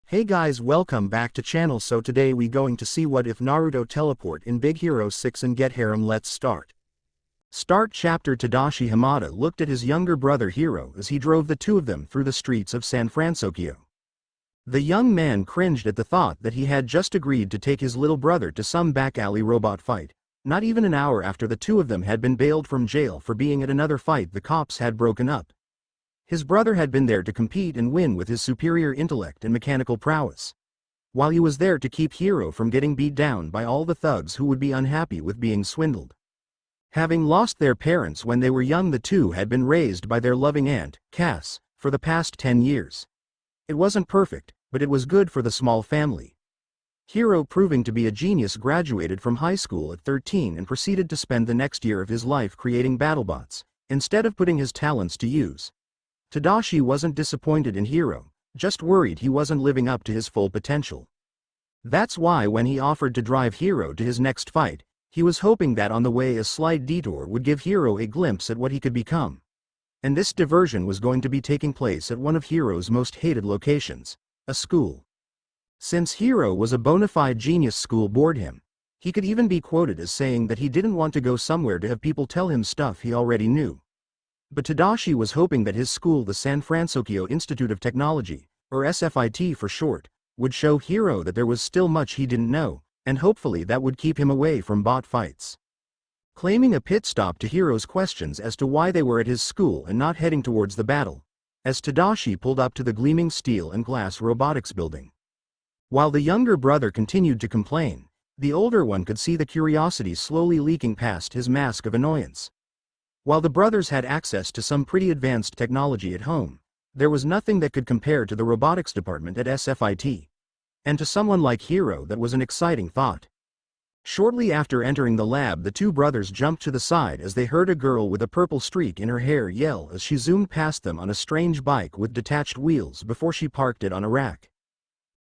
Hey guys, welcome back to channel. So today we going to see what if Naruto teleport in Big Hero 6 and get Harem. Let's start. Start chapter. Tadashi Hamada looked at his younger brother Hiro as he drove the two of them through the streets of San Francisco. The young man cringed at the thought that he had just agreed to take his little brother to some back alley robot fight, not even an hour after the two of them had been bailed from jail for being at another fight the cops had broken up. His brother had been there to compete and win with his superior intellect and mechanical prowess, while he was there to keep Hiro from getting beat down by all the thugs who would be unhappy with being swindled. Having lost their parents when they were young, the two had been raised by their loving aunt, Cass, for the past 10 years. It wasn't perfect, but it was good for the small family. Hiro, proving to be a genius, graduated from high school at 13 and proceeded to spend the next year of his life creating battlebots, instead of putting his talents to use. Tadashi wasn't disappointed in Hiro, just worried he wasn't living up to his full potential. That's why when he offered to drive Hiro to his next fight, he was hoping that on the way a slight detour would give Hiro a glimpse at what he could become. And this diversion was going to be taking place at one of Hiro's most hated locations, a school. Since Hiro was a bona fide genius, school bored him. He could even be quoted as saying that he didn't want to go somewhere to have people tell him stuff he already knew. But Tadashi was hoping that his school, the San Francisco Institute of Technology, or SFIT for short, would show Hiro that there was still much he didn't know, and hopefully that would keep him away from bot fights. Claiming a pit stop to Hiro's questions as to why they were at his school and not heading towards the battle, as Tadashi pulled up to the gleaming steel and glass robotics building. While the younger brother continued to complain, the older one could see the curiosity slowly leaking past his mask of annoyance. While the brothers had access to some pretty advanced technology at home, there was nothing that could compare to the robotics department at SFIT. And to someone like Hiro, that was an exciting thought. Shortly after entering the lab, the two brothers jumped to the side as they heard a girl with a purple streak in her hair yell as she zoomed past them on a strange bike with detached wheels before she parked it on a rack.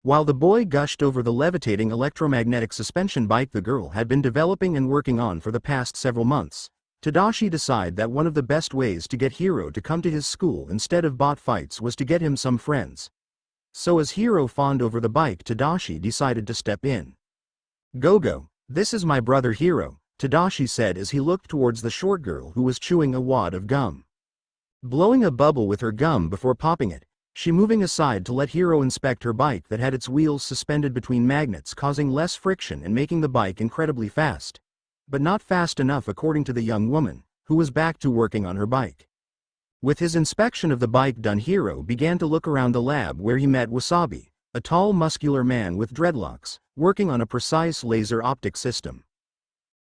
While the boy gushed over the levitating electromagnetic suspension bike the girl had been developing and working on for the past several months, Tadashi decided that one of the best ways to get Hiro to come to his school instead of bot fights was to get him some friends. So as Hiro fawned over the bike, Tadashi decided to step in. Go, this is my brother Hiro, Tadashi said as he looked towards the short girl who was chewing a wad of gum. Blowing a bubble with her gum before popping it, she moving aside to let Hiro inspect her bike that had its wheels suspended between magnets, causing less friction and making the bike incredibly fast. But not fast enough according to the young woman, who was back to working on her bike. With his inspection of the bike done, Hiro began to look around the lab where he met Wasabi, a tall muscular man with dreadlocks, working on a precise laser optic system.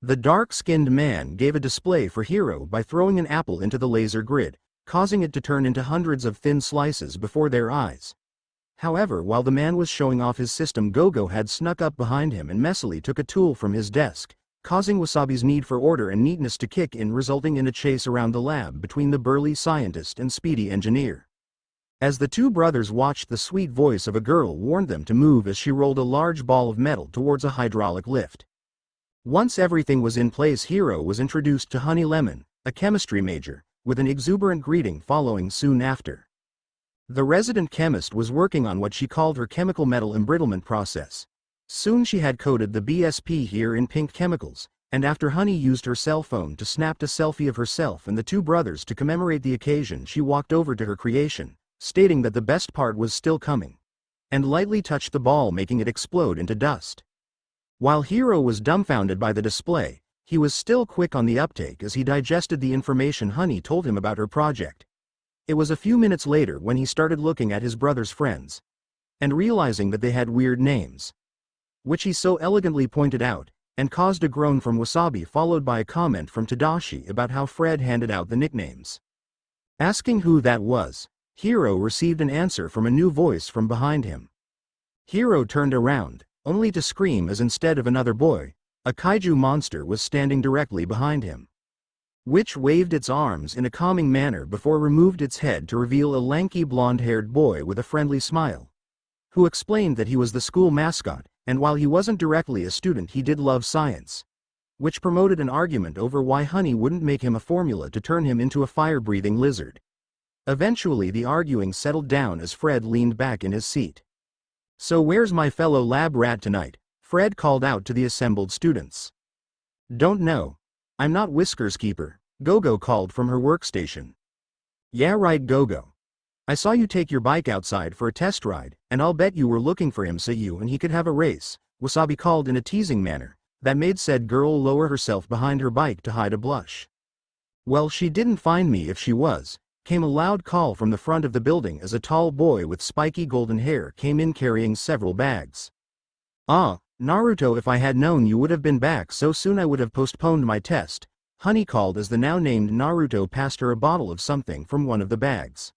The dark-skinned man gave a display for Hiro by throwing an apple into the laser grid, causing it to turn into hundreds of thin slices before their eyes. However, while the man was showing off his system, Gogo had snuck up behind him and messily took a tool from his desk, causing Wasabi's need for order and neatness to kick in, resulting in a chase around the lab between the burly scientist and speedy engineer. As the two brothers watched, the sweet voice of a girl warned them to move as she rolled a large ball of metal towards a hydraulic lift. Once everything was in place, Hiro was introduced to Honey Lemon, a chemistry major, with an exuberant greeting following soon after. The resident chemist was working on what she called her chemical metal embrittlement process. Soon she had coated the BSP here in pink chemicals, and after Honey used her cell phone to snap a selfie of herself and the two brothers to commemorate the occasion, she walked over to her creation, stating that the best part was still coming, and lightly touched the ball, making it explode into dust. While Hiro was dumbfounded by the display, he was still quick on the uptake as he digested the information Honey told him about her project. It was a few minutes later when he started looking at his brother's friends, and realizing that they had weird names, which he so elegantly pointed out, and caused a groan from Wasabi, followed by a comment from Tadashi about how Fred handed out the nicknames. Asking who that was, Hiro received an answer from a new voice from behind him. Hiro turned around, only to scream as instead of another boy, a kaiju monster was standing directly behind him, which waved its arms in a calming manner before removed its head to reveal a lanky blonde-haired boy with a friendly smile, who explained that he was the school mascot, and while he wasn't directly a student, he did love science, which promoted an argument over why Honey wouldn't make him a formula to turn him into a fire-breathing lizard. Eventually the arguing settled down as Fred leaned back in his seat. So where's my fellow lab rat tonight? Fred called out to the assembled students. Don't know. I'm not Whiskers Keeper, Gogo called from her workstation. Yeah right Gogo. I saw you take your bike outside for a test ride, and I'll bet you were looking for him so you and he could have a race, Wasabi called in a teasing manner, that made said girl lower herself behind her bike to hide a blush. Well she didn't find me if she was, came a loud call from the front of the building as a tall boy with spiky golden hair came in carrying several bags. Ah, Naruto, if I had known you would have been back so soon I would have postponed my test, Honey called as the now named Naruto passed her a bottle of something from one of the bags.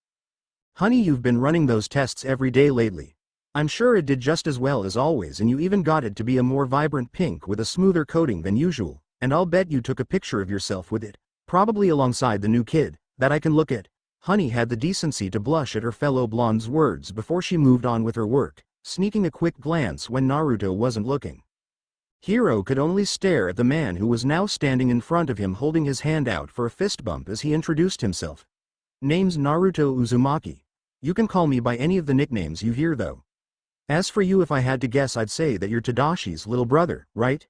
Honey, you've been running those tests every day lately. I'm sure it did just as well as always and you even got it to be a more vibrant pink with a smoother coating than usual, and I'll bet you took a picture of yourself with it, probably alongside the new kid, that I can look at. Honey had the decency to blush at her fellow blonde's words before she moved on with her work, sneaking a quick glance when Naruto wasn't looking. Hiro could only stare at the man who was now standing in front of him holding his hand out for a fist bump as he introduced himself. Name's Naruto Uzumaki. You can call me by any of the nicknames you hear though. As for you, if I had to guess I'd say that you're Tadashi's little brother, right?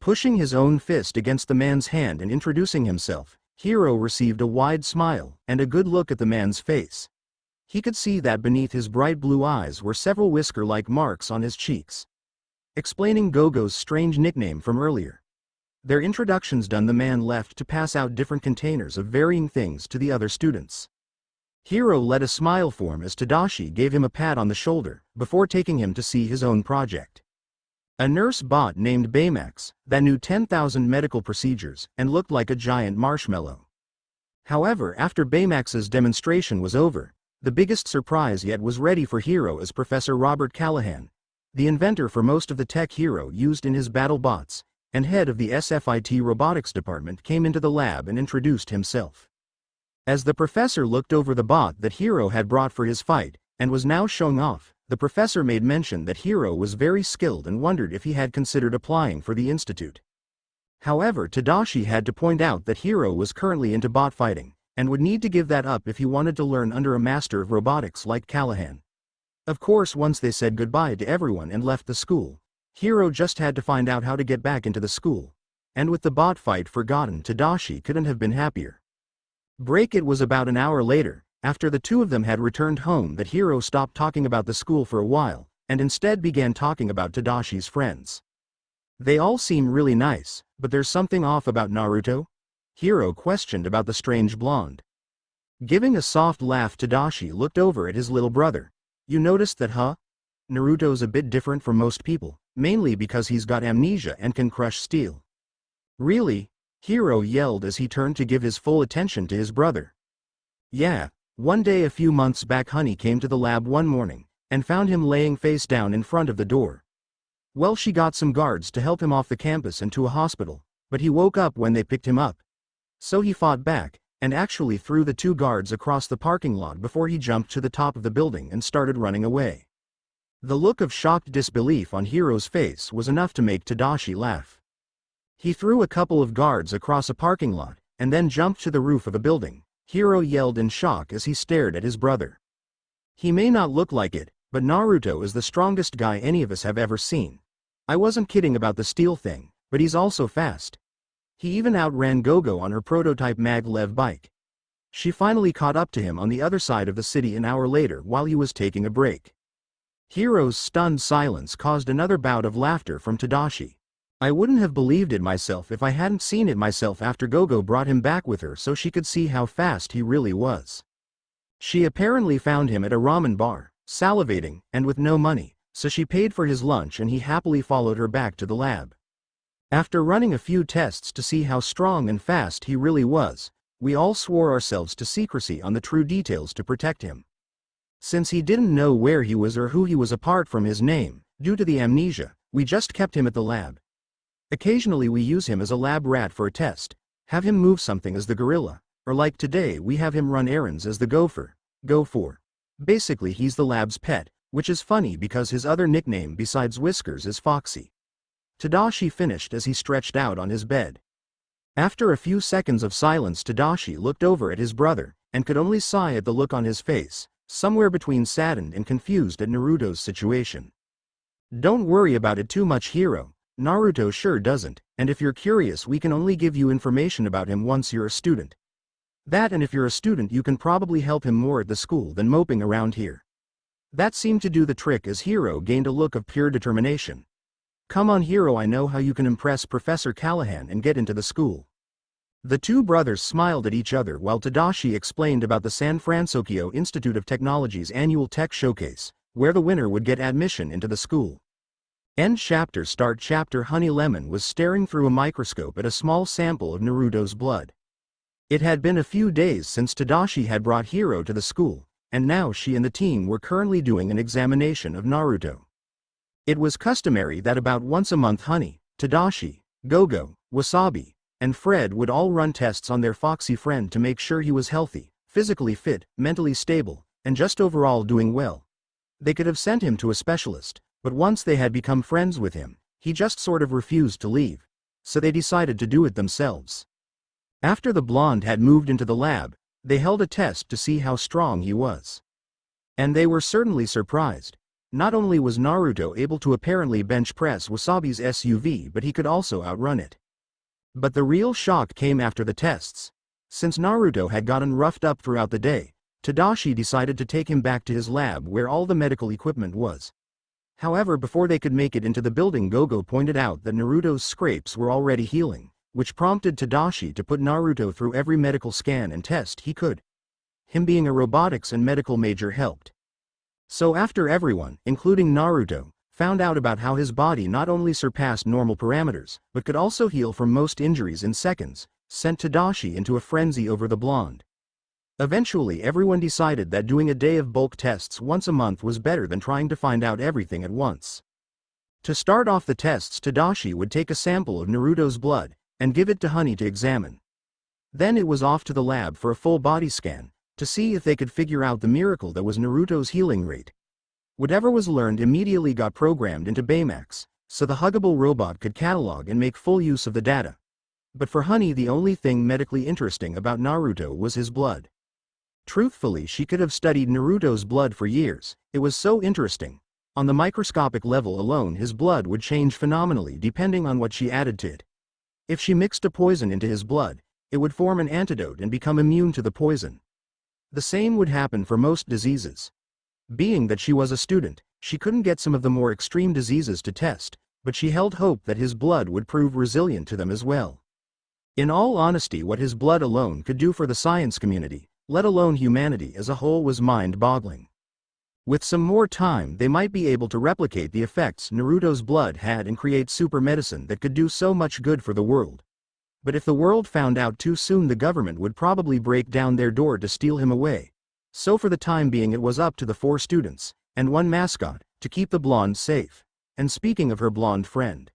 Pushing his own fist against the man's hand and introducing himself, Hiro received a wide smile and a good look at the man's face. He could see that beneath his bright blue eyes were several whisker-like marks on his cheeks. Explaining Gogo's strange nickname from earlier. Their introductions done, the man left to pass out different containers of varying things to the other students. Hiro let a smile form as Tadashi gave him a pat on the shoulder, before taking him to see his own project. A nurse bot named Baymax, that knew 10,000 medical procedures, and looked like a giant marshmallow. However, after Baymax's demonstration was over, the biggest surprise yet was ready for Hiro as Professor Robert Callahan, the inventor for most of the tech Hiro used in his battle bots, and head of the SFIT robotics department, came into the lab and introduced himself. As the professor looked over the bot that Hiro had brought for his fight, and was now showing off, the professor made mention that Hiro was very skilled and wondered if he had considered applying for the institute. However, Tadashi had to point out that Hiro was currently into bot fighting, and would need to give that up if he wanted to learn under a master of robotics like Callahan. Of course, once they said goodbye to everyone and left the school, Hiro just had to find out how to get back into the school. And with the bot fight forgotten, Tadashi couldn't have been happier. It was about an hour later, after the two of them had returned home, that Hiro stopped talking about the school for a while, and instead began talking about Tadashi's friends. They all seem really nice, but there's something off about Naruto? Hiro questioned about the strange blonde. Giving a soft laugh, Tadashi looked over at his little brother. You noticed that, huh? Naruto's a bit different from most people, mainly because he's got amnesia and can crush steel. Really? Hiro yelled as he turned to give his full attention to his brother. Yeah, one day a few months back, Honey came to the lab one morning, and found him laying face down in front of the door. Well, she got some guards to help him off the campus and to a hospital, but he woke up when they picked him up. So he fought back, and actually threw the two guards across the parking lot before he jumped to the top of the building and started running away. The look of shocked disbelief on Hiro's face was enough to make Tadashi laugh. He threw a couple of guards across a parking lot, and then jumped to the roof of a building, Hiro yelled in shock as he stared at his brother. He may not look like it, but Naruto is the strongest guy any of us have ever seen. I wasn't kidding about the steel thing, but he's also fast. He even outran Gogo on her prototype maglev bike. She finally caught up to him on the other side of the city an hour later while he was taking a break. Hiro's stunned silence caused another bout of laughter from Tadashi. I wouldn't have believed it myself if I hadn't seen it myself after Gogo brought him back with her so she could see how fast he really was. She apparently found him at a ramen bar, salivating, and with no money, so she paid for his lunch and he happily followed her back to the lab. After running a few tests to see how strong and fast he really was, we all swore ourselves to secrecy on the true details to protect him. Since he didn't know where he was or who he was apart from his name, due to the amnesia, we just kept him at the lab. Occasionally we use him as a lab rat for a test, have him move something as the gorilla, or like today we have him run errands as the gopher, Go4. Basically he's the lab's pet, which is funny because his other nickname besides Whiskers is Foxy. Tadashi finished as he stretched out on his bed. After a few seconds of silence, Tadashi looked over at his brother, and could only sigh at the look on his face, somewhere between saddened and confused at Naruto's situation. Don't worry about it too much, Hiro. Naruto sure doesn't, and if you're curious we can only give you information about him once you're a student. That, and if you're a student you can probably help him more at the school than moping around here. That seemed to do the trick as Hiro gained a look of pure determination. Come on Hiro, I know how you can impress Professor Callahan and get into the school. The two brothers smiled at each other while Tadashi explained about the San Francisco Institute of Technology's annual tech showcase, where the winner would get admission into the school. End chapter. Start chapter. Honey Lemon was staring through a microscope at a small sample of Naruto's blood. It had been a few days since Tadashi had brought Hiro to the school, and now she and the team were currently doing an examination of Naruto. It was customary that about once a month Honey, Tadashi, Gogo, Wasabi, and Fred would all run tests on their foxy friend to make sure he was healthy, physically fit, mentally stable, and just overall doing well. They could have sent him to a specialist, but once they had become friends with him, he just sort of refused to leave, so they decided to do it themselves. After the blonde had moved into the lab, they held a test to see how strong he was. And they were certainly surprised. Not only was Naruto able to apparently bench press Wasabi's SUV, but he could also outrun it. But the real shock came after the tests. Since Naruto had gotten roughed up throughout the day, Tadashi decided to take him back to his lab where all the medical equipment was. However, before they could make it into the building, Gogo pointed out that Naruto's scrapes were already healing, which prompted Tadashi to put Naruto through every medical scan and test he could. Him being a robotics and medical major helped. So after everyone, including Naruto, found out about how his body not only surpassed normal parameters, but could also heal from most injuries in seconds, sent Tadashi into a frenzy over the blonde. Eventually everyone decided that doing a day of bulk tests once a month was better than trying to find out everything at once. To start off the tests, Tadashi would take a sample of Naruto's blood, and give it to Honey to examine. Then it was off to the lab for a full body scan, to see if they could figure out the miracle that was Naruto's healing rate. Whatever was learned immediately got programmed into Baymax, so the huggable robot could catalog and make full use of the data. But for Honey, the only thing medically interesting about Naruto was his blood. Truthfully, she could have studied Naruto's blood for years, it was so interesting. On the microscopic level alone, his blood would change phenomenally depending on what she added to it. If she mixed a poison into his blood, it would form an antidote and become immune to the poison. The same would happen for most diseases. Being that she was a student, she couldn't get some of the more extreme diseases to test, but she held hope that his blood would prove resilient to them as well. In all honesty, what his blood alone could do for the science community, let alone humanity as a whole, was mind-boggling. With some more time, they might be able to replicate the effects Naruto's blood had and create super medicine that could do so much good for the world. But if the world found out too soon, the government would probably break down their door to steal him away. So for the time being, it was up to the 4 students, and 1 mascot, to keep the blonde safe. And speaking of her blonde friend.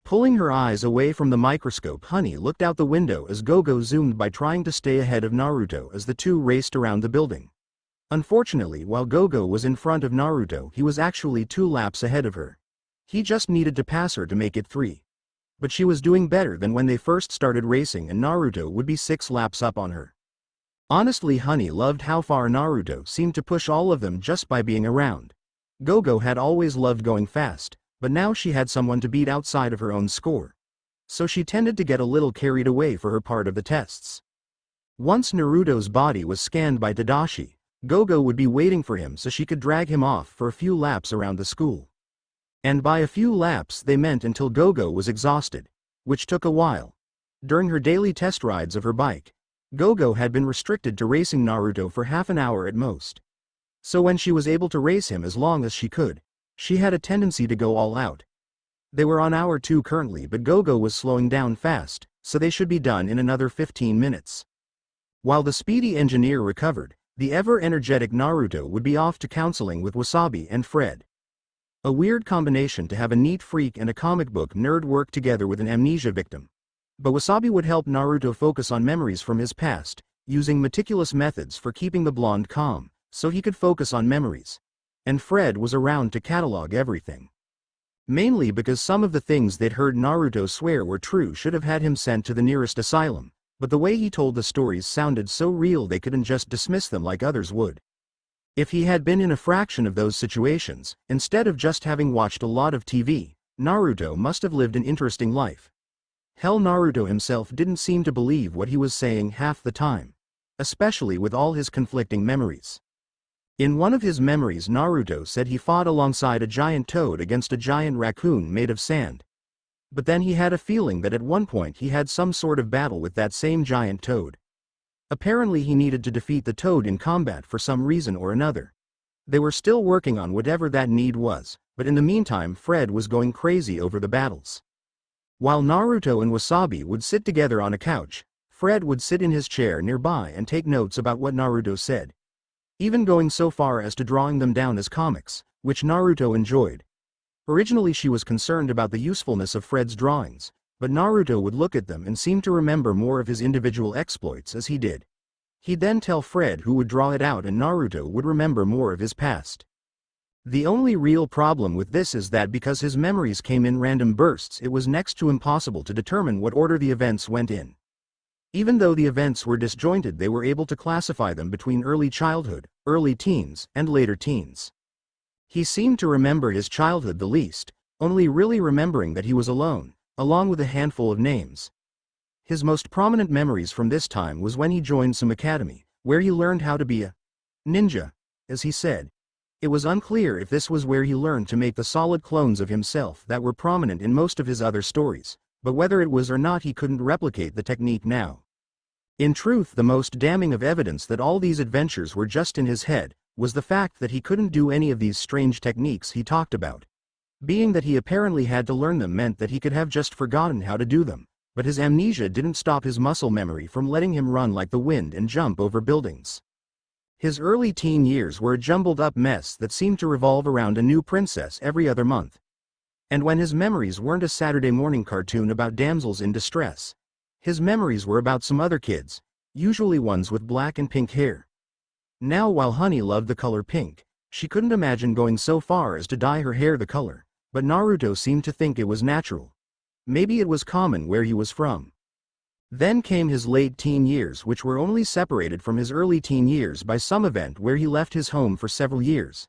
Pulling her eyes away from the microscope, Honey looked out the window as Gogo zoomed by, trying to stay ahead of Naruto as the two raced around the building. Unfortunately, while Gogo was in front of Naruto, he was actually 2 laps ahead of her. He just needed to pass her to make it 3. But she was doing better than when they first started racing, and Naruto would be 6 laps up on her. Honestly, Honey loved how far Naruto seemed to push all of them just by being around. Gogo had always loved going fast, but now she had someone to beat outside of her own score. So she tended to get a little carried away for her part of the tests. Once Naruto's body was scanned by Tadashi, Gogo would be waiting for him so she could drag him off for a few laps around the school. And by a few laps they meant until Gogo was exhausted, which took a while. During her daily test rides of her bike, Gogo had been restricted to racing Naruto for half an hour at most. So when she was able to race him as long as she could, she had a tendency to go all out. They were on hour 2 currently, but Gogo was slowing down fast, so they should be done in another 15 minutes. While the speedy engineer recovered, the ever-energetic Naruto would be off to counseling with Wasabi and Fred. A weird combination to have a neat freak and a comic book nerd work together with an amnesia victim. But Wasabi would help Naruto focus on memories from his past, using meticulous methods for keeping the blonde calm, so he could focus on memories. And Fred was around to catalog everything. Mainly because some of the things they'd heard Naruto swear were true should have had him sent to the nearest asylum, but the way he told the stories sounded so real they couldn't just dismiss them like others would. If he had been in a fraction of those situations, instead of just having watched a lot of TV, Naruto must have lived an interesting life. Hell, Naruto himself didn't seem to believe what he was saying half the time, especially with all his conflicting memories. In one of his memories, Naruto said he fought alongside a giant toad against a giant raccoon made of sand. But then he had a feeling that at one point he had some sort of battle with that same giant toad. Apparently he needed to defeat the toad in combat for some reason or another. They were still working on whatever that need was, but in the meantime Fred was going crazy over the battles. While Naruto and Wasabi would sit together on a couch, Fred would sit in his chair nearby and take notes about what Naruto said, even going so far as to drawing them down as comics, which Naruto enjoyed. Originally she was concerned about the usefulness of Fred's drawings, but Naruto would look at them and seem to remember more of his individual exploits as he did. He'd then tell Fred who would draw it out, and Naruto would remember more of his past. The only real problem with this is that because his memories came in random bursts, it was next to impossible to determine what order the events went in. Even though the events were disjointed, they were able to classify them between early childhood, early teens, and later teens. He seemed to remember his childhood the least, only really remembering that he was alone, along with a handful of names. His most prominent memories from this time was when he joined some academy, where he learned how to be a ninja, as he said. It was unclear if this was where he learned to make the solid clones of himself that were prominent in most of his other stories, but whether it was or not, he couldn't replicate the technique now. In truth, the most damning of evidence that all these adventures were just in his head was the fact that he couldn't do any of these strange techniques he talked about. Being that he apparently had to learn them meant that he could have just forgotten how to do them, but his amnesia didn't stop his muscle memory from letting him run like the wind and jump over buildings. His early teen years were a jumbled-up mess that seemed to revolve around a new princess every other month. And when his memories weren't a Saturday morning cartoon about damsels in distress, his memories were about some other kids, usually ones with black and pink hair. Now, while Honey loved the color pink, she couldn't imagine going so far as to dye her hair the color, but Naruto seemed to think it was natural. Maybe it was common where he was from. Then came his late teen years, which were only separated from his early teen years by some event where he left his home for several years.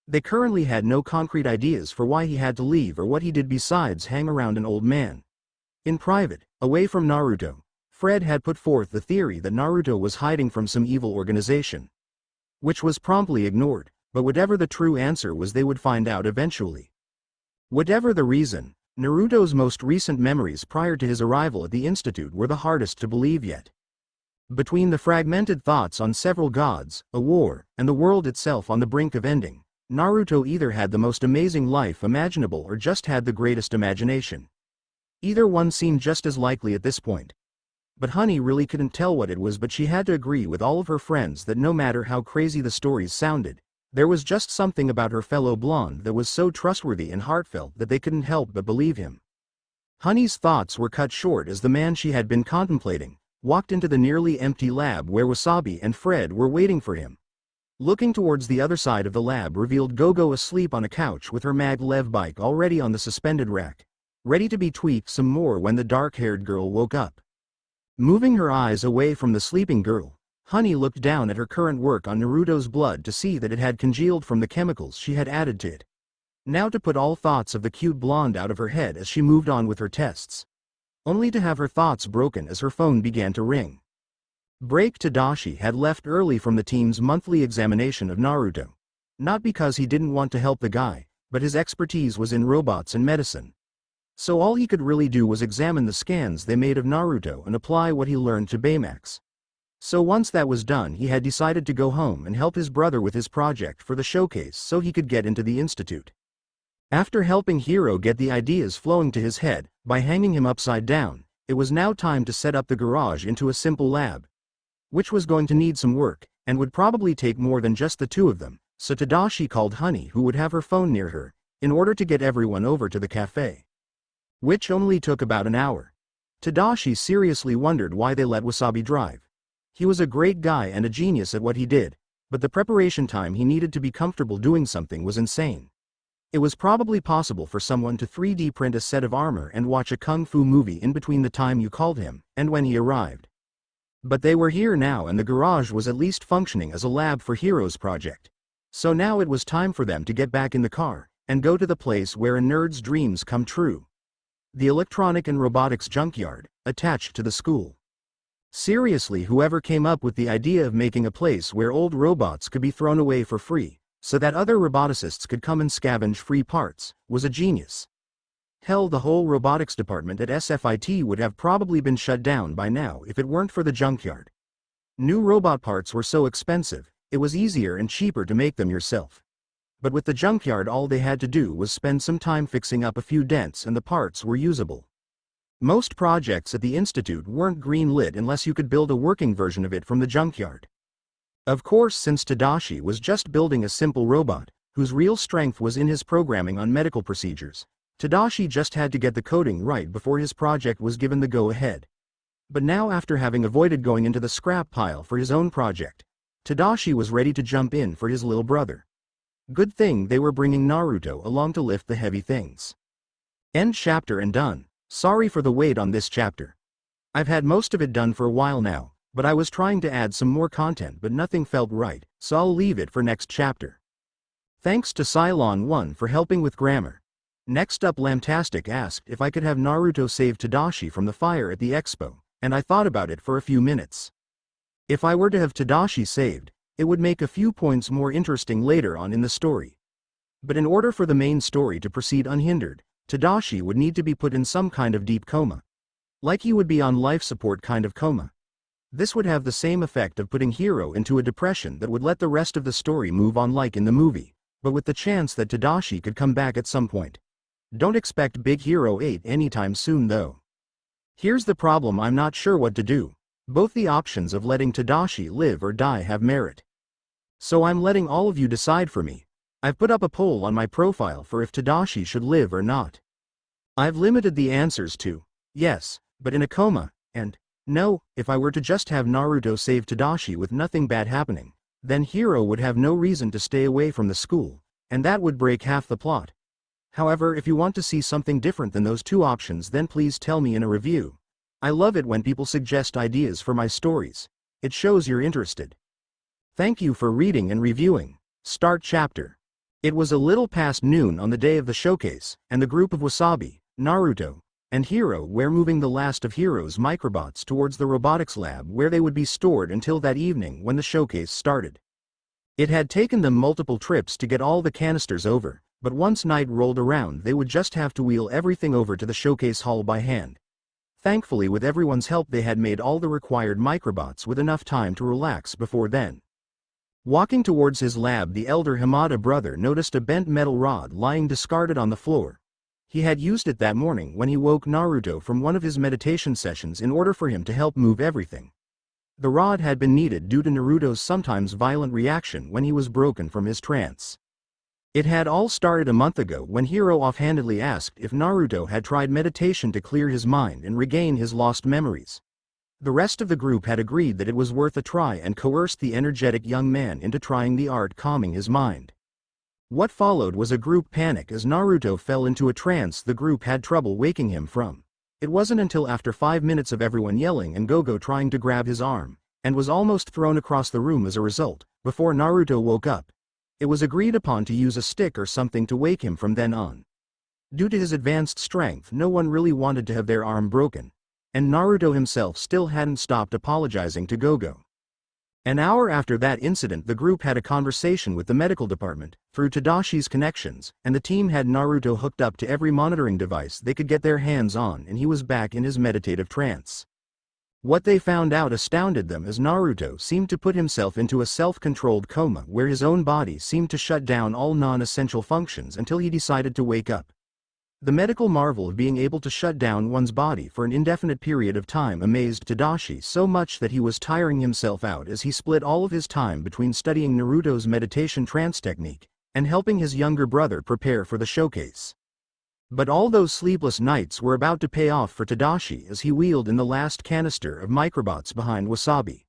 They currently had no concrete ideas for why he had to leave or what he did besides hang around an old man. In private, away from Naruto, Fred had put forth the theory that Naruto was hiding from some evil organization, which was promptly ignored, but whatever the true answer was, they would find out eventually. Whatever the reason, Naruto's most recent memories prior to his arrival at the Institute were the hardest to believe yet. Between the fragmented thoughts on several gods, a war, and the world itself on the brink of ending, Naruto either had the most amazing life imaginable or just had the greatest imagination. Either one seemed just as likely at this point. But Honey really couldn't tell what it was, but she had to agree with all of her friends that no matter how crazy the stories sounded, there was just something about her fellow blonde that was so trustworthy and heartfelt that they couldn't help but believe him. Honey's thoughts were cut short as the man she had been contemplating walked into the nearly empty lab where Wasabi and Fred were waiting for him. Looking towards the other side of the lab revealed Gogo asleep on a couch with her maglev bike already on the suspended rack, ready to be tweaked some more when the dark-haired girl woke up. Moving her eyes away from the sleeping girl, Honey looked down at her current work on Naruto's blood to see that it had congealed from the chemicals she had added to it. Now to put all thoughts of the cute blonde out of her head as she moved on with her tests. Only to have her thoughts broken as her phone began to ring. Break Tadashi had left early from the team's monthly examination of Naruto. Not because he didn't want to help the guy, but his expertise was in robots and medicine. So all he could really do was examine the scans they made of Naruto and apply what he learned to Baymax. So once that was done, he had decided to go home and help his brother with his project for the showcase so he could get into the institute. After helping Hiro get the ideas flowing to his head by hanging him upside down, it was now time to set up the garage into a simple lab, which was going to need some work and would probably take more than just the two of them, so Tadashi called Honey, who would have her phone near her, in order to get everyone over to the cafe, which only took about an hour. Tadashi seriously wondered why they let Wasabi drive. He was a great guy and a genius at what he did, but the preparation time he needed to be comfortable doing something was insane. It was probably possible for someone to 3D print a set of armor and watch a kung fu movie in between the time you called him and when he arrived. But they were here now, and the garage was at least functioning as a lab for Hiro's project, So now it was time for them to get back in the car and go to the place where a nerd's dreams come true. The electronic and robotics junkyard, attached to the school. Seriously, whoever came up with the idea of making a place where old robots could be thrown away for free, so that other roboticists could come and scavenge free parts, was a genius. Hell, the whole robotics department at SFIT would have probably been shut down by now if it weren't for the junkyard. New robot parts were so expensive, it was easier and cheaper to make them yourself. But with the junkyard, all they had to do was spend some time fixing up a few dents and the parts were usable. Most projects at the institute weren't green-lit unless you could build a working version of it from the junkyard. Of course, since Tadashi was just building a simple robot, whose real strength was in his programming on medical procedures, Tadashi just had to get the coding right before his project was given the go-ahead. But now, after having avoided going into the scrap pile for his own project, Tadashi was ready to jump in for his little brother. Good thing they were bringing Naruto along to lift the heavy things. End chapter and done. Sorry for the wait on this chapter. I've had most of it done for a while now, but I was trying to add some more content but nothing felt right, so I'll leave it for next chapter. Thanks to Cylon1 for helping with grammar. Next up, Lamtastic asked if I could have Naruto save Tadashi from the fire at the expo, and I thought about it for a few minutes. If I were to have Tadashi saved, it would make a few points more interesting later on in the story. But in order for the main story to proceed unhindered, Tadashi would need to be put in some kind of deep coma. Like he would be on life support kind of coma. This would have the same effect of putting Hiro into a depression that would let the rest of the story move on like in the movie, but with the chance that Tadashi could come back at some point. Don't expect Big Hero 8 anytime soon though. Here's the problem: I'm not sure what to do. Both the options of letting Tadashi live or die have merit. So I'm letting all of you decide for me. I've put up a poll on my profile for if Tadashi should live or not. I've limited the answers to yes, but in a coma, and no, if I were to just have Naruto save Tadashi with nothing bad happening, then Hiro would have no reason to stay away from the school, and that would break half the plot. However, if you want to see something different than those two options, then please tell me in a review. I love it when people suggest ideas for my stories. It shows you're interested. Thank you for reading and reviewing. Start chapter. It was a little past noon on the day of the showcase, and the group of Wasabi, Naruto, and Hiro were moving the last of Hiro's microbots towards the robotics lab where they would be stored until that evening when the showcase started. It had taken them multiple trips to get all the canisters over, but once night rolled around they would just have to wheel everything over to the showcase hall by hand. Thankfully, with everyone's help, they had made all the required microbots with enough time to relax before then. Walking towards his lab, the elder Hamada brother noticed a bent metal rod lying discarded on the floor. He had used it that morning when he woke Naruto from one of his meditation sessions in order for him to help move everything. The rod had been needed due to Naruto's sometimes violent reaction when he was broken from his trance. It had all started a month ago when Hiro offhandedly asked if Naruto had tried meditation to clear his mind and regain his lost memories. The rest of the group had agreed that it was worth a try and coerced the energetic young man into trying the art calming his mind. What followed was a group panic as Naruto fell into a trance the group had trouble waking him from. It wasn't until after 5 minutes of everyone yelling and Gogo trying to grab his arm, and was almost thrown across the room as a result, before Naruto woke up. It was agreed upon to use a stick or something to wake him from then on. Due to his advanced strength, no one really wanted to have their arm broken. And Naruto himself still hadn't stopped apologizing to Gogo. An hour after that incident, the group had a conversation with the medical department, through Tadashi's connections, and the team had Naruto hooked up to every monitoring device they could get their hands on, and he was back in his meditative trance. What they found out astounded them, as Naruto seemed to put himself into a self-controlled coma where his own body seemed to shut down all non-essential functions until he decided to wake up. The medical marvel of being able to shut down one's body for an indefinite period of time amazed Tadashi so much that he was tiring himself out as he split all of his time between studying Naruto's meditation trance technique and helping his younger brother prepare for the showcase. But all those sleepless nights were about to pay off for Tadashi as he wheeled in the last canister of microbots behind Wasabi.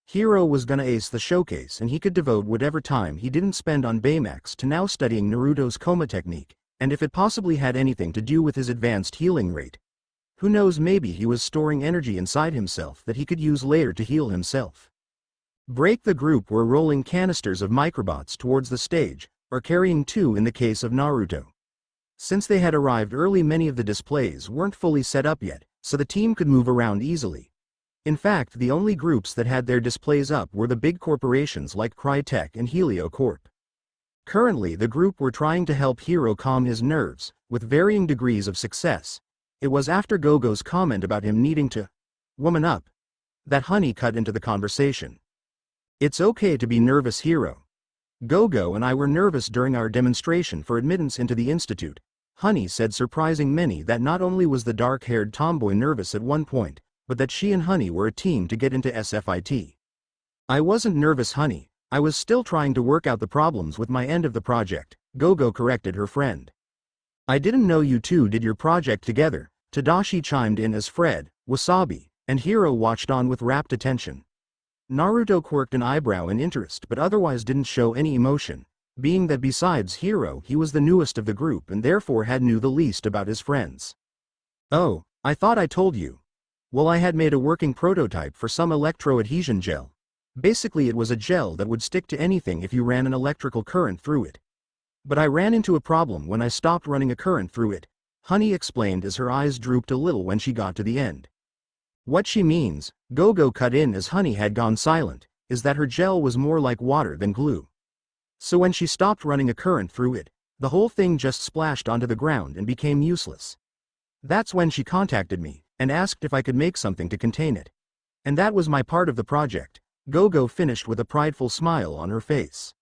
Hiro was gonna ace the showcase, and he could devote whatever time he didn't spend on Baymax to now studying Naruto's coma technique. And if it possibly had anything to do with his advanced healing rate. Who knows, maybe he was storing energy inside himself that he could use later to heal himself. Break the group were rolling canisters of microbots towards the stage, or carrying two in the case of Naruto. Since they had arrived early, many of the displays weren't fully set up yet, so the team could move around easily. In fact, the only groups that had their displays up were the big corporations like Crytek and Helio Corp. Currently, the group were trying to help Hiro calm his nerves, with varying degrees of success. It was after Gogo's comment about him needing to woman up that Honey cut into the conversation. It's okay to be nervous, Hiro. Gogo and I were nervous during our demonstration for admittance into the institute, Honey said, surprising many that not only was the dark-haired tomboy nervous at one point, but that she and Honey were a team to get into SFIT. I wasn't nervous, Honey. I was still trying to work out the problems with my end of the project, Gogo corrected her friend. I didn't know you two did your project together, Tadashi chimed in as Fred, Wasabi, and Hiro watched on with rapt attention. Naruto quirked an eyebrow in interest but otherwise didn't show any emotion, being that besides Hiro he was the newest of the group and therefore knew the least about his friends. Oh, I thought I told you. Well, I had made a working prototype for some electro-adhesion gel. Basically it was a gel that would stick to anything if you ran an electrical current through it. But I ran into a problem when I stopped running a current through it, Honey explained as her eyes drooped a little when she got to the end. What she means, Gogo cut in as Honey had gone silent, is that her gel was more like water than glue. So when she stopped running a current through it, the whole thing just splashed onto the ground and became useless. That's when she contacted me and asked if I could make something to contain it. And that was my part of the project, Gogo finished with a prideful smile on her face.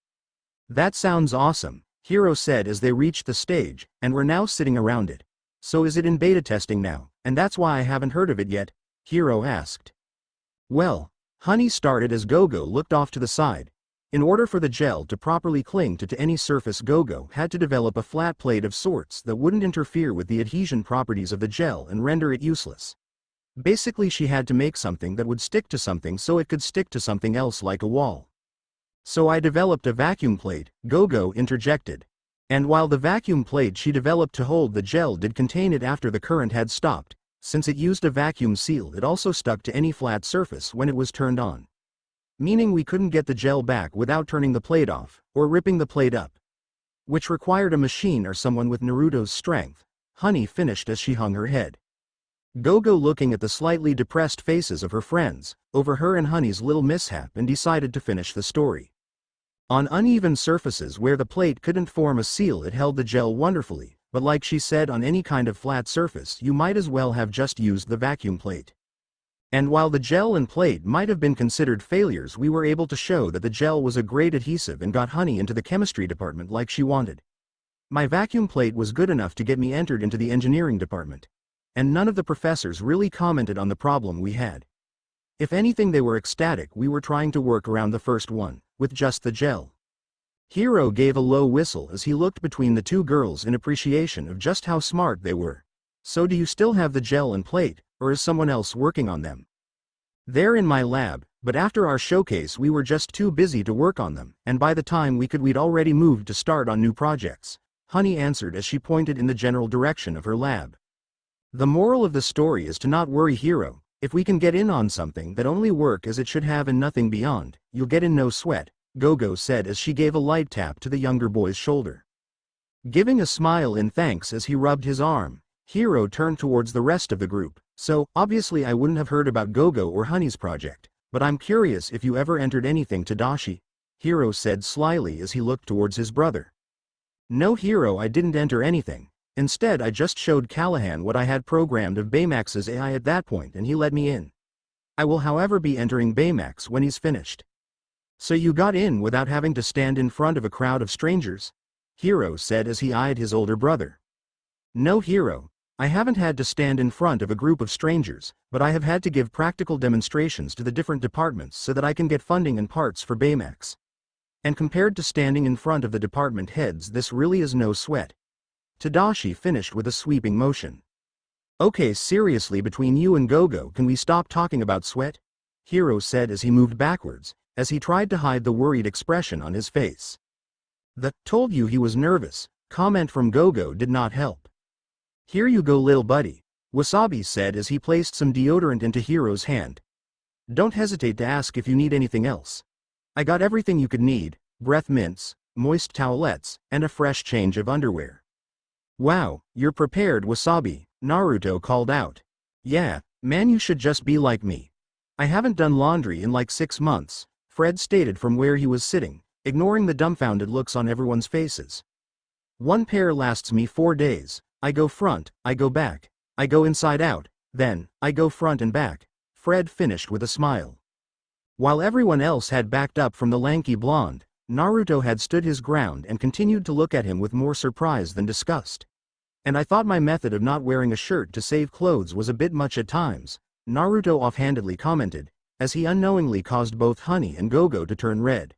That sounds awesome, Hiro said as they reached the stage and were now sitting around it. So is it in beta testing now, and that's why I haven't heard of it yet? Hiro asked. Well, Honey started as Gogo looked off to the side. In order for the gel to properly cling to any surface, Gogo had to develop a flat plate of sorts that wouldn't interfere with the adhesion properties of the gel and render it useless. Basically she had to make something that would stick to something so it could stick to something else like a wall. So I developed a vacuum plate, Gogo interjected. And while the vacuum plate she developed to hold the gel did contain it after the current had stopped, since it used a vacuum seal it also stuck to any flat surface when it was turned on. Meaning we couldn't get the gel back without turning the plate off, or ripping the plate up. Which required a machine or someone with Naruto's strength, Honey finished as she hung her head. Gogo looking at the slightly depressed faces of her friends, over her and Honey's little mishap and decided to finish the story. On uneven surfaces where the plate couldn't form a seal it held the gel wonderfully, but like she said, on any kind of flat surface you might as well have just used the vacuum plate. And while the gel and plate might have been considered failures, we were able to show that the gel was a great adhesive and got Honey into the chemistry department like she wanted. My vacuum plate was good enough to get me entered into the engineering department. And none of the professors really commented on the problem we had. If anything, they were ecstatic we were trying to work around the first one, with just the gel. Hiro gave a low whistle as he looked between the two girls in appreciation of just how smart they were. So do you still have the gel and plate, or is someone else working on them? They're in my lab, but after our showcase we were just too busy to work on them, and by the time we'd already moved to start on new projects, Honey answered as she pointed in the general direction of her lab. The moral of the story is to not worry, Hiro. If we can get in on something that only work as it should have and nothing beyond, you'll get in no sweat, Gogo said as she gave a light tap to the younger boy's shoulder. Giving a smile in thanks as he rubbed his arm, Hiro turned towards the rest of the group. So, obviously I wouldn't have heard about Gogo or Honey's project, but I'm curious if you ever entered anything, Tadashi, Hiro said slyly as he looked towards his brother. No, Hiro, I didn't enter anything. Instead I just showed Callahan what I had programmed of Baymax's AI at that point and he let me in. I will however be entering Baymax when he's finished. So you got in without having to stand in front of a crowd of strangers? Hiro said as he eyed his older brother. No, Hiro, I haven't had to stand in front of a group of strangers, but I have had to give practical demonstrations to the different departments so that I can get funding and parts for Baymax. And compared to standing in front of the department heads, this really is no sweat. Tadashi finished with a sweeping motion. Okay, seriously, between you and Gogo, can we stop talking about sweat? Hiro said as he moved backwards, as he tried to hide the worried expression on his face. The "told you he was nervous" comment from Gogo did not help. Here you go, lil buddy, Wasabi said as he placed some deodorant into Hiro's hand. Don't hesitate to ask if you need anything else. I got everything you could need, breath mints, moist towelettes, and a fresh change of underwear. Wow, you're prepared, Wasabi, Naruto called out. Yeah, man, you should just be like me. I haven't done laundry in like 6 months, Fred stated from where he was sitting, ignoring the dumbfounded looks on everyone's faces. One pair lasts me 4 days, I go front, I go back, I go inside out, then, I go front and back, Fred finished with a smile. While everyone else had backed up from the lanky blonde, Naruto had stood his ground and continued to look at him with more surprise than disgust. And I thought my method of not wearing a shirt to save clothes was a bit much at times, Naruto offhandedly commented, as he unknowingly caused both Honey and Gogo to turn red.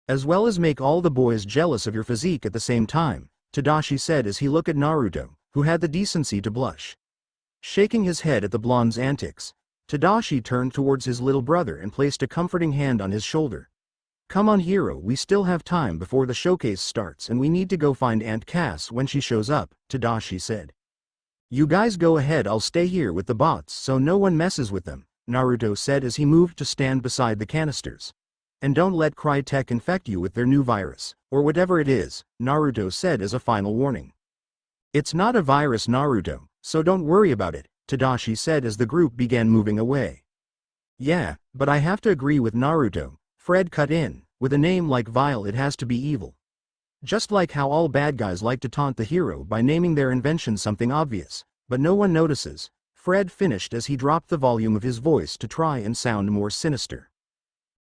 As well as make all the boys jealous of your physique at the same time, Tadashi said as he looked at Naruto, who had the decency to blush. Shaking his head at the blonde's antics, Tadashi turned towards his little brother and placed a comforting hand on his shoulder. Come on Hiro, we still have time before the showcase starts and we need to go find Aunt Cass when she shows up, Tadashi said. You guys go ahead, I'll stay here with the bots so no one messes with them, Naruto said as he moved to stand beside the canisters. And don't let Crytek infect you with their new virus, or whatever it is, Naruto said as a final warning. It's not a virus, Naruto, so don't worry about it, Tadashi said as the group began moving away. Yeah, but I have to agree with Naruto, Fred cut in, with a name like Vile it has to be evil. Just like how all bad guys like to taunt the hero by naming their invention something obvious, but no one notices, Fred finished as he dropped the volume of his voice to try and sound more sinister.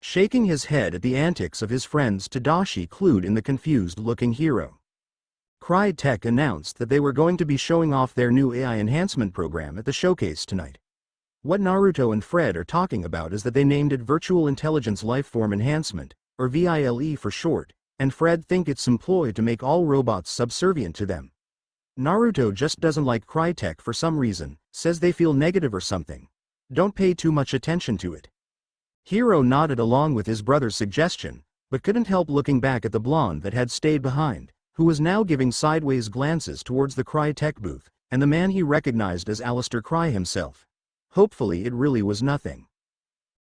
Shaking his head at the antics of his friends, Tadashi clued in the confused-looking hero. Crytek announced that they were going to be showing off their new AI enhancement program at the showcase tonight. What Naruto and Fred are talking about is that they named it Virtual Intelligence Lifeform Enhancement, or VILE for short, and Fred think it's some ploy to make all robots subservient to them. Naruto just doesn't like Crytek for some reason, says they feel negative or something. Don't pay too much attention to it. Hiro nodded along with his brother's suggestion, but couldn't help looking back at the blonde that had stayed behind, who was now giving sideways glances towards the Crytek booth, and the man he recognized as Alistair Cry himself. Hopefully it really was nothing.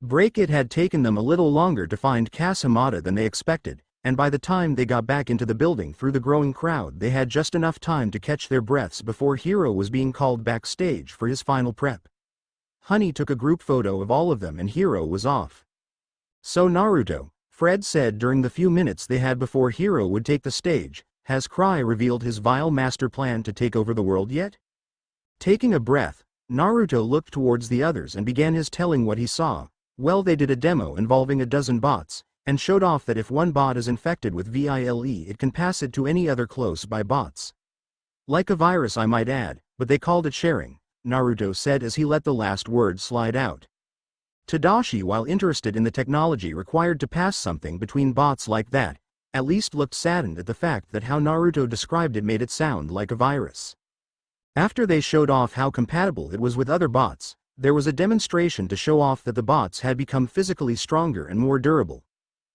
It had taken them a little longer to find Cass Hamada than they expected, and by the time they got back into the building through the growing crowd they had just enough time to catch their breaths before Hiro was being called backstage for his final prep. Honey took a group photo of all of them and Hiro was off. So Naruto, Fred said during the few minutes they had before Hiro would take the stage, has Cry revealed his vile master plan to take over the world yet? Taking a breath, Naruto looked towards the others and began his telling what he saw. Well, they did a demo involving a dozen bots, and showed off that if one bot is infected with VILE it can pass it to any other close-by bots. Like a virus I might add, but they called it sharing, Naruto said as he let the last word slide out. Tadashi, while interested in the technology required to pass something between bots like that, at least looked saddened at the fact that how Naruto described it made it sound like a virus. After they showed off how compatible it was with other bots, there was a demonstration to show off that the bots had become physically stronger and more durable.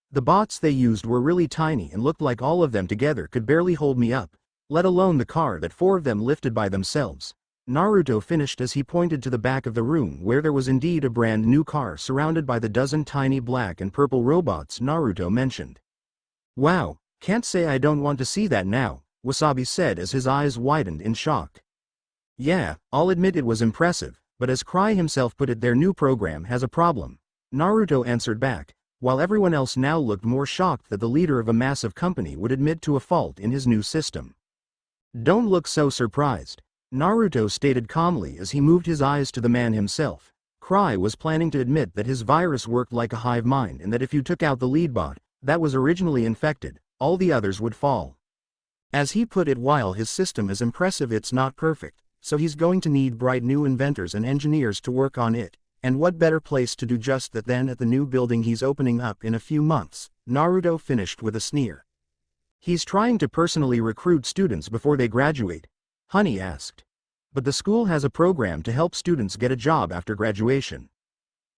The bots they used were really tiny and looked like all of them together could barely hold me up, let alone the car that 4 of them lifted by themselves. Naruto finished as he pointed to the back of the room where there was indeed a brand new car surrounded by the dozen tiny black and purple robots Naruto mentioned. Wow, can't say I don't want to see that now, Wasabi said as his eyes widened in shock. Yeah, I'll admit it was impressive, but as Cry himself put it, their new program has a problem, Naruto answered back, while everyone else now looked more shocked that the leader of a massive company would admit to a fault in his new system. Don't look so surprised, Naruto stated calmly as he moved his eyes to the man himself. Cry was planning to admit that his virus worked like a hive mind and that if you took out the lead bot, that was originally infected, all the others would fall. As he put it, while his system is impressive it's not perfect, so he's going to need bright new inventors and engineers to work on it, and what better place to do just that than at the new building he's opening up in a few months, Naruto finished with a sneer. He's trying to personally recruit students before they graduate, Honey asked. But the school has a program to help students get a job after graduation.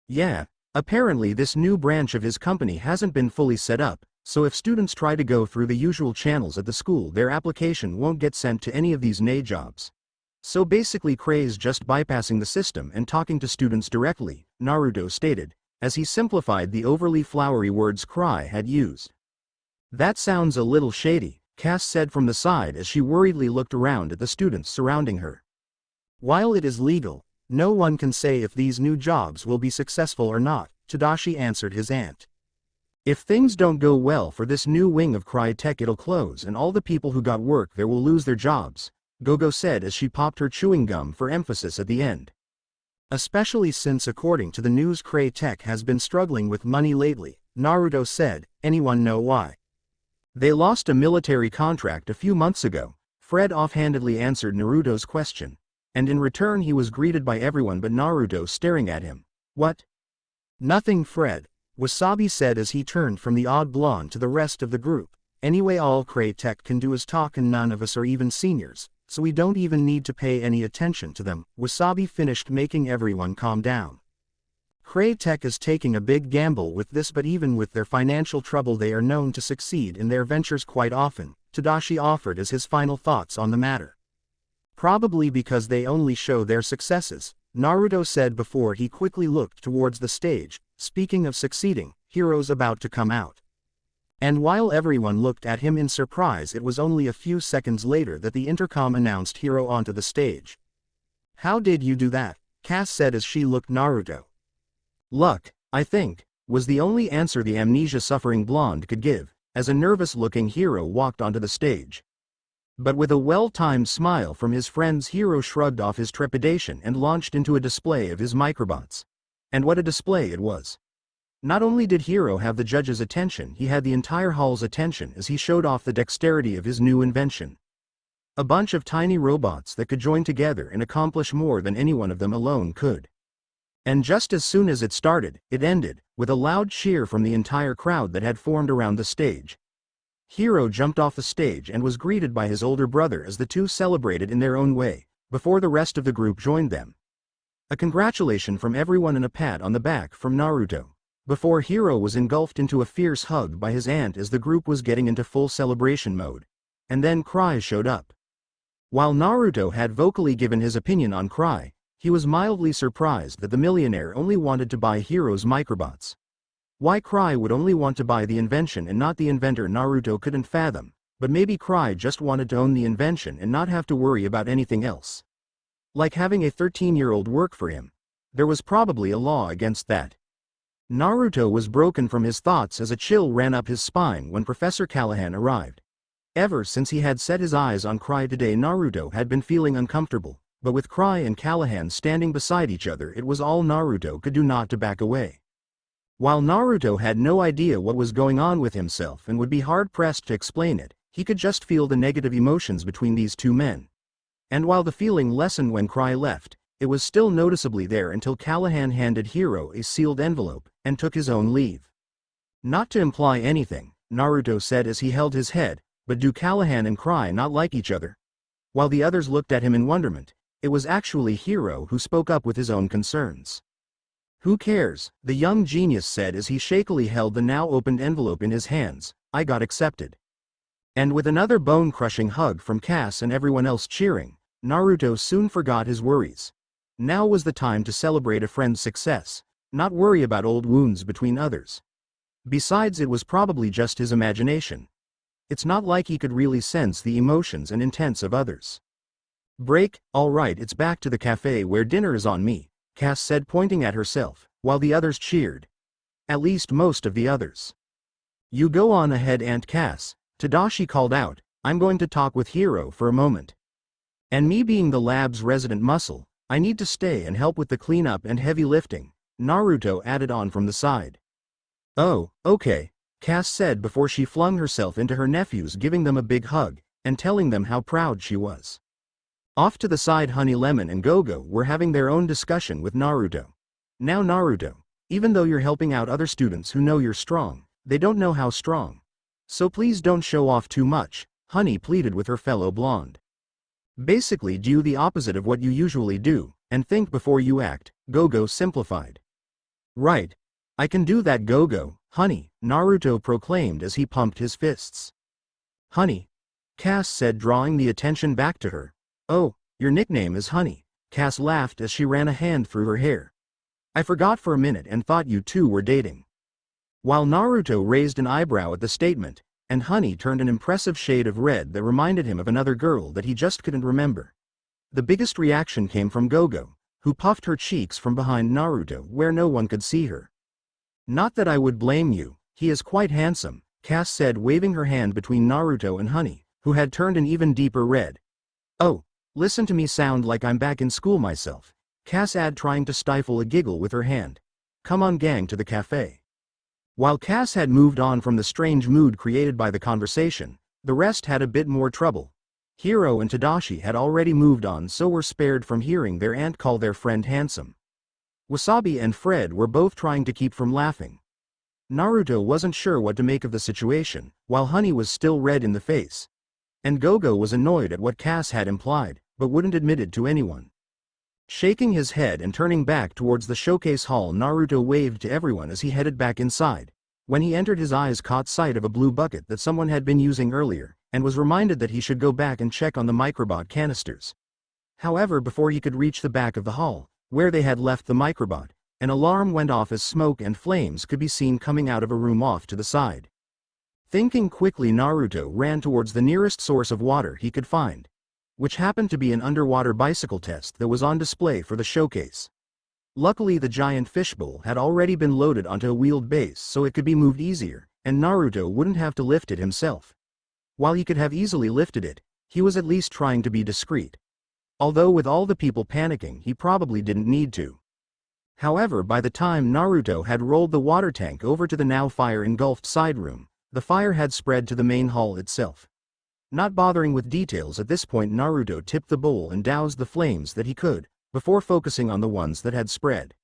Yeah, apparently this new branch of his company hasn't been fully set up, so if students try to go through the usual channels at the school their application won't get sent to any of these NA jobs. So basically Cray's just bypassing the system and talking to students directly, Naruto stated, as he simplified the overly flowery words Cry had used. That sounds a little shady, Cass said from the side as she worriedly looked around at the students surrounding her. While it is legal, no one can say if these new jobs will be successful or not, Tadashi answered his aunt. If things don't go well for this new wing of Cry Tech, it'll close and all the people who got work there will lose their jobs, Gogo said as she popped her chewing gum for emphasis at the end. Especially since according to the news Cry Tech has been struggling with money lately, Naruto said. Anyone know why? They lost a military contract a few months ago, Fred offhandedly answered Naruto's question. And in return he was greeted by everyone but Naruto staring at him. What? Nothing, Fred, Wasabi said as he turned from the odd blonde to the rest of the group. Anyway, all Cray Tech can do is talk and none of us are even seniors, so we don't even need to pay any attention to them. Wasabi finished, making everyone calm down. Cray Tech is taking a big gamble with this, but even with their financial trouble they are known to succeed in their ventures quite often, Tadashi offered as his final thoughts on the matter. Probably because they only show their successes, Naruto said before he quickly looked towards the stage. Speaking of succeeding, Hiro's about to come out. And while everyone looked at him in surprise, it was only a few seconds later that the intercom announced Hiro onto the stage. How did you do that? Cass said as she looked Naruto. Luck, I think, was the only answer the amnesia-suffering blonde could give, as a nervous-looking Hiro walked onto the stage. But with a well-timed smile from his friends, Hiro shrugged off his trepidation and launched into a display of his microbots. And what a display it was! Not only did Hiro have the judge's attention, he had the entire hall's attention as he showed off the dexterity of his new invention. A bunch of tiny robots that could join together and accomplish more than any one of them alone could. And just as soon as it started, it ended, with a loud cheer from the entire crowd that had formed around the stage. Hiro jumped off the stage and was greeted by his older brother as the two celebrated in their own way, before the rest of the group joined them. A congratulation from everyone and a pat on the back from Naruto, before Hiro was engulfed into a fierce hug by his aunt as the group was getting into full celebration mode. And then Cry showed up. While Naruto had vocally given his opinion on Cry, he was mildly surprised that the millionaire only wanted to buy Hiro's microbots. Why Cry would only want to buy the invention and not the inventor, Naruto couldn't fathom, but maybe Cry just wanted to own the invention and not have to worry about anything else. Like having a 13-year-old work for him. There was probably a law against that. Naruto was broken from his thoughts as a chill ran up his spine when Professor Callahan arrived. Ever since he had set his eyes on Cry today, Naruto had been feeling uncomfortable, but with Cry and Callahan standing beside each other, it was all Naruto could do not to back away. While Naruto had no idea what was going on with himself and would be hard-pressed to explain it, he could just feel the negative emotions between these two men. And while the feeling lessened when Cry left, it was still noticeably there until Callahan handed Hiro a sealed envelope and took his own leave. Not to imply anything, Naruto said as he held his head, but do Callahan and Cry not like each other? While the others looked at him in wonderment, it was actually Hiro who spoke up with his own concerns. Who cares? The young genius said as he shakily held the now opened envelope in his hands. I got accepted. And with another bone-crushing hug from Cass and everyone else cheering, Naruto soon forgot his worries. Now was the time to celebrate a friend's success, not worry about old wounds between others. Besides, it was probably just his imagination. It's not like he could really sense the emotions and intents of others. Break, all right, it's back to the cafe where dinner is on me, Cass said, pointing at herself, while the others cheered. At least most of the others. You go on ahead, Aunt Cass, Tadashi called out. I'm going to talk with Hiro for a moment. And me being the lab's resident muscle, I need to stay and help with the cleanup and heavy lifting, Naruto added on from the side. Oh, okay, Cass said before she flung herself into her nephews, giving them a big hug, and telling them how proud she was. Off to the side, Honey Lemon and Gogo were having their own discussion with Naruto. Now Naruto, even though you're helping out other students who know you're strong, they don't know how strong. So please don't show off too much, Honey pleaded with her fellow blonde. Basically do the opposite of what you usually do, and think before you act, Gogo simplified. Right. I can do that, Gogo, Honey, Naruto proclaimed as he pumped his fists. Honey, Cass said, drawing the attention back to her. Oh, your nickname is Honey, Cass laughed as she ran a hand through her hair. I forgot for a minute and thought you two were dating." While Naruto raised an eyebrow at the statement, and Honey turned an impressive shade of red that reminded him of another girl that he just couldn't remember. The biggest reaction came from Gogo, who puffed her cheeks from behind Naruto where no one could see her. "Not that I would blame you, he is quite handsome," Cass said, waving her hand between Naruto and Honey, who had turned an even deeper red. "Oh, listen to me sound like I'm back in school myself," Cass added, trying to stifle a giggle with her hand. "Come on gang to the cafe." While Cass had moved on from the strange mood created by the conversation, the rest had a bit more trouble. Hiro and Tadashi had already moved on, so were spared from hearing their aunt call their friend handsome. Wasabi and Fred were both trying to keep from laughing. Naruto wasn't sure what to make of the situation, while Honey was still red in the face. And Gogo was annoyed at what Cass had implied, but wouldn't admit it to anyone. Shaking his head and turning back towards the showcase hall, Naruto waved to everyone as he headed back inside. When he entered, his eyes caught sight of a blue bucket that someone had been using earlier, and was reminded that he should go back and check on the microbot canisters. However, before he could reach the back of the hall, where they had left the microbot, an alarm went off as smoke and flames could be seen coming out of a room off to the side. Thinking quickly, Naruto ran towards the nearest source of water he could find, which happened to be an underwater bicycle test that was on display for the showcase. Luckily, the giant fishbowl had already been loaded onto a wheeled base so it could be moved easier, and Naruto wouldn't have to lift it himself. While he could have easily lifted it, he was at least trying to be discreet. Although with all the people panicking, he probably didn't need to. However, by the time Naruto had rolled the water tank over to the now fire-engulfed side room, the fire had spread to the main hall itself. Not bothering with details at this point, Naruto tipped the bowl and doused the flames that he could, before focusing on the ones that had spread.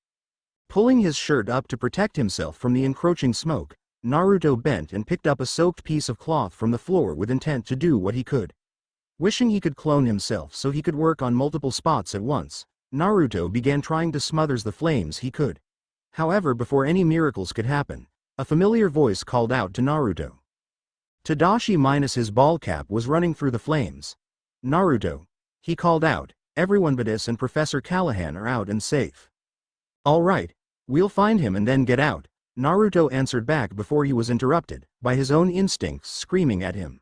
Pulling his shirt up to protect himself from the encroaching smoke, Naruto bent and picked up a soaked piece of cloth from the floor with intent to do what he could. Wishing he could clone himself so he could work on multiple spots at once, Naruto began trying to smother the flames he could. However, before any miracles could happen, a familiar voice called out to Naruto. Tadashi minus his ball cap was running through the flames. "Naruto," he called out, "everyone but us and Professor Callahan are out and safe." "All right, we'll find him and then get out," Naruto answered back before he was interrupted by his own instincts screaming at him.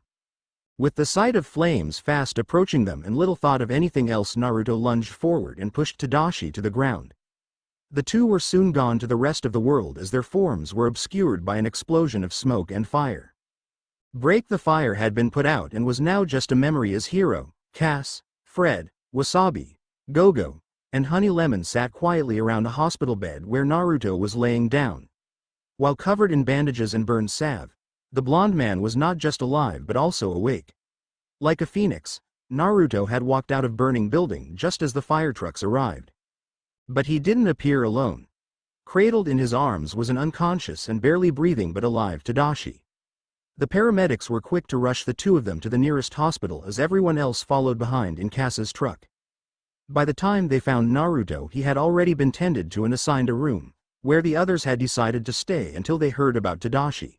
With the sight of flames fast approaching them and little thought of anything else, Naruto lunged forward and pushed Tadashi to the ground. The two were soon gone to the rest of the world as their forms were obscured by an explosion of smoke and fire. Break the fire had been put out and was now just a memory as Hiro, Cass, Fred, Wasabi, Gogo, and Honey Lemon sat quietly around a hospital bed where Naruto was laying down. While covered in bandages and burned salve, the blonde man was not just alive but also awake. Like a phoenix, Naruto had walked out of burning building just as the fire trucks arrived. But he didn't appear alone. Cradled in his arms was an unconscious and barely breathing but alive Tadashi. The paramedics were quick to rush the two of them to the nearest hospital as everyone else followed behind in Cass's truck. By the time they found Naruto, he had already been tended to and assigned a room, where the others had decided to stay until they heard about Tadashi.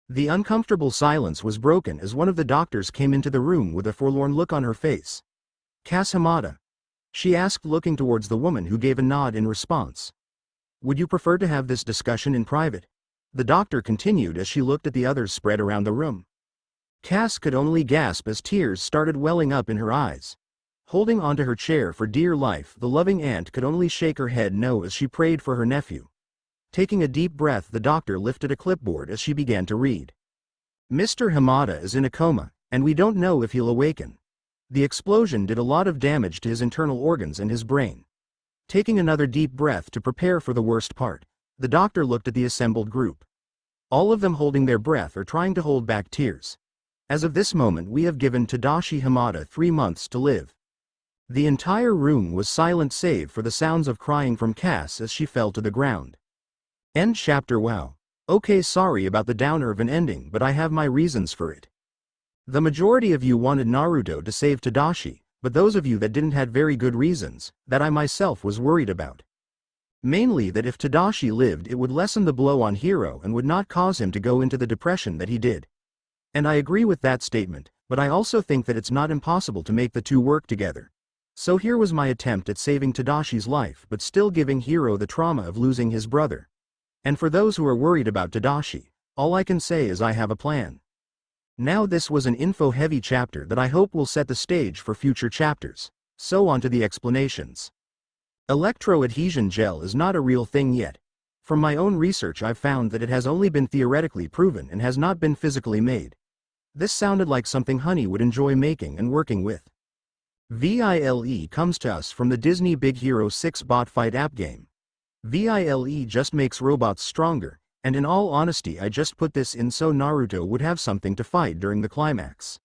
The uncomfortable silence was broken as one of the doctors came into the room with a forlorn look on her face. "Cass Hamada?" she asked, looking towards the woman, who gave a nod in response. "Would you prefer to have this discussion in private?" the doctor continued as she looked at the others spread around the room. Cass could only gasp as tears started welling up in her eyes. Holding onto her chair for dear life, the loving aunt could only shake her head no as she prayed for her nephew. Taking a deep breath, the doctor lifted a clipboard as she began to read. "Mr. Hamada is in a coma, and we don't know if he'll awaken. The explosion did a lot of damage to his internal organs and his brain." Taking another deep breath to prepare for the worst part, the doctor looked at the assembled group. All of them holding their breath or trying to hold back tears. "As of this moment, we have given Tadashi Hamada 3 months to live." The entire room was silent save for the sounds of crying from Cass as she fell to the ground. End chapter. Wow. Okay, sorry about the downer of an ending, but I have my reasons for it. The majority of you wanted Naruto to save Tadashi, but those of you that didn't had very good reasons, that I myself was worried about. Mainly that if Tadashi lived, it would lessen the blow on Hiro and would not cause him to go into the depression that he did. And I agree with that statement, but I also think that it's not impossible to make the two work together. So here was my attempt at saving Tadashi's life but still giving Hiro the trauma of losing his brother. And for those who are worried about Tadashi, all I can say is I have a plan. Now this was an info-heavy chapter that I hope will set the stage for future chapters. So on to the explanations. Electro-adhesion gel is not a real thing yet. From my own research I've found that it has only been theoretically proven and has not been physically made. This sounded like something Honey would enjoy making and working with. VILE comes to us from the Disney Big Hero 6 bot fight app game. VILE just makes robots stronger, and in all honesty I just put this in so Naruto would have something to fight during the climax.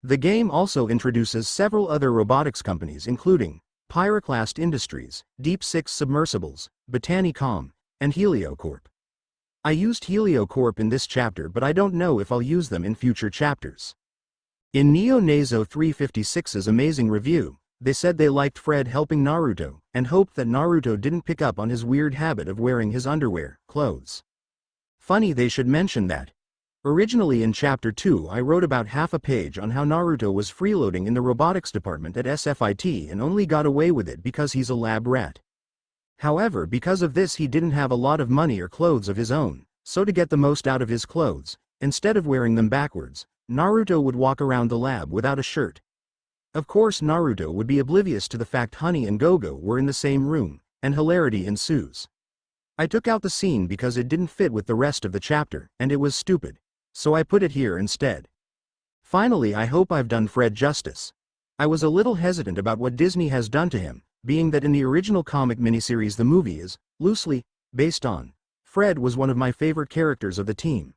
The game also introduces several other robotics companies including Pyroclast Industries, Deep Six Submersibles, Botanicom, and Heliocorp. I used Heliocorp in this chapter but I don't know if I'll use them in future chapters. In Neo Nazo 356's amazing review, they said they liked Fred helping Naruto, and hoped that Naruto didn't pick up on his weird habit of wearing his underwear, clothes. Funny they should mention that. Originally in Chapter 2 I wrote about half a page on how Naruto was freeloading in the robotics department at SFIT and only got away with it because he's a lab rat. However, because of this he didn't have a lot of money or clothes of his own, so to get the most out of his clothes, instead of wearing them backwards, Naruto would walk around the lab without a shirt. Of course Naruto would be oblivious to the fact Honey and Gogo were in the same room, and hilarity ensues. I took out the scene because it didn't fit with the rest of the chapter, and it was stupid, so I put it here instead. Finally, I hope I've done Fred justice. I was a little hesitant about what Disney has done to him, being that in the original comic miniseries the movie is, loosely, based on. Fred was one of my favorite characters of the team.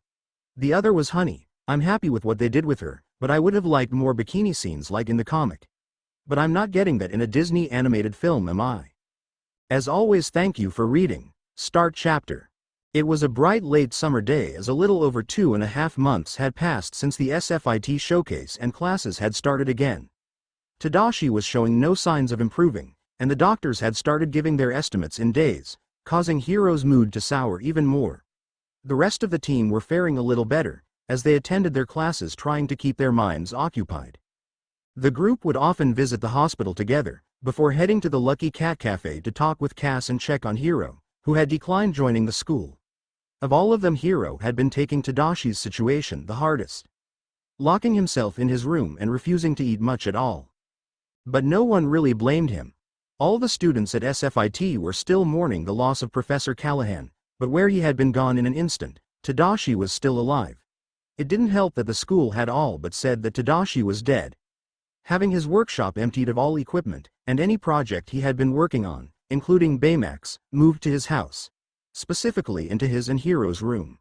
The other was Honey. I'm happy with what they did with her, but I would have liked more bikini scenes like in the comic. But I'm not getting that in a Disney animated film, am I? As always, thank you for reading. Start chapter. It was a bright late summer day as a little over 2.5 months had passed since the SFIT showcase and classes had started again. Tadashi was showing no signs of improving, and the doctors had started giving their estimates in days, causing Hiro's mood to sour even more. The rest of the team were faring a little better, as they attended their classes trying to keep their minds occupied. The group would often visit the hospital together, before heading to the Lucky Cat Cafe to talk with Cass and check on Hiro, who had declined joining the school. Of all of them, Hiro had been taking Tadashi's situation the hardest, locking himself in his room and refusing to eat much at all. But no one really blamed him. All the students at SFIT were still mourning the loss of Professor Callahan, but where he had been gone in an instant, Tadashi was still alive. It didn't help that the school had all but said that Tadashi was dead. Having his workshop emptied of all equipment, and any project he had been working on, including Baymax, moved to his house. Specifically into his and Hiro's room.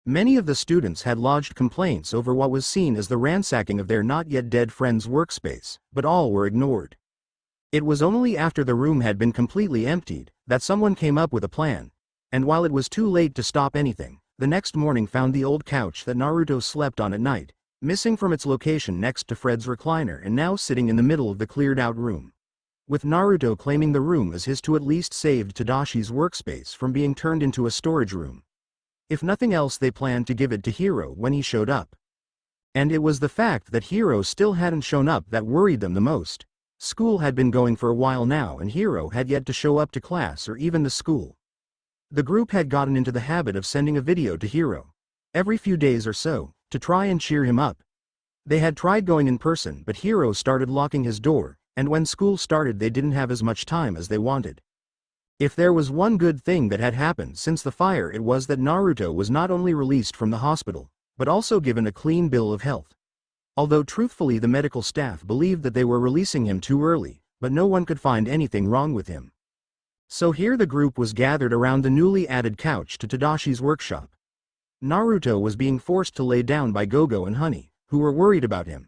Many of the students had lodged complaints over what was seen as the ransacking of their not-yet-dead friend's workspace, but all were ignored. It was only after the room had been completely emptied that someone came up with a plan, and while it was too late to stop anything, the next morning found the old couch that Naruto slept on at night, missing from its location next to Fred's recliner and now sitting in the middle of the cleared-out room. With Naruto claiming the room as his to at least save Tadashi's workspace from being turned into a storage room. If nothing else, they planned to give it to Hiro when he showed up. And it was the fact that Hiro still hadn't shown up that worried them the most. School had been going for a while now and Hiro had yet to show up to class or even the school. The group had gotten into the habit of sending a video to Hiro every few days or so, to try and cheer him up. They had tried going in person, but Hiro started locking his door, and when school started they didn't have as much time as they wanted. If there was one good thing that had happened since the fire, it was that Naruto was not only released from the hospital, but also given a clean bill of health. Although truthfully the medical staff believed that they were releasing him too early, but no one could find anything wrong with him. So here the group was gathered around the newly added couch to Tadashi's workshop. Naruto was being forced to lay down by Gogo and Honey, who were worried about him.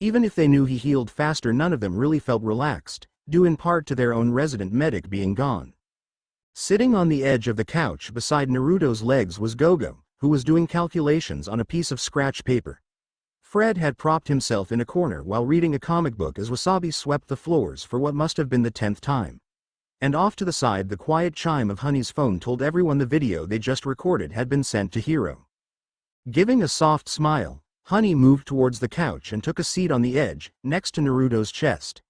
Even if they knew he healed faster, none of them really felt relaxed, due in part to their own resident medic being gone. Sitting on the edge of the couch beside Naruto's legs was Gogo, who was doing calculations on a piece of scratch paper. Fred had propped himself in a corner while reading a comic book as Wasabi swept the floors for what must have been the 10th time. And off to the side, the quiet chime of Honey's phone told everyone the video they just recorded had been sent to Hiro. Giving a soft smile, Honey moved towards the couch and took a seat on the edge, next to Naruto's chest.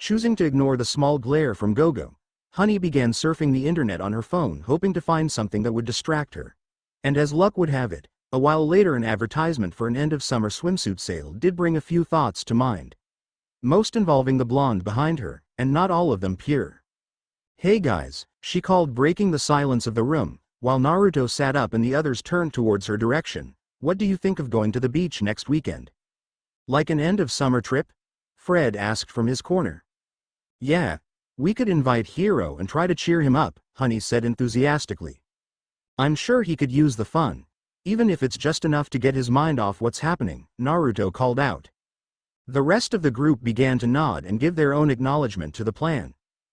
Choosing to ignore the small glare from Gogo, Honey began surfing the internet on her phone, hoping to find something that would distract her. And as luck would have it, a while later an advertisement for an end-of-summer swimsuit sale did bring a few thoughts to mind. Most involving the blonde behind her, and not all of them pure. "Hey guys," she called, breaking the silence of the room, while Naruto sat up and the others turned towards her direction. "What do you think of going to the beach next weekend? Like an end-of-summer trip?" Fred asked from his corner. "Yeah, we could invite Hiro and try to cheer him up," Honey said enthusiastically. "I'm sure he could use the fun, even if it's just enough to get his mind off what's happening," Naruto called out. The rest of the group began to nod and give their own acknowledgement to the plan.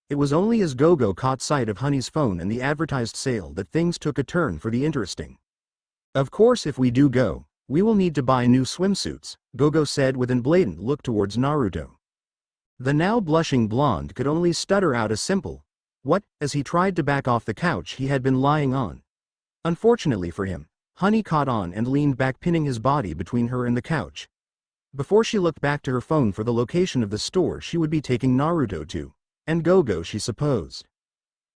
It was only as Gogo caught sight of Honey's phone and the advertised sale that things took a turn for the interesting. "Of course, if we do go, we will need to buy new swimsuits," Gogo said with an blatant look towards Naruto. The now blushing blonde could only stutter out a simple "what?" as he tried to back off the couch he had been lying on. Unfortunately for him, Honey caught on and leaned back, pinning his body between her and the couch. Before she looked back to her phone for the location of the store she would be taking Naruto to, and Gogo, she supposed.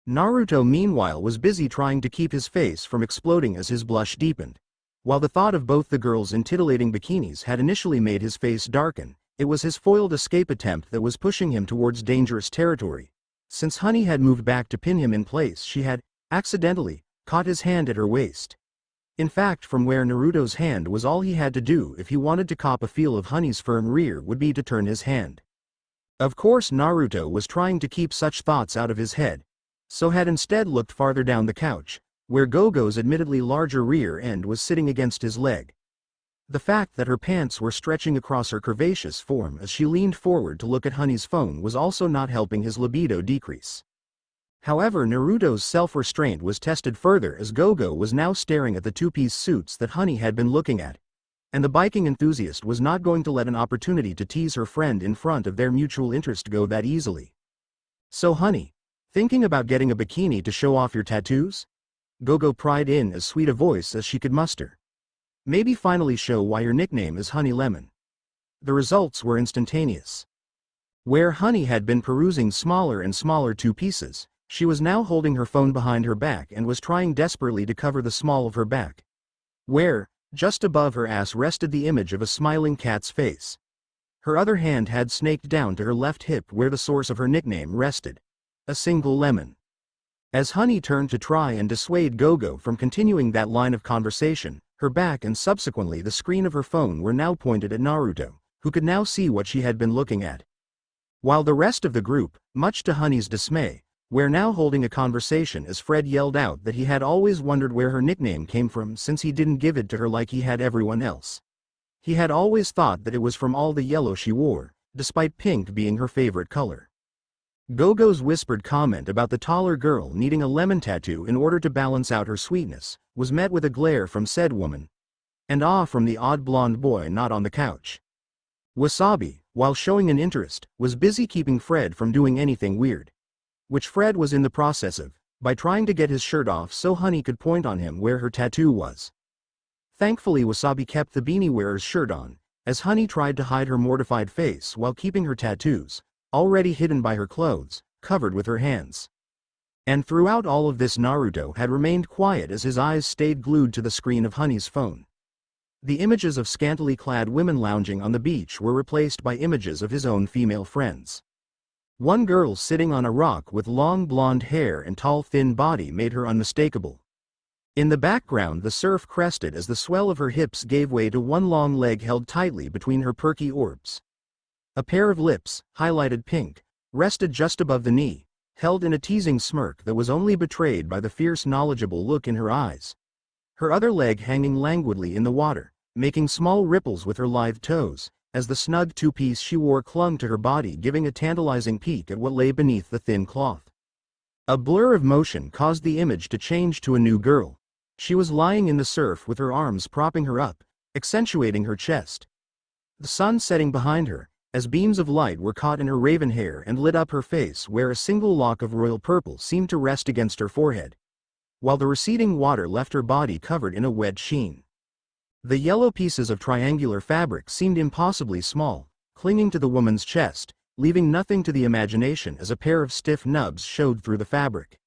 Naruto meanwhile was busy trying to keep his face from exploding as his blush deepened. While the thought of both the girls in titillating bikinis had initially made his face darken, it was his foiled escape attempt that was pushing him towards dangerous territory. Since Honey had moved back to pin him in place, she had, accidentally, caught his hand at her waist. In fact, from where Naruto's hand was, all he had to do if he wanted to cop a feel of Honey's firm rear would be to turn his hand. Of course Naruto was trying to keep such thoughts out of his head, so had instead looked farther down the couch, where Gogo's admittedly larger rear end was sitting against his leg. The fact that her pants were stretching across her curvaceous form as she leaned forward to look at Honey's phone was also not helping his libido decrease. However, Naruto's self-restraint was tested further as Gogo was now staring at the two-piece suits that Honey had been looking at, and the biking enthusiast was not going to let an opportunity to tease her friend in front of their mutual interest go that easily. "So Honey, thinking about getting a bikini to show off your tattoos?" Gogo pried in as sweet a voice as she could muster. "Maybe finally show why your nickname is Honey Lemon." The results were instantaneous. Where Honey had been perusing smaller and smaller two pieces, she was now holding her phone behind her back and was trying desperately to cover the small of her back, where, just above her ass, rested the image of a smiling cat's face. Her other hand had snaked down to her left hip where the source of her nickname rested. A single lemon. As Honey turned to try and dissuade Gogo from continuing that line of conversation, her back and subsequently the screen of her phone were now pointed at Naruto, who could now see what she had been looking at. While the rest of the group, much to Honey's dismay, were now holding a conversation as Fred yelled out that he had always wondered where her nickname came from since he didn't give it to her like he had everyone else. He had always thought that it was from all the yellow she wore, despite pink being her favorite color. Gogo's whispered comment about the taller girl needing a lemon tattoo in order to balance out her sweetness was met with a glare from said woman, and awe from the odd blonde boy not on the couch. Wasabi, while showing an interest, was busy keeping Fred from doing anything weird, which Fred was in the process of, by trying to get his shirt off so Honey could point on him where her tattoo was. Thankfully Wasabi kept the beanie wearer's shirt on, as Honey tried to hide her mortified face while keeping her tattoos, already hidden by her clothes, covered with her hands. And throughout all of this Naruto had remained quiet as his eyes stayed glued to the screen of Honey's phone. The images of scantily clad women lounging on the beach were replaced by images of his own female friends. One girl sitting on a rock with long blonde hair and tall thin body made her unmistakable. In the background the surf crested as the swell of her hips gave way to one long leg held tightly between her perky orbs. A pair of lips, highlighted pink, rested just above the knee, held in a teasing smirk that was only betrayed by the fierce knowledgeable look in her eyes. Her other leg hanging languidly in the water, making small ripples with her lithe toes, as the snug two-piece she wore clung to her body, giving a tantalizing peek at what lay beneath the thin cloth. A blur of motion caused the image to change to a new girl. She was lying in the surf with her arms propping her up, accentuating her chest. The sun setting behind her, as beams of light were caught in her raven hair and lit up her face where a single lock of royal purple seemed to rest against her forehead, while the receding water left her body covered in a wet sheen. The yellow pieces of triangular fabric seemed impossibly small, clinging to the woman's chest, leaving nothing to the imagination as a pair of stiff nubs showed through the fabric.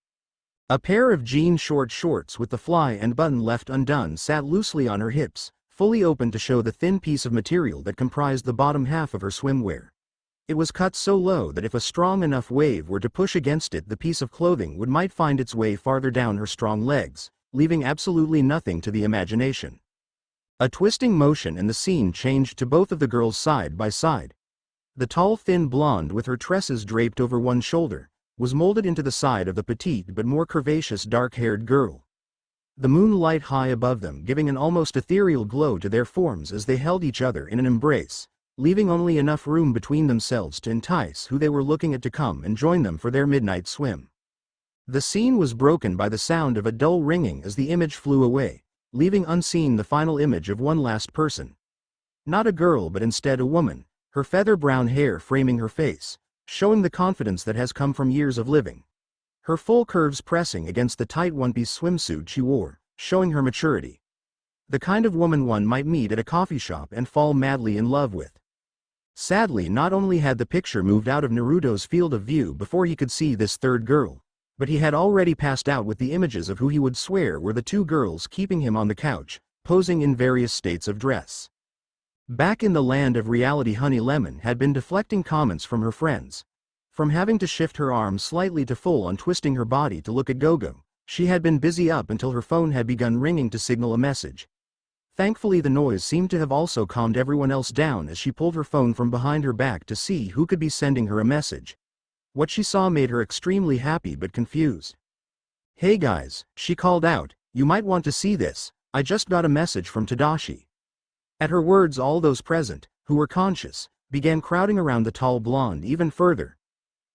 A pair of jean short shorts with the fly and button left undone sat loosely on her hips, fully open to show the thin piece of material that comprised the bottom half of her swimwear. It was cut so low that if a strong enough wave were to push against it, the piece of clothing might find its way farther down her strong legs, leaving absolutely nothing to the imagination. A twisting motion and the scene changed to both of the girls side by side. The tall thin blonde with her tresses draped over one shoulder was molded into the side of the petite but more curvaceous dark-haired girl. The moonlight high above them giving an almost ethereal glow to their forms as they held each other in an embrace, leaving only enough room between themselves to entice who they were looking at to come and join them for their midnight swim. The scene was broken by the sound of a dull ringing as the image flew away, leaving unseen the final image of one last person. Not a girl but instead a woman, her feather brown hair framing her face, showing the confidence that has come from years of living. Her full curves pressing against the tight one-piece swimsuit she wore, showing her maturity. The kind of woman one might meet at a coffee shop and fall madly in love with. Sadly, not only had the picture moved out of Naruto's field of view before he could see this third girl, but he had already passed out with the images of who he would swear were the two girls keeping him on the couch, posing in various states of dress. Back in the land of reality, Honey Lemon had been deflecting comments from her friends. From having to shift her arm slightly to full on twisting her body to look at Gogo, she had been busy up until her phone had begun ringing to signal a message. Thankfully the noise seemed to have also calmed everyone else down as she pulled her phone from behind her back to see who could be sending her a message. What she saw made her extremely happy but confused. "Hey guys," she called out, "you might want to see this, I just got a message from Tadashi." At her words all those present, who were conscious, began crowding around the tall blonde even further.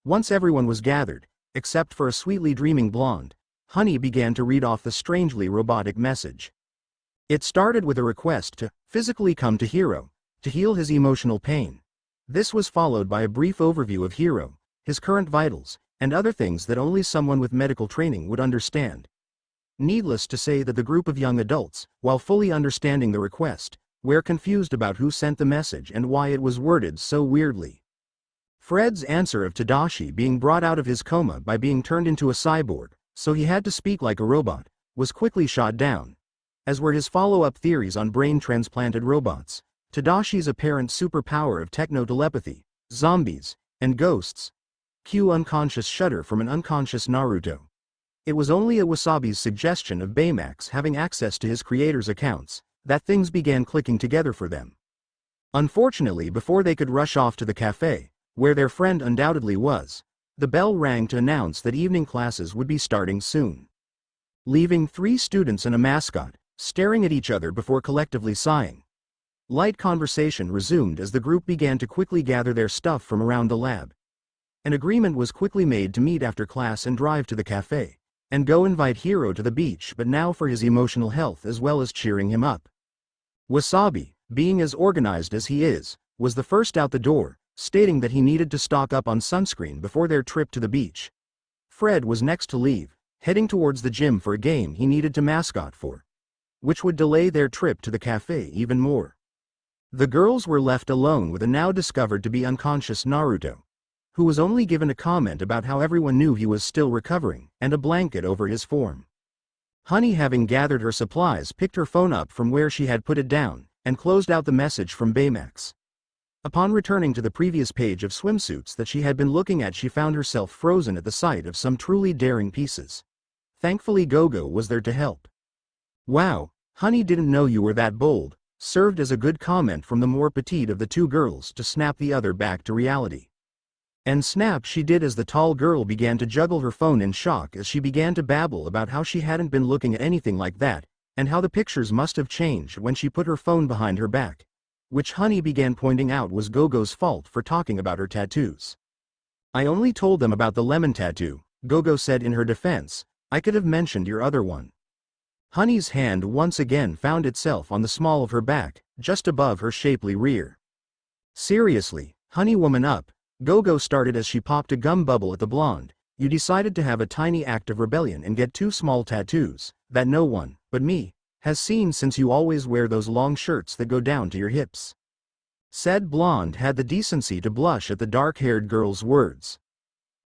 Once everyone was gathered, except for a sweetly dreaming blonde, Honey began to read off the strangely robotic message. It started with a request to physically come to Hiro, to heal his emotional pain. This was followed by a brief overview of Hiro, his current vitals, and other things that only someone with medical training would understand. Needless to say that the group of young adults, while fully understanding the request, were confused about who sent the message and why it was worded so weirdly. Fred's answer of Tadashi being brought out of his coma by being turned into a cyborg, so he had to speak like a robot, was quickly shot down, as were his follow-up theories on brain-transplanted robots, Tadashi's apparent superpower of techno-telepathy, zombies, and ghosts. Cue unconscious shudder from an unconscious Naruto. It was only at Wasabi's suggestion of Baymax having access to his creator's accounts that things began clicking together for them. Unfortunately, before they could rush off to the cafe, where their friend undoubtedly was, the bell rang to announce that evening classes would be starting soon. Leaving 3 students and a mascot, staring at each other before collectively sighing. Light conversation resumed as the group began to quickly gather their stuff from around the lab. An agreement was quickly made to meet after class and drive to the cafe, and go invite Hiro to the beach, but now for his emotional health as well as cheering him up. Wasabi, being as organized as he is, was the first out the door, stating that he needed to stock up on sunscreen before their trip to the beach. Fred was next to leave, heading towards the gym for a game he needed to mascot for, which would delay their trip to the cafe even more. The girls were left alone with a now discovered to be unconscious Naruto, who was only given a comment about how everyone knew he was still recovering, and a blanket over his form. Honey, having gathered her supplies, picked her phone up from where she had put it down, and closed out the message from Baymax. Upon returning to the previous page of swimsuits that she had been looking at, she found herself frozen at the sight of some truly daring pieces. Thankfully Gogo was there to help. "Wow, Honey, didn't know you were that bold," served as a good comment from the more petite of the two girls to snap the other back to reality. And snap she did as the tall girl began to juggle her phone in shock as she began to babble about how she hadn't been looking at anything like that, and how the pictures must have changed when she put her phone behind her back, which Honey began pointing out was Gogo's fault for talking about her tattoos. "I only told them about the lemon tattoo," Gogo said in her defense, "I could have mentioned your other one." Honey's hand once again found itself on the small of her back, just above her shapely rear. "Seriously, Honey, woman up," Gogo started as she popped a gum bubble at the blonde. "You decided to have a tiny act of rebellion and get 2 small tattoos, that no one, but me, has seen since you always wear those long shirts that go down to your hips." Said blonde had the decency to blush at the dark-haired girl's words.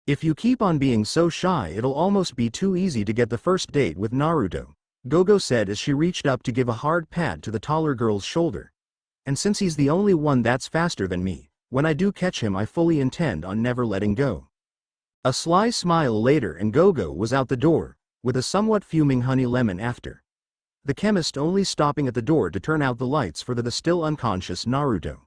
If you keep on being so shy, it'll almost be too easy to get the first date with Naruto, Gogo said as she reached up to give a hard pat to the taller girl's shoulder. And since he's the only one that's faster than me, when I do catch him I fully intend on never letting go. A sly smile later and Gogo was out the door, with a somewhat fuming Honey Lemon after. The chemist only stopping at the door to turn out the lights for the still unconscious Naruto.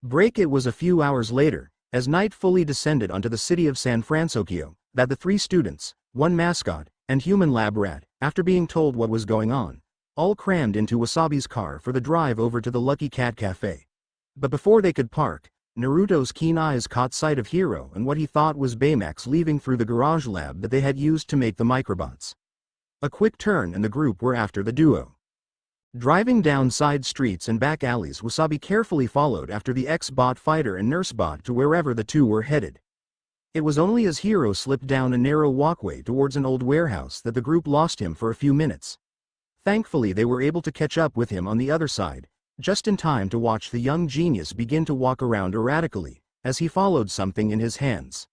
Break. It was a few hours later, as night fully descended onto the city of San Francisco, that the 3 students, 1 mascot, and human lab rat, after being told what was going on, all crammed into Wasabi's car for the drive over to the Lucky Cat Cafe. But before they could park, Naruto's keen eyes caught sight of Hiro and what he thought was Baymax leaving through the garage lab that they had used to make the microbots. A quick turn and the group were after the duo. Driving down side streets and back alleys, Wasabi carefully followed after the ex-bot fighter and nurse bot to wherever the two were headed. It was only as Hiro slipped down a narrow walkway towards an old warehouse that the group lost him for a few minutes. Thankfully they were able to catch up with him on the other side, just in time to watch the young genius begin to walk around erratically, as he followed something in his hands.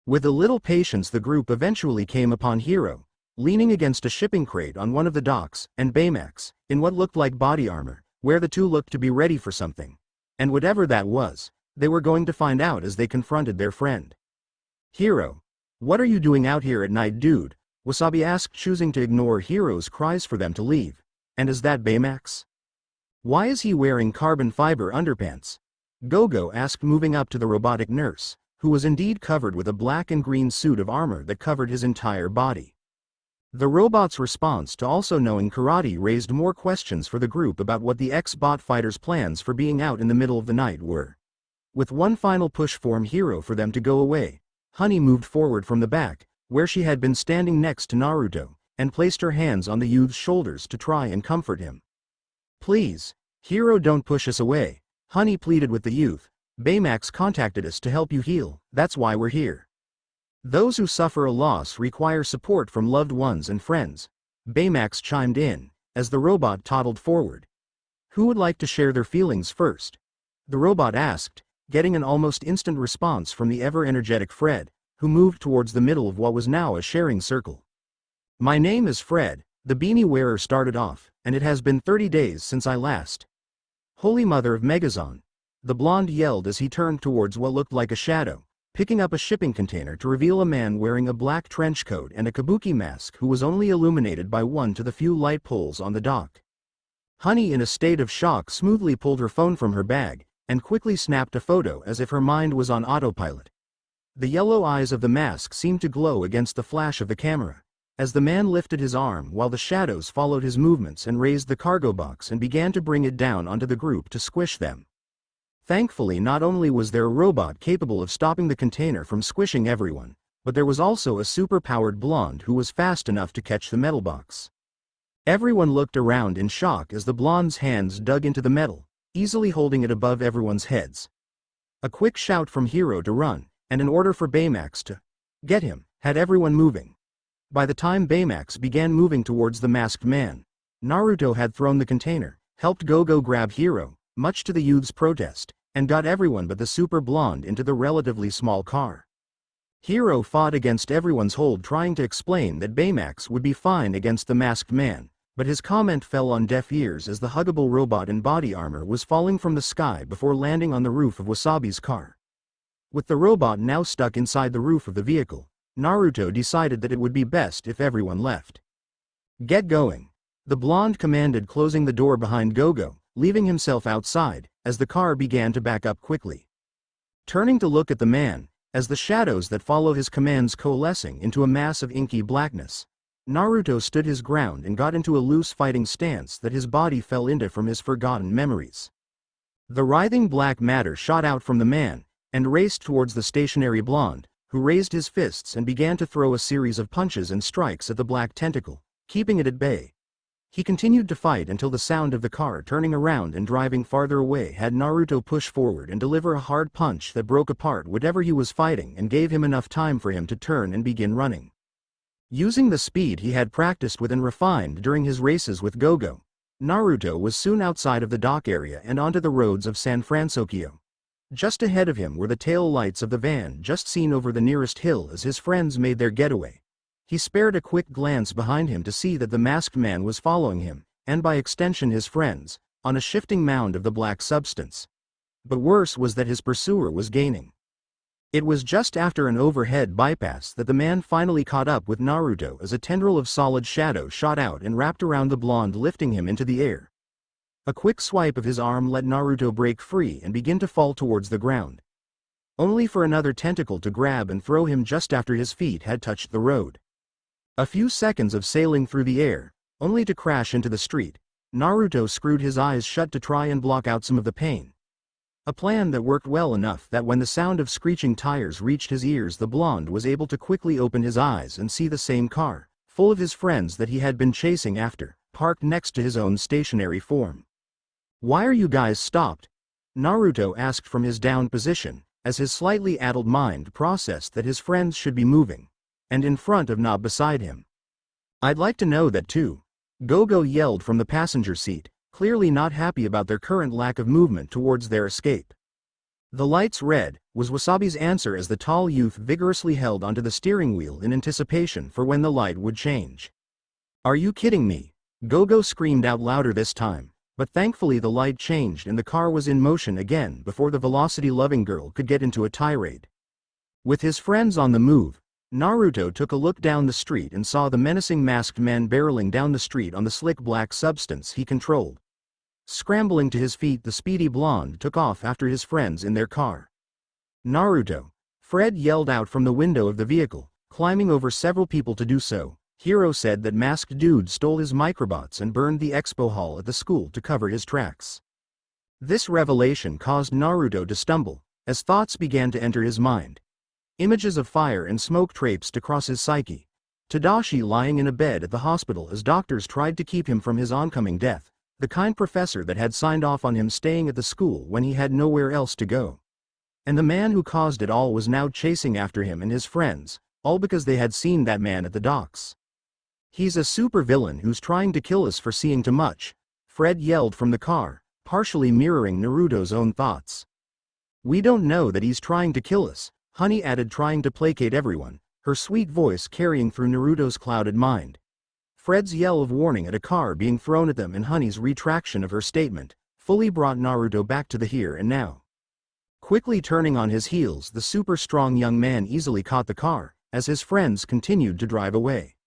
With a little patience the group eventually came upon Hiro, leaning against a shipping crate on one of the docks, and Baymax, in what looked like body armor, where the two looked to be ready for something. And whatever that was, they were going to find out as they confronted their friend. Hiro, what are you doing out here at night, dude? Wasabi asked, choosing to ignore Hiro's cries for them to leave. And is that Baymax? Why is he wearing carbon fiber underpants? Gogo asked, moving up to the robotic nurse, who was indeed covered with a black and green suit of armor that covered his entire body. The robot's response to also knowing karate raised more questions for the group about what the ex-bot fighter's plans for being out in the middle of the night were. With one final push from Hiro for them to go away, Honey moved forward from the back, where she had been standing next to Naruto, and placed her hands on the youth's shoulders to try and comfort him. Please, Hiro, don't push us away, Honey pleaded with the youth. Baymax contacted us to help you heal, that's why we're here. Those who suffer a loss require support from loved ones and friends, Baymax chimed in, as the robot toddled forward. Who would like to share their feelings first? The robot asked, getting an almost instant response from the ever-energetic Fred, who moved towards the middle of what was now a sharing circle. My name is Fred, the beanie wearer started off, and it has been 30 days since I last. Holy Mother of Megazon, the blonde yelled as he turned towards what looked like a shadow, picking up a shipping container to reveal a man wearing a black trench coat and a kabuki mask who was only illuminated by one to the few light poles on the dock. Honey, in a state of shock, smoothly pulled her phone from her bag, and quickly snapped a photo as if her mind was on autopilot. The yellow eyes of the mask seemed to glow against the flash of the camera, as the man lifted his arm while the shadows followed his movements and raised the cargo box and began to bring it down onto the group to squish them. Thankfully, not only was there a robot capable of stopping the container from squishing everyone, but there was also a super-powered blonde who was fast enough to catch the metal box. Everyone looked around in shock as the blonde's hands dug into the metal, easily holding it above everyone's heads. A quick shout from Hiro to run, and an order for Baymax to get him, had everyone moving. By the time Baymax began moving towards the masked man, Naruto had thrown the container, helped Gogo grab Hiro, much to the youth's protest, and got everyone but the super blonde into the relatively small car. Hiro fought against everyone's hold, trying to explain that Baymax would be fine against the masked man, but his comment fell on deaf ears as the huggable robot in body armor was falling from the sky before landing on the roof of Wasabi's car. With the robot now stuck inside the roof of the vehicle, Naruto decided that it would be best if everyone left. Get going, the blonde commanded, closing the door behind Gogo, leaving himself outside, as the car began to back up quickly. Turning to look at the man, as the shadows that follow his commands coalescing into a mass of inky blackness, Naruto stood his ground and got into a loose fighting stance that his body fell into from his forgotten memories. The writhing black matter shot out from the man, and raced towards the stationary blonde, who raised his fists and began to throw a series of punches and strikes at the black tentacle, keeping it at bay. He continued to fight until the sound of the car turning around and driving farther away had Naruto push forward and deliver a hard punch that broke apart whatever he was fighting and gave him enough time for him to turn and begin running. Using the speed he had practiced with and refined during his races with Gogo, Naruto was soon outside of the dock area and onto the roads of San Francisco. Just ahead of him were the tail lights of the van just seen over the nearest hill as his friends made their getaway. He spared a quick glance behind him to see that the masked man was following him, and by extension his friends, on a shifting mound of the black substance. But worse was that his pursuer was gaining. It was just after an overhead bypass that the man finally caught up with Naruto as a tendril of solid shadow shot out and wrapped around the blonde, lifting him into the air. A quick swipe of his arm let Naruto break free and begin to fall towards the ground, only for another tentacle to grab and throw him just after his feet had touched the road. A few seconds of sailing through the air, only to crash into the street. Naruto screwed his eyes shut to try and block out some of the pain. A plan that worked well enough that when the sound of screeching tires reached his ears, the blonde was able to quickly open his eyes and see the same car, full of his friends that he had been chasing after, parked next to his own stationary form. "Why are you guys stopped?" Naruto asked from his down position, as his slightly addled mind processed that his friends should be moving, and in front of not beside him. "I'd like to know that too," Gogo yelled from the passenger seat, clearly not happy about their current lack of movement towards their escape. "The light's red," was Wasabi's answer as the tall youth vigorously held onto the steering wheel in anticipation for when the light would change. "Are you kidding me?" Gogo screamed out louder this time, but thankfully the light changed and the car was in motion again before the velocity-loving girl could get into a tirade. With his friends on the move, Naruto took a look down the street and saw the menacing masked man barreling down the street on the slick black substance he controlled. Scrambling to his feet, the speedy blonde took off after his friends in their car. "Naruto!" Fred yelled out from the window of the vehicle, climbing over several people to do so. Hiro said that masked dude stole his microbots and burned the expo hall at the school to cover his tracks. This revelation caused Naruto to stumble, as thoughts began to enter his mind. Images of fire and smoke traipsed across his psyche. Tadashi lying in a bed at the hospital as doctors tried to keep him from his oncoming death. The kind professor that had signed off on him staying at the school when he had nowhere else to go. And the man who caused it all was now chasing after him and his friends, all because they had seen that man at the docks. "He's a supervillain who's trying to kill us for seeing too much," Fred yelled from the car, partially mirroring Naruto's own thoughts. "We don't know that he's trying to kill us," Honey added, trying to placate everyone, her sweet voice carrying through Naruto's clouded mind. Fred's yell of warning at a car being thrown at them and Honey's retraction of her statement fully brought Naruto back to the here and now. Quickly turning on his heels, the super-strong young man easily caught the car, as his friends continued to drive away.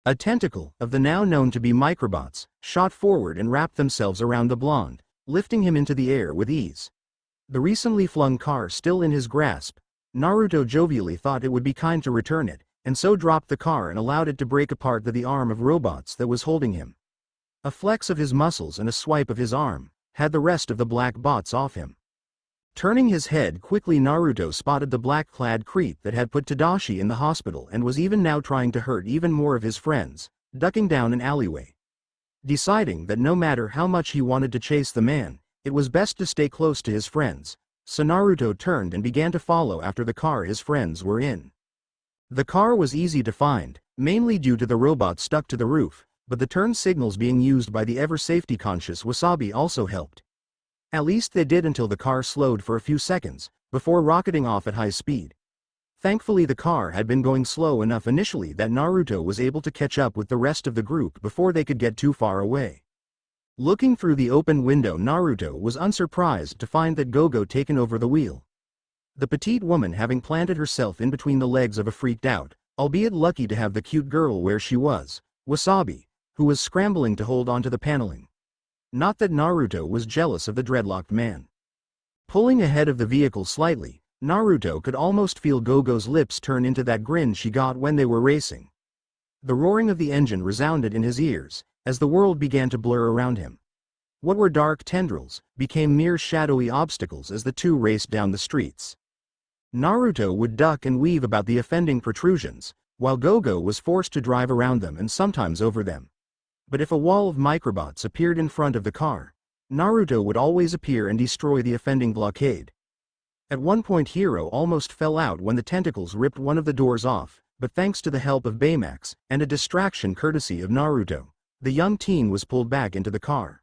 A tentacle, of the now known to be microbots, shot forward and wrapped themselves around the blonde, lifting him into the air with ease. The recently flung car still in his grasp, Naruto jovially thought it would be kind to return it, and so dropped the car and allowed it to break apart the arm of robots that was holding him. A flex of his muscles and a swipe of his arm had the rest of the black bots off him. Turning his head quickly, Naruto spotted the black-clad creep that had put Tadashi in the hospital and was even now trying to hurt even more of his friends, ducking down an alleyway. Deciding that no matter how much he wanted to chase the man, it was best to stay close to his friends, so Naruto turned and began to follow after the car his friends were in. The car was easy to find, mainly due to the robot stuck to the roof, but the turn signals being used by the ever safety-conscious Wasabi also helped. At least they did until the car slowed for a few seconds, before rocketing off at high speed. Thankfully the car had been going slow enough initially that Naruto was able to catch up with the rest of the group before they could get too far away. Looking through the open window, Naruto was unsurprised to find that Gogo taken over the wheel. The petite woman having planted herself in between the legs of a freaked out, albeit lucky to have the cute girl where she was, Wasabi, who was scrambling to hold onto the paneling. Not that Naruto was jealous of the dreadlocked man. Pulling ahead of the vehicle slightly, Naruto could almost feel Gogo's lips turn into that grin she got when they were racing. The roaring of the engine resounded in his ears, as the world began to blur around him. What were dark tendrils became mere shadowy obstacles as the two raced down the streets. Naruto would duck and weave about the offending protrusions, while Gogo was forced to drive around them and sometimes over them. But if a wall of microbots appeared in front of the car, Naruto would always appear and destroy the offending blockade. At one point Hiro almost fell out when the tentacles ripped one of the doors off, but thanks to the help of Baymax, and a distraction courtesy of Naruto, the young teen was pulled back into the car.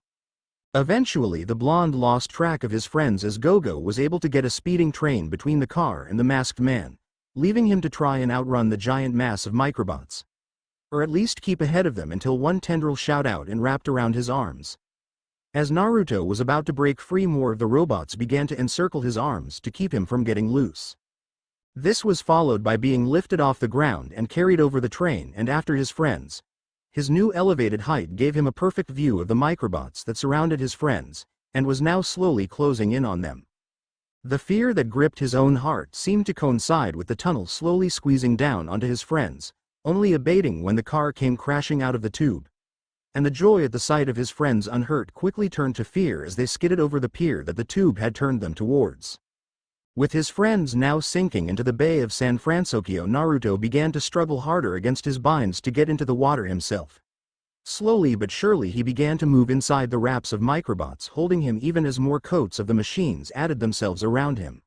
Eventually the blonde lost track of his friends as Gogo was able to get a speeding train between the car and the masked man, leaving him to try and outrun the giant mass of microbots. Or at least keep ahead of them until one tendril shot out and wrapped around his arms. As Naruto was about to break free, more of the robots began to encircle his arms to keep him from getting loose. This was followed by being lifted off the ground and carried over the train and after his friends. His new elevated height gave him a perfect view of the microbots that surrounded his friends, and was now slowly closing in on them. The fear that gripped his own heart seemed to coincide with the tunnel slowly squeezing down onto his friends, only abating when the car came crashing out of the tube. And the joy at the sight of his friends unhurt quickly turned to fear as they skidded over the pier that the tube had turned them towards. With his friends now sinking into the Bay of San Francisco, Naruto began to struggle harder against his binds to get into the water himself. Slowly but surely he began to move inside the wraps of microbots holding him even as more coats of the machines added themselves around him.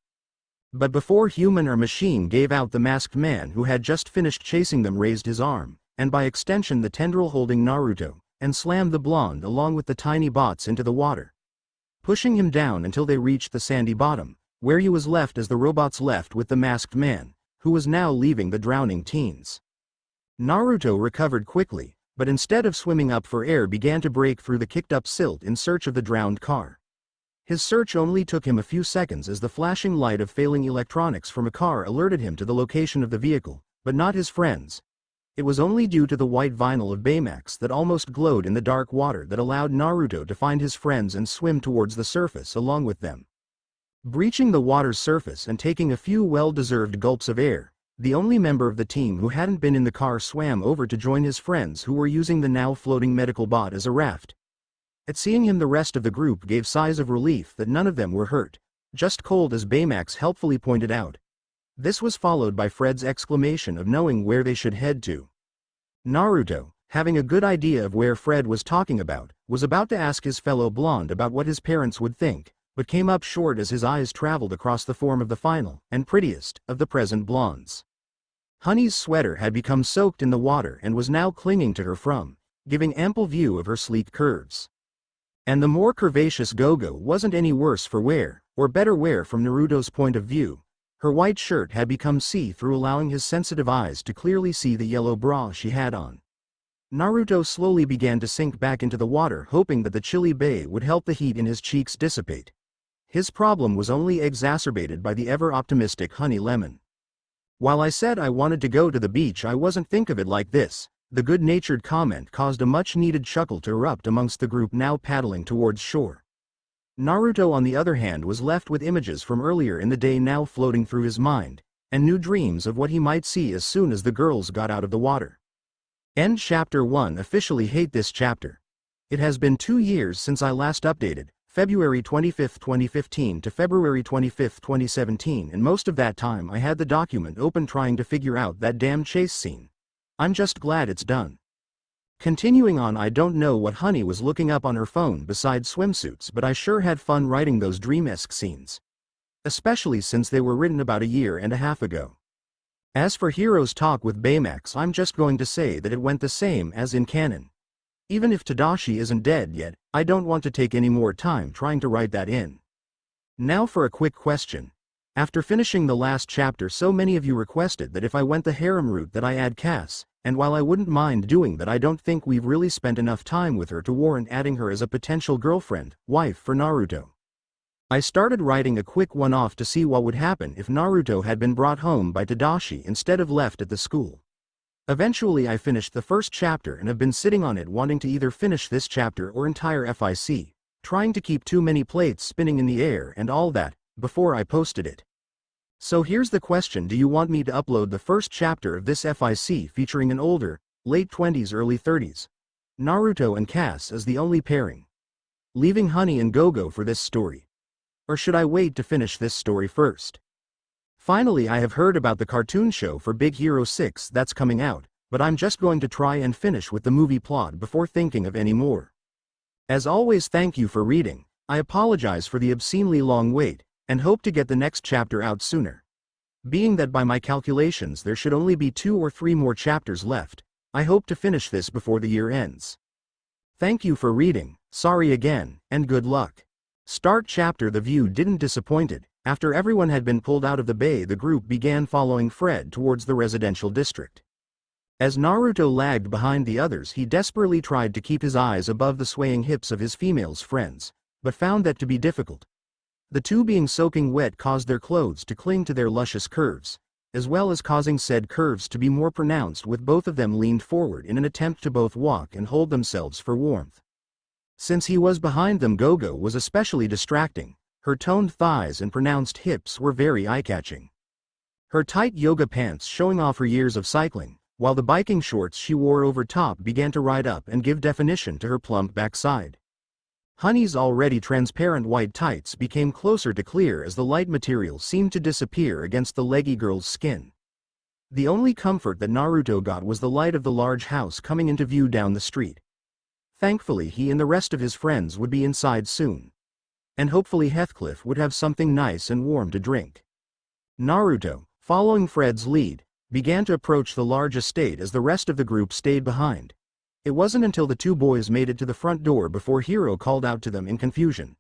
But before human or machine gave out, the masked man who had just finished chasing them raised his arm, and by extension the tendril holding Naruto, and slammed the blonde along with the tiny bots into the water, pushing him down until they reached the sandy bottom, where he was left as the robots left with the masked man, who was now leaving the drowning teens. Naruto recovered quickly, but instead of swimming up for air began to break through the kicked-up silt in search of the drowned car. His search only took him a few seconds as the flashing light of failing electronics from a car alerted him to the location of the vehicle, but not his friends. It was only due to the white vinyl of Baymax that almost glowed in the dark water that allowed Naruto to find his friends and swim towards the surface along with them. Breaching the water's surface and taking a few well-deserved gulps of air, the only member of the team who hadn't been in the car swam over to join his friends who were using the now floating medical bot as a raft. At seeing him, the rest of the group gave sighs of relief that none of them were hurt, just cold, as Baymax helpfully pointed out. This was followed by Fred's exclamation of knowing where they should head to. Naruto, having a good idea of where Fred was talking about, was about to ask his fellow blonde about what his parents would think, but came up short as his eyes traveled across the form of the final, and prettiest, of the present blondes. Honey's sweater had become soaked in the water and was now clinging to her from, giving ample view of her sleek curves. And the more curvaceous Gogo wasn't any worse for wear, or better wear from Naruto's point of view. Her white shirt had become see-through, allowing his sensitive eyes to clearly see the yellow bra she had on. Naruto slowly began to sink back into the water, hoping that the chilly bay would help the heat in his cheeks dissipate. His problem was only exacerbated by the ever-optimistic Honey Lemon. "While I said I wanted to go to the beach, I wasn't think of it like this." The good-natured comment caused a much-needed chuckle to erupt amongst the group now paddling towards shore. Naruto, on the other hand, was left with images from earlier in the day now floating through his mind, and new dreams of what he might see as soon as the girls got out of the water. End Chapter 1. Officially hate this chapter. It has been 2 years since I last updated, February 25, 2015 to February 25, 2017, and most of that time I had the document open trying to figure out that damn chase scene. I'm just glad it's done. Continuing on, I don't know what Honey was looking up on her phone besides swimsuits, but I sure had fun writing those dream-esque scenes. Especially since they were written about a year and a half ago. As for Hiro's talk with Baymax, I'm just going to say that it went the same as in canon. Even if Tadashi isn't dead yet, I don't want to take any more time trying to write that in. Now for a quick question. After finishing the last chapter, so many of you requested that if I went the harem route that I add Cass, and while I wouldn't mind doing that, I don't think we've really spent enough time with her to warrant adding her as a potential girlfriend, wife for Naruto. I started writing a quick one-off to see what would happen if Naruto had been brought home by Tadashi instead of left at the school. Eventually I finished the first chapter and have been sitting on it wanting to either finish this chapter or entire FIC, trying to keep too many plates spinning in the air and all that, before I posted it. So here's the question: do you want me to upload the first chapter of this FIC featuring an older, late 20s early 30s, Naruto and Cass as the only pairing, leaving Honey and Gogo for this story? Or should I wait to finish this story first? Finally, I have heard about the cartoon show for Big Hero 6 that's coming out, but I'm just going to try and finish with the movie plot before thinking of any more. As always, thank you for reading. I apologize for the obscenely long wait, and hope to get the next chapter out sooner. Being that by my calculations there should only be 2 or 3 more chapters left, I hope to finish this before the year ends. Thank you for reading, sorry again, and good luck. Start chapter. The view didn't disappoint it. After everyone had been pulled out of the bay, the group began following Fred towards the residential district. As Naruto lagged behind the others, he desperately tried to keep his eyes above the swaying hips of his female friends, but found that to be difficult. The two being soaking wet caused their clothes to cling to their luscious curves, as well as causing said curves to be more pronounced, with both of them leaned forward in an attempt to both walk and hold themselves for warmth. Since he was behind them, Gogo was especially distracting. Her toned thighs and pronounced hips were very eye-catching. Her tight yoga pants showing off her years of cycling, while the biking shorts she wore over top began to ride up and give definition to her plump backside. Honey's already transparent white tights became closer to clear as the light material seemed to disappear against the leggy girl's skin. The only comfort that Naruto got was the light of the large house coming into view down the street. Thankfully, he and the rest of his friends would be inside soon. And hopefully Heathcliff would have something nice and warm to drink. Naruto, following Fred's lead, began to approach the large estate as the rest of the group stayed behind. It wasn't until the two boys made it to the front door before Hiro called out to them in confusion.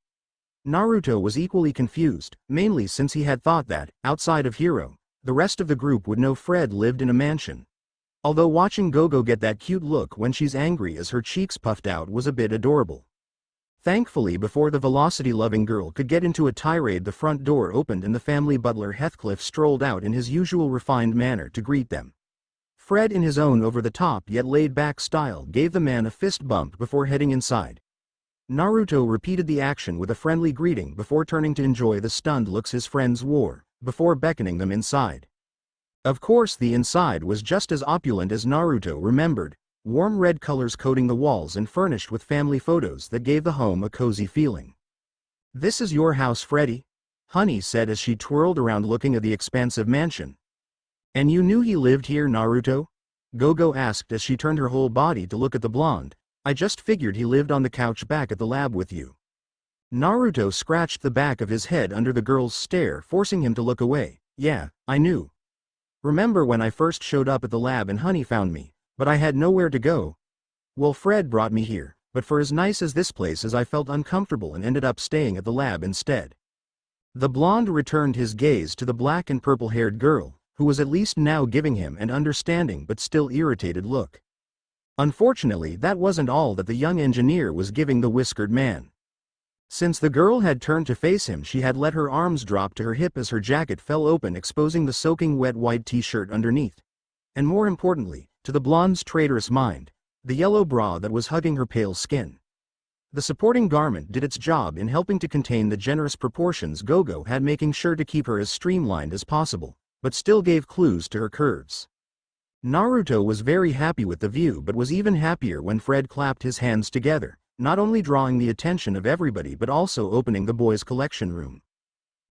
Naruto was equally confused, mainly since he had thought that, outside of Hiro, the rest of the group would know Fred lived in a mansion. Although watching Gogo get that cute look when she's angry as her cheeks puffed out was a bit adorable. Thankfully, before the velocity-loving girl could get into a tirade, the front door opened and the family butler Heathcliff strolled out in his usual refined manner to greet them. Fred, in his own over-the-top yet laid-back style, gave the man a fist bump before heading inside. Naruto repeated the action with a friendly greeting before turning to enjoy the stunned looks his friends wore, before beckoning them inside. Of course, the inside was just as opulent as Naruto remembered, warm red colors coating the walls and furnished with family photos that gave the home a cozy feeling. "This is your house, Freddy?" Honey said as she twirled around looking at the expansive mansion. "And you knew he lived here, Naruto?" Gogo asked as she turned her whole body to look at the blonde. "I just figured he lived on the couch back at the lab with you." Naruto scratched the back of his head under the girl's stare, forcing him to look away. "Yeah, I knew. Remember when I first showed up at the lab and Honey found me, but I had nowhere to go? Well, Fred brought me here, but for as nice as this place is, I felt uncomfortable and ended up staying at the lab instead." The blonde returned his gaze to the black and purple-haired girl, who was at least now giving him an understanding but still irritated look. Unfortunately, that wasn't all that the young engineer was giving the whiskered man. Since the girl had turned to face him, she had let her arms drop to her hip as her jacket fell open, exposing the soaking wet white t-shirt underneath. And more importantly, to the blonde's traitorous mind, the yellow bra that was hugging her pale skin. The supporting garment did its job in helping to contain the generous proportions Gogo had, making sure to keep her as streamlined as possible, but still gave clues to her curves. Naruto was very happy with the view, but was even happier when Fred clapped his hands together, not only drawing the attention of everybody but also opening the boys' collection room,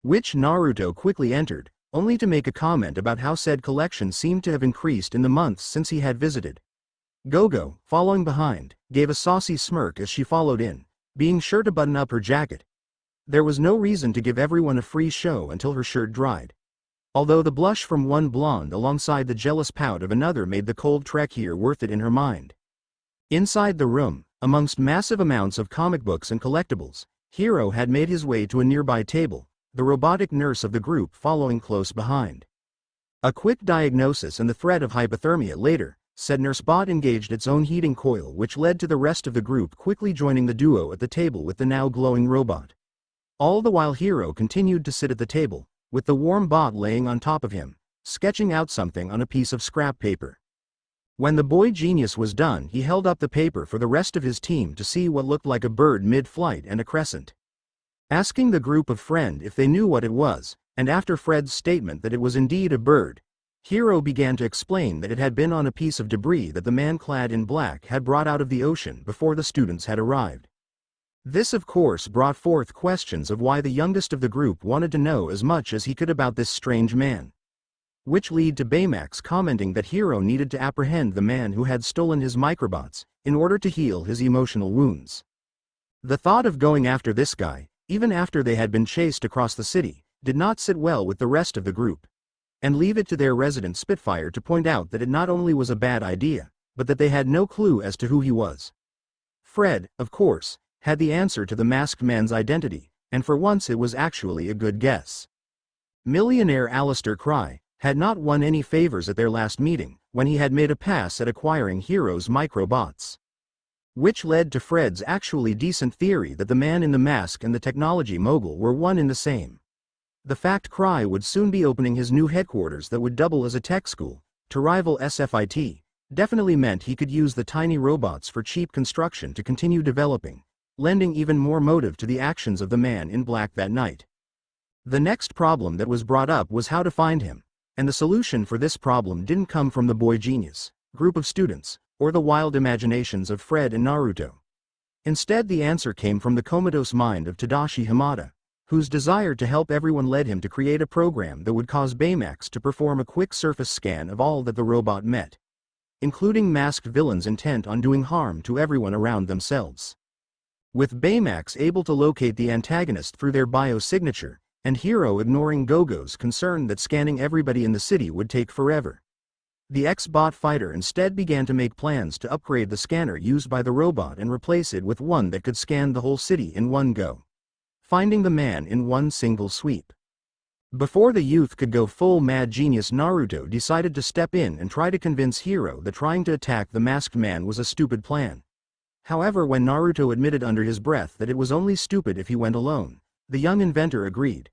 which Naruto quickly entered, only to make a comment about how said collection seemed to have increased in the months since he had visited. Gogo, following behind, gave a saucy smirk as she followed in, being sure to button up her jacket. There was no reason to give everyone a free show until her shirt dried. Although the blush from one blonde alongside the jealous pout of another made the cold trek here worth it in her mind. Inside the room, amongst massive amounts of comic books and collectibles, Hiro had made his way to a nearby table, the robotic nurse of the group following close behind. A quick diagnosis and the threat of hypothermia later, said Nurse Bot engaged its own heating coil, which led to the rest of the group quickly joining the duo at the table with the now glowing robot. All the while Hiro continued to sit at the table, with the warm bot laying on top of him, sketching out something on a piece of scrap paper. When the boy genius was done, he held up the paper for the rest of his team to see what looked like a bird mid-flight and a crescent. Asking the group of friend if they knew what it was, and after Fred's statement that it was indeed a bird, Hiro began to explain that it had been on a piece of debris that the man clad in black had brought out of the ocean before the students had arrived. This of course brought forth questions of why the youngest of the group wanted to know as much as he could about this strange man, which led to Baymax commenting that Hiro needed to apprehend the man who had stolen his microbots, in order to heal his emotional wounds. The thought of going after this guy, even after they had been chased across the city, did not sit well with the rest of the group, and leave it to their resident Spitfire to point out that it not only was a bad idea, but that they had no clue as to who he was. Fred, of course, had the answer to the masked man's identity, and for once it was actually a good guess. Millionaire Alistair Cry had not won any favors at their last meeting, when he had made a pass at acquiring Hero's microbots. Which led to Fred's actually decent theory that the man in the mask and the technology mogul were one in the same. The fact Cry would soon be opening his new headquarters that would double as a tech school, to rival SFIT, definitely meant he could use the tiny robots for cheap construction to continue developing, lending even more motive to the actions of the man in black that night. The next problem that was brought up was how to find him, and the solution for this problem didn't come from the boy genius group of students, or the wild imaginations of Fred and Naruto. Instead, the answer came from the comatose mind of Tadashi Hamada, whose desire to help everyone led him to create a program that would cause Baymax to perform a quick surface scan of all that the robot met, including masked villains intent on doing harm to everyone around themselves. With Baymax able to locate the antagonist through their biosignature, and Hero ignoring Gogo's concern that scanning everybody in the city would take forever, the ex-bot fighter instead began to make plans to upgrade the scanner used by the robot and replace it with one that could scan the whole city in one go, finding the man in one single sweep. Before the youth could go full mad genius, Naruto decided to step in and try to convince Hero that trying to attack the masked man was a stupid plan. However, when Naruto admitted under his breath that it was only stupid if he went alone, the young inventor agreed.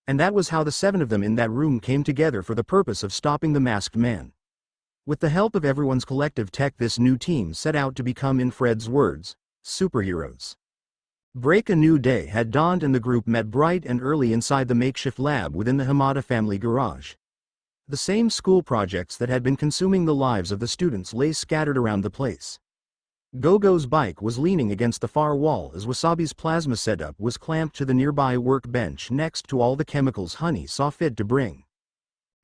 And that was how the 7 of them in that room came together for the purpose of stopping the masked man. With the help of everyone's collective tech, this new team set out to become, in Fred's words, superheroes. Break a new day had dawned and the group met bright and early inside the makeshift lab within the Hamada family garage. The same school projects that had been consuming the lives of the students lay scattered around the place. Gogo's bike was leaning against the far wall as Wasabi's plasma setup was clamped to the nearby workbench next to all the chemicals Honey saw fit to bring.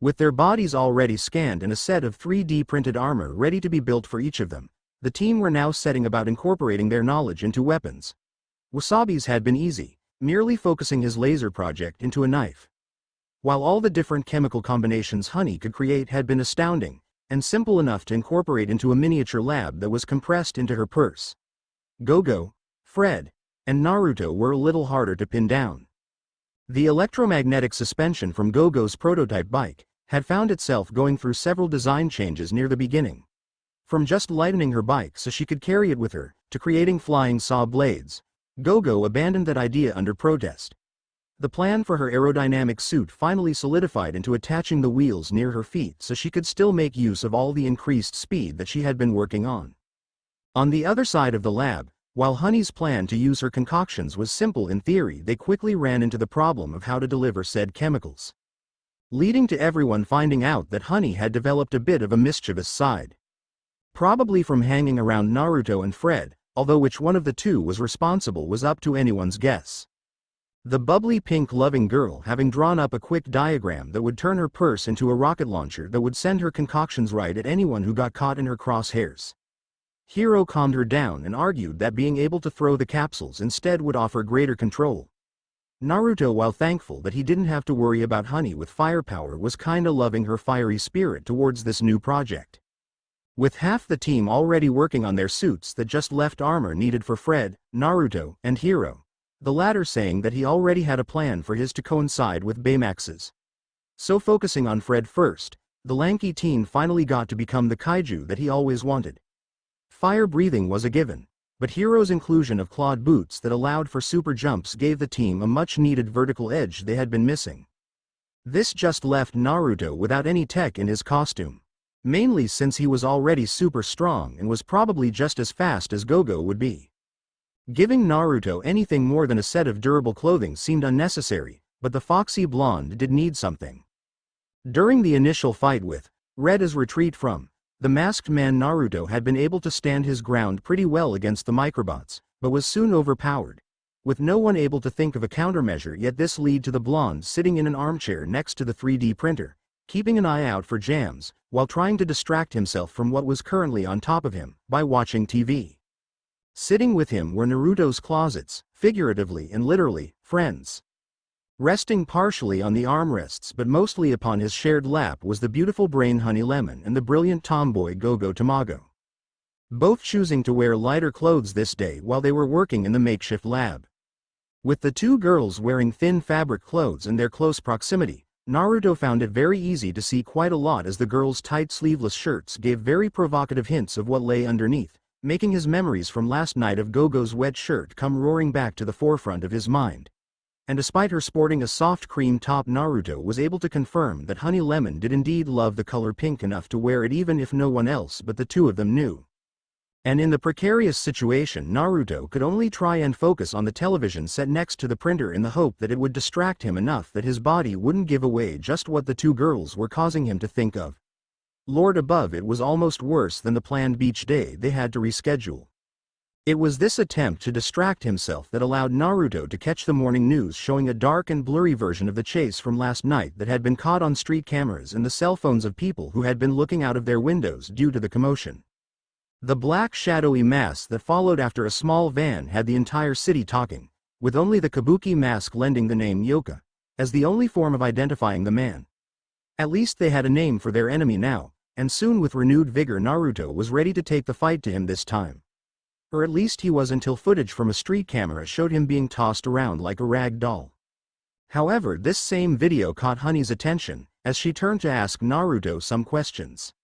With their bodies already scanned and a set of 3D printed armor ready to be built for each of them, the team were now setting about incorporating their knowledge into weapons. Wasabi's had been easy, merely focusing his laser project into a knife. While all the different chemical combinations Honey could create had been astounding, and simple enough to incorporate into a miniature lab that was compressed into her purse, Gogo, Fred, and Naruto were a little harder to pin down. The electromagnetic suspension from Gogo's prototype bike had found itself going through several design changes near the beginning. From just lightening her bike so she could carry it with her, to creating flying saw blades, Gogo abandoned that idea under protest. The plan for her aerodynamic suit finally solidified into attaching the wheels near her feet so she could still make use of all the increased speed that she had been working on. On the other side of the lab, while Honey's plan to use her concoctions was simple in theory, they quickly ran into the problem of how to deliver said chemicals, leading to everyone finding out that Honey had developed a bit of a mischievous side. Probably from hanging around Naruto and Fred, although which one of the two was responsible was up to anyone's guess. The bubbly pink loving girl having drawn up a quick diagram that would turn her purse into a rocket launcher that would send her concoctions right at anyone who got caught in her crosshairs. Hero calmed her down and argued that being able to throw the capsules instead would offer greater control. Naruto, while thankful that he didn't have to worry about Honey with firepower, was kinda loving her fiery spirit towards this new project. With half the team already working on their suits that just left armor needed for Fred, Naruto, and Hero, the latter saying that he already had a plan for his to coincide with Baymax's. So focusing on Fred first, the lanky teen finally got to become the kaiju that he always wanted. Fire breathing was a given, but Hero's inclusion of clawed boots that allowed for super jumps gave the team a much-needed vertical edge they had been missing. This just left Naruto without any tech in his costume, mainly since he was already super strong and was probably just as fast as Gogo would be. Giving Naruto anything more than a set of durable clothing seemed unnecessary, but the foxy blonde did need something. During the initial fight with Red as retreat from the masked man, Naruto had been able to stand his ground pretty well against the microbots, but was soon overpowered, with no one able to think of a countermeasure. Yet this led to the blonde sitting in an armchair next to the 3D printer, keeping an eye out for jams, while trying to distract himself from what was currently on top of him, by watching TV. Sitting with him were Naruto's closets, figuratively and literally, friends. Resting partially on the armrests but mostly upon his shared lap was the beautiful brain Honey Lemon and the brilliant tomboy Gogo Tamago. both choosing to wear lighter clothes this day while they were working in the makeshift lab. With the two girls wearing thin fabric clothes in their close proximity, Naruto found it very easy to see quite a lot, as the girls' tight sleeveless shirts gave very provocative hints of what lay underneath, making his memories from last night of Gogo's wet shirt come roaring back to the forefront of his mind. And despite her sporting a soft cream top, Naruto was able to confirm that Honey Lemon did indeed love the color pink enough to wear it even if no one else but the two of them knew. And in the precarious situation, Naruto could only try and focus on the television set next to the printer in the hope that it would distract him enough that his body wouldn't give away just what the two girls were causing him to think of. Lord above, it was almost worse than the planned beach day they had to reschedule. It was this attempt to distract himself that allowed Naruto to catch the morning news showing a dark and blurry version of the chase from last night that had been caught on street cameras and the cell phones of people who had been looking out of their windows due to the commotion. The black shadowy mass that followed after a small van had the entire city talking, with only the kabuki mask lending the name Yoka, as the only form of identifying the man. At least they had a name for their enemy now, and soon with renewed vigor Naruto was ready to take the fight to him this time. Or at least he was, until footage from a street camera showed him being tossed around like a rag doll. However, this same video caught Honey's attention, as she turned to ask Naruto some questions.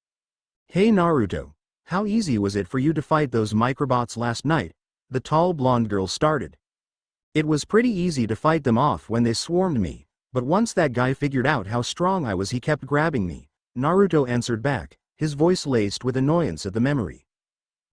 "Hey Naruto, how easy was it for you to fight those microbots last night?" the tall blonde girl started. "It was pretty easy to fight them off when they swarmed me, but once that guy figured out how strong I was he kept grabbing me," Naruto answered back, his voice laced with annoyance at the memory.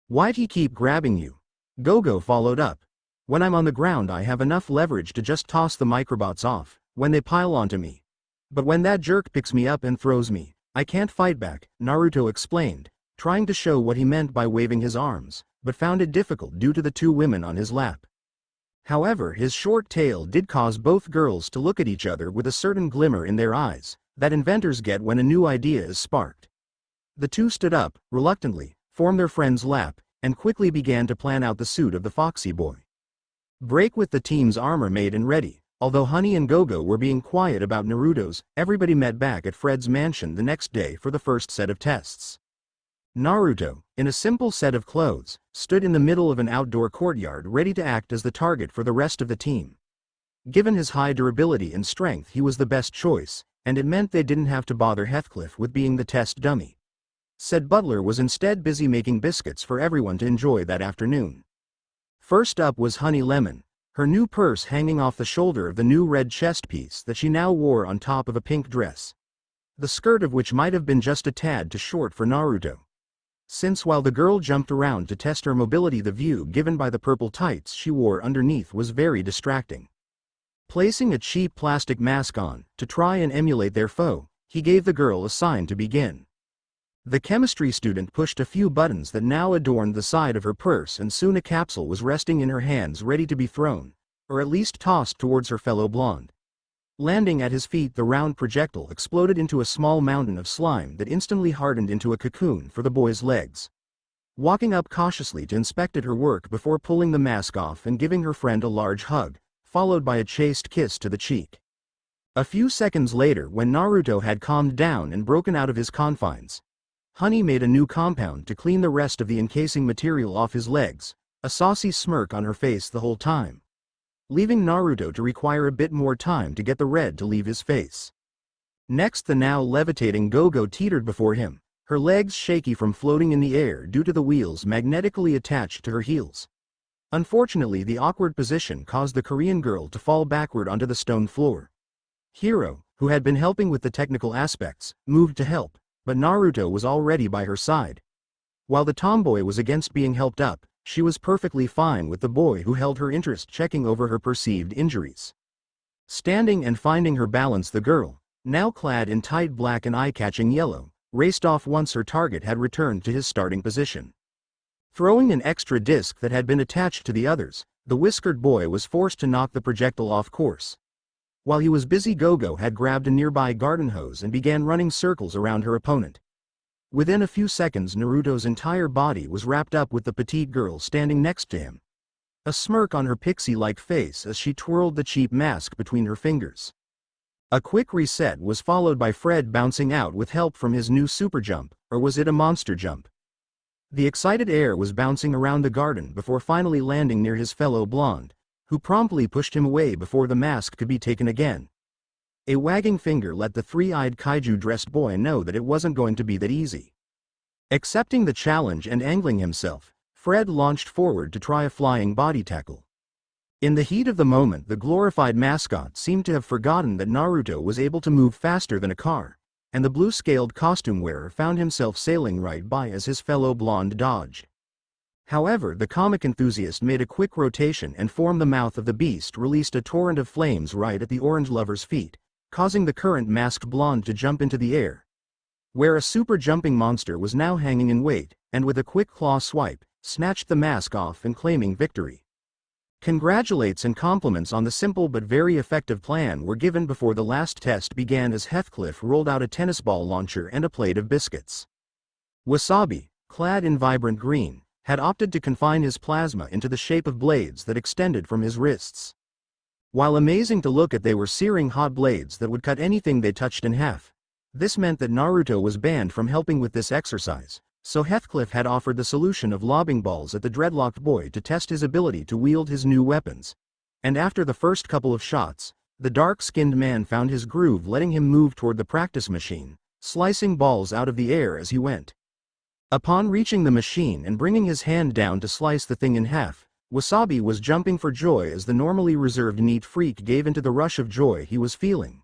"Why'd he keep grabbing you?" Gogo followed up. "When I'm on the ground I have enough leverage to just toss the microbots off when they pile onto me. But when that jerk picks me up and throws me, I can't fight back," Naruto explained, trying to show what he meant by waving his arms, but found it difficult due to the two women on his lap. However, his short tail did cause both girls to look at each other with a certain glimmer in their eyes that inventors get when a new idea is sparked. The two stood up, reluctantly, formed their friend's lap, and quickly began to plan out the suit of the Foxy Boy. Break with the team's armor made and ready. Although Honey and Gogo were being quiet about Naruto's, everybody met back at Fred's mansion the next day for the first set of tests. Naruto, in a simple set of clothes, stood in the middle of an outdoor courtyard ready to act as the target for the rest of the team. Given his high durability and strength, he was the best choice, and it meant they didn't have to bother Heathcliff with being the test dummy. Said butler was instead busy making biscuits for everyone to enjoy that afternoon. First up was Honey Lemon, her new purse hanging off the shoulder of the new red chest piece that she now wore on top of a pink dress, the skirt of which might have been just a tad too short for Naruto. Since while the girl jumped around to test her mobility, the view given by the purple tights she wore underneath was very distracting. Placing a cheap plastic mask on, to try and emulate their foe, he gave the girl a sign to begin. The chemistry student pushed a few buttons that now adorned the side of her purse, and soon a capsule was resting in her hands ready to be thrown, or at least tossed towards her fellow blonde. Landing at his feet, the round projectile exploded into a small mountain of slime that instantly hardened into a cocoon for the boy's legs. Walking up cautiously to inspect her work before pulling the mask off and giving her friend a large hug, followed by a chaste kiss to the cheek. A few seconds later, when Naruto had calmed down and broken out of his confines, Honey made a new compound to clean the rest of the encasing material off his legs, a saucy smirk on her face the whole time, leaving Naruto to require a bit more time to get the red to leave his face. Next, the now levitating Gogo teetered before him, her legs shaky from floating in the air due to the wheels magnetically attached to her heels. Unfortunately, the awkward position caused the Korean girl to fall backward onto the stone floor. Hiro, who had been helping with the technical aspects, moved to help, but Naruto was already by her side. While the tomboy was against being helped up, she was perfectly fine with the boy who held her interest checking over her perceived injuries. Standing and finding her balance, the girl, now clad in tight black and eye-catching yellow, raced off once her target had returned to his starting position. Throwing an extra disc that had been attached to the others, the whiskered boy was forced to knock the projectile off course. While he was busy, Gogo had grabbed a nearby garden hose and began running circles around her opponent. Within a few seconds, Naruto's entire body was wrapped up with the petite girl standing next to him, a smirk on her pixie-like face as she twirled the cheap mask between her fingers. A quick reset was followed by Fred bouncing out with help from his new super jump, or was it a monster jump? The excited air was bouncing around the garden before finally landing near his fellow blonde, who promptly pushed him away before the mask could be taken again. A wagging finger let the three-eyed kaiju-dressed boy know that it wasn't going to be that easy. Accepting the challenge and angling himself, Fred launched forward to try a flying body tackle. In the heat of the moment, the glorified mascot seemed to have forgotten that Naruto was able to move faster than a car, and the blue-scaled costume wearer found himself sailing right by as his fellow blonde dodged. However, the comic enthusiast made a quick rotation and from the mouth of the beast released a torrent of flames right at the orange lover's feet, causing the current masked blonde to jump into the air, where a super jumping monster was now hanging in wait, and with a quick claw swipe, snatched the mask off and claiming victory. Congratulations and compliments on the simple but very effective plan were given before the last test began as Heathcliff rolled out a tennis ball launcher and a plate of biscuits. Wasabi, clad in vibrant green, had opted to confine his plasma into the shape of blades that extended from his wrists. While amazing to look at, they were searing hot blades that would cut anything they touched in half. This meant that Naruto was banned from helping with this exercise, so Heathcliff had offered the solution of lobbing balls at the dreadlocked boy to test his ability to wield his new weapons. And after the first couple of shots, the dark-skinned man found his groove, letting him move toward the practice machine, slicing balls out of the air as he went. Upon reaching the machine and bringing his hand down to slice the thing in half, Wasabi was jumping for joy as the normally reserved neat freak gave into the rush of joy he was feeling.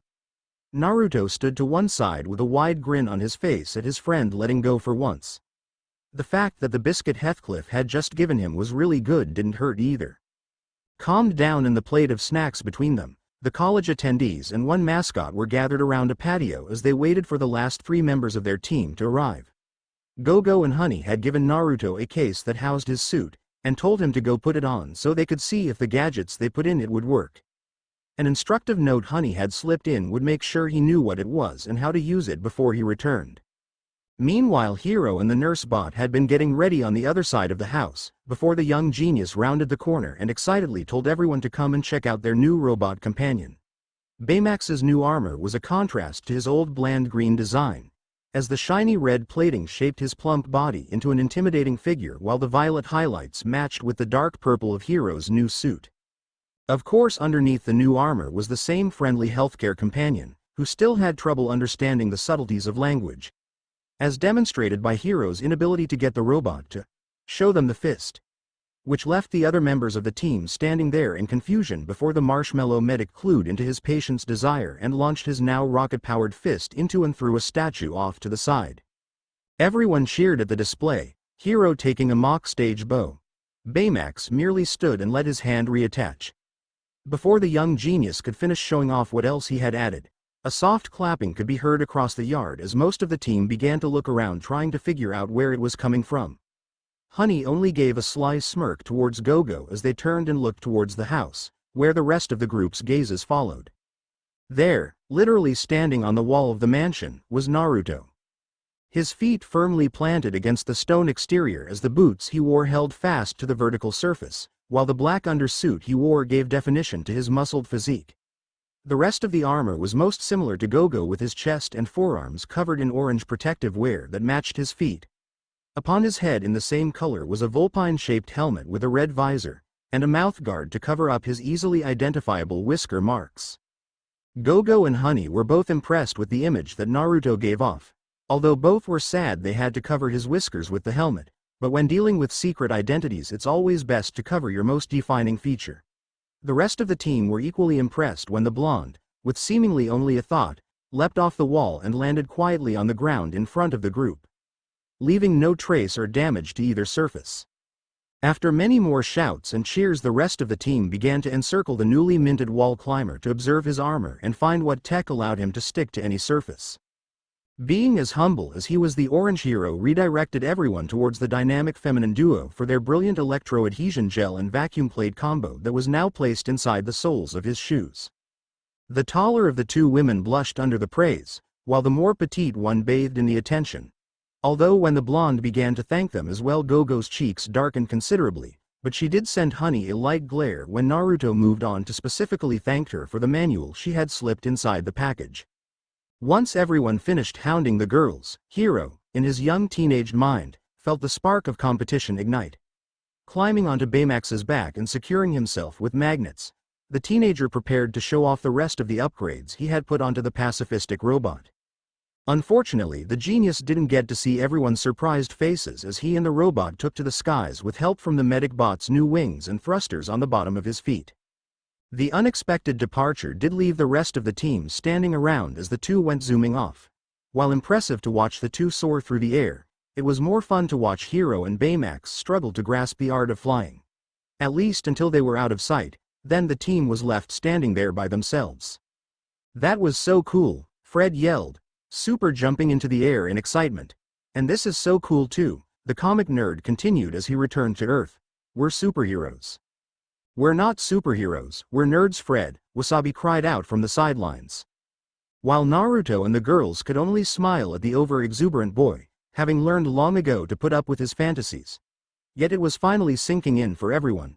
Naruto stood to one side with a wide grin on his face at his friend letting go for once. The fact that the biscuit Heathcliff had just given him was really good didn't hurt either. Calmed down in the plate of snacks between them, the college attendees and one mascot were gathered around a patio as they waited for the last three members of their team to arrive. Gogo and Honey had given Naruto a case that housed his suit, and told him to go put it on so they could see if the gadgets they put in it would work. An instructive note Honey had slipped in would make sure he knew what it was and how to use it before he returned. Meanwhile, Hiro and the nurse bot had been getting ready on the other side of the house, before the young genius rounded the corner and excitedly told everyone to come and check out their new robot companion. Baymax's new armor was a contrast to his old bland green design, as the shiny red plating shaped his plump body into an intimidating figure while the violet highlights matched with the dark purple of Hiro's new suit. Of course, underneath the new armor was the same friendly healthcare companion, who still had trouble understanding the subtleties of language, as demonstrated by Hiro's inability to get the robot to show them the fist, which left the other members of the team standing there in confusion before the marshmallow medic clued into his patient's desire and launched his now rocket-powered fist into and through a statue off to the side. Everyone cheered at the display, Hiro taking a mock stage bow. Baymax merely stood and let his hand reattach. Before the young genius could finish showing off what else he had added, a soft clapping could be heard across the yard as most of the team began to look around trying to figure out where it was coming from. Honey only gave a sly smirk towards Gogo as they turned and looked towards the house, where the rest of the group's gazes followed. There, literally standing on the wall of the mansion, was Naruto. His feet firmly planted against the stone exterior as the boots he wore held fast to the vertical surface, while the black undersuit he wore gave definition to his muscled physique. The rest of the armor was most similar to Gogo, with his chest and forearms covered in orange protective wear that matched his feet. Upon his head in the same color was a vulpine-shaped helmet with a red visor, and a mouthguard to cover up his easily identifiable whisker marks. Gogo and Honey were both impressed with the image that Naruto gave off, although both were sad they had to cover his whiskers with the helmet, but when dealing with secret identities it's always best to cover your most defining feature. The rest of the team were equally impressed when the blonde, with seemingly only a thought, leapt off the wall and landed quietly on the ground in front of the group, leaving no trace or damage to either surface. After many more shouts and cheers, the rest of the team began to encircle the newly minted wall climber to observe his armor and find what tech allowed him to stick to any surface. Being as humble as he was, the orange hero redirected everyone towards the dynamic feminine duo for their brilliant electro-adhesion gel and vacuum plate combo that was now placed inside the soles of his shoes. The taller of the two women blushed under the praise, while the more petite one bathed in the attention. Although when the blonde began to thank them as well, Gogo's cheeks darkened considerably, but she did send Honey a light glare when Naruto moved on to specifically thank her for the manual she had slipped inside the package. Once everyone finished hounding the girls, Hiro, in his young teenage mind, felt the spark of competition ignite. Climbing onto Baymax's back and securing himself with magnets, the teenager prepared to show off the rest of the upgrades he had put onto the pacifistic robot. Unfortunately, the genius didn't get to see everyone's surprised faces as he and the robot took to the skies with help from the medic bot's new wings and thrusters on the bottom of his feet. The unexpected departure did leave the rest of the team standing around as the two went zooming off. While impressive to watch the two soar through the air, it was more fun to watch Hero and Baymax struggle to grasp the art of flying. At least until they were out of sight, then the team was left standing there by themselves. "That was so cool," Fred yelled, super jumping into the air in excitement. "And this is so cool too," the comic nerd continued as he returned to Earth. "We're superheroes." "We're not superheroes, we're nerds," Fred, Wasabi cried out from the sidelines. While Naruto and the girls could only smile at the over-exuberant boy, having learned long ago to put up with his fantasies. Yet it was finally sinking in for everyone.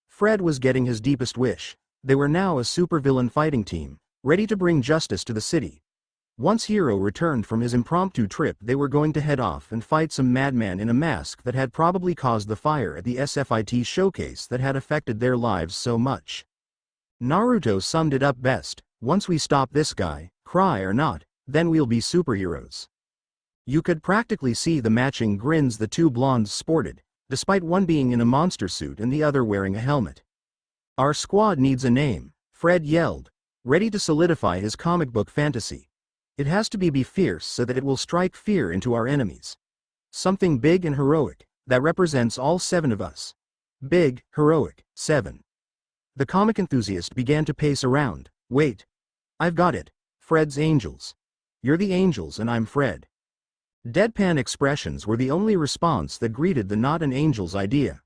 Fred was getting his deepest wish. They were now a supervillain fighting team, ready to bring justice to the city. Once Hero returned from his impromptu trip, they were going to head off and fight some madman in a mask that had probably caused the fire at the SFIT showcase that had affected their lives so much. Naruto summed it up best: "Once we stop this guy, cry or not, then we'll be superheroes." You could practically see the matching grins the two blondes sported, despite one being in a monster suit and the other wearing a helmet. "Our squad needs a name," Fred yelled, ready to solidify his comic book fantasy. "It has to be fierce so that it will strike fear into our enemies. Something big and heroic, that represents all 7 of us. Big, heroic, 7. The comic enthusiast began to pace around. "Wait. I've got it. Fred's Angels. You're the Angels and I'm Fred." Deadpan expressions were the only response that greeted the "not an Angels" idea.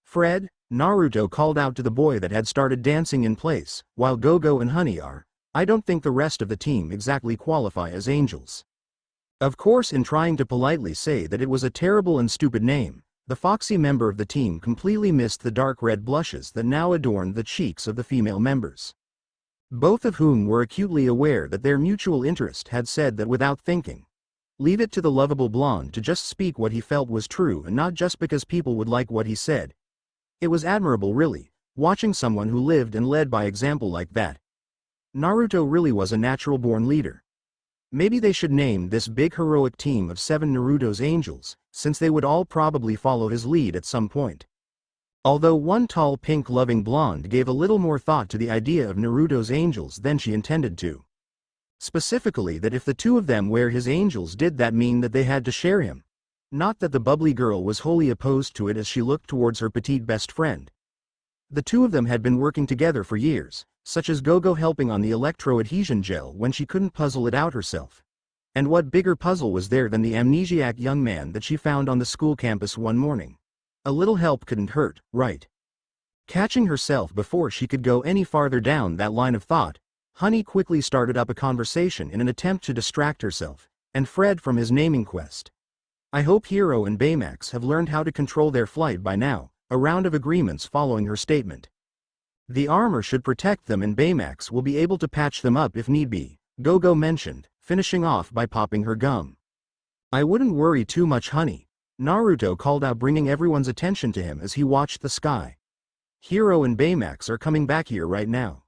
Fred," Naruto called out to the boy that had started dancing in place, "while Gogo and Honey are, I don't think the rest of the team exactly qualify as angels." Of course, in trying to politely say that it was a terrible and stupid name, the foxy member of the team completely missed the dark red blushes that now adorned the cheeks of the female members. Both of whom were acutely aware that their mutual interest had said that without thinking. Leave it to the lovable blonde to just speak what he felt was true and not just because people would like what he said. It was admirable, really, watching someone who lived and led by example like that. Naruto really was a natural-born leader. Maybe they should name this big heroic team of 7 Naruto's Angels, since they would all probably follow his lead at some point. Although one tall pink-loving blonde gave a little more thought to the idea of Naruto's Angels than she intended to. Specifically that if the 2 of them were his angels, did that mean that they had to share him? Not that the bubbly girl was wholly opposed to it as she looked towards her petite best friend. The 2 of them had been working together for years, such as Gogo helping on the electro-adhesion gel when she couldn't puzzle it out herself. And what bigger puzzle was there than the amnesiac young man that she found on the school campus one morning? A little help couldn't hurt, right? Catching herself before she could go any farther down that line of thought, Honey quickly started up a conversation in an attempt to distract herself and Fred from his naming quest. "I hope Hero and Baymax have learned how to control their flight by now," a round of agreements following her statement. "The armor should protect them and Baymax will be able to patch them up if need be," Gogo mentioned, finishing off by popping her gum. "I wouldn't worry too much, Honey," Naruto called out, bringing everyone's attention to him as he watched the sky. "Hero and Baymax are coming back here right now."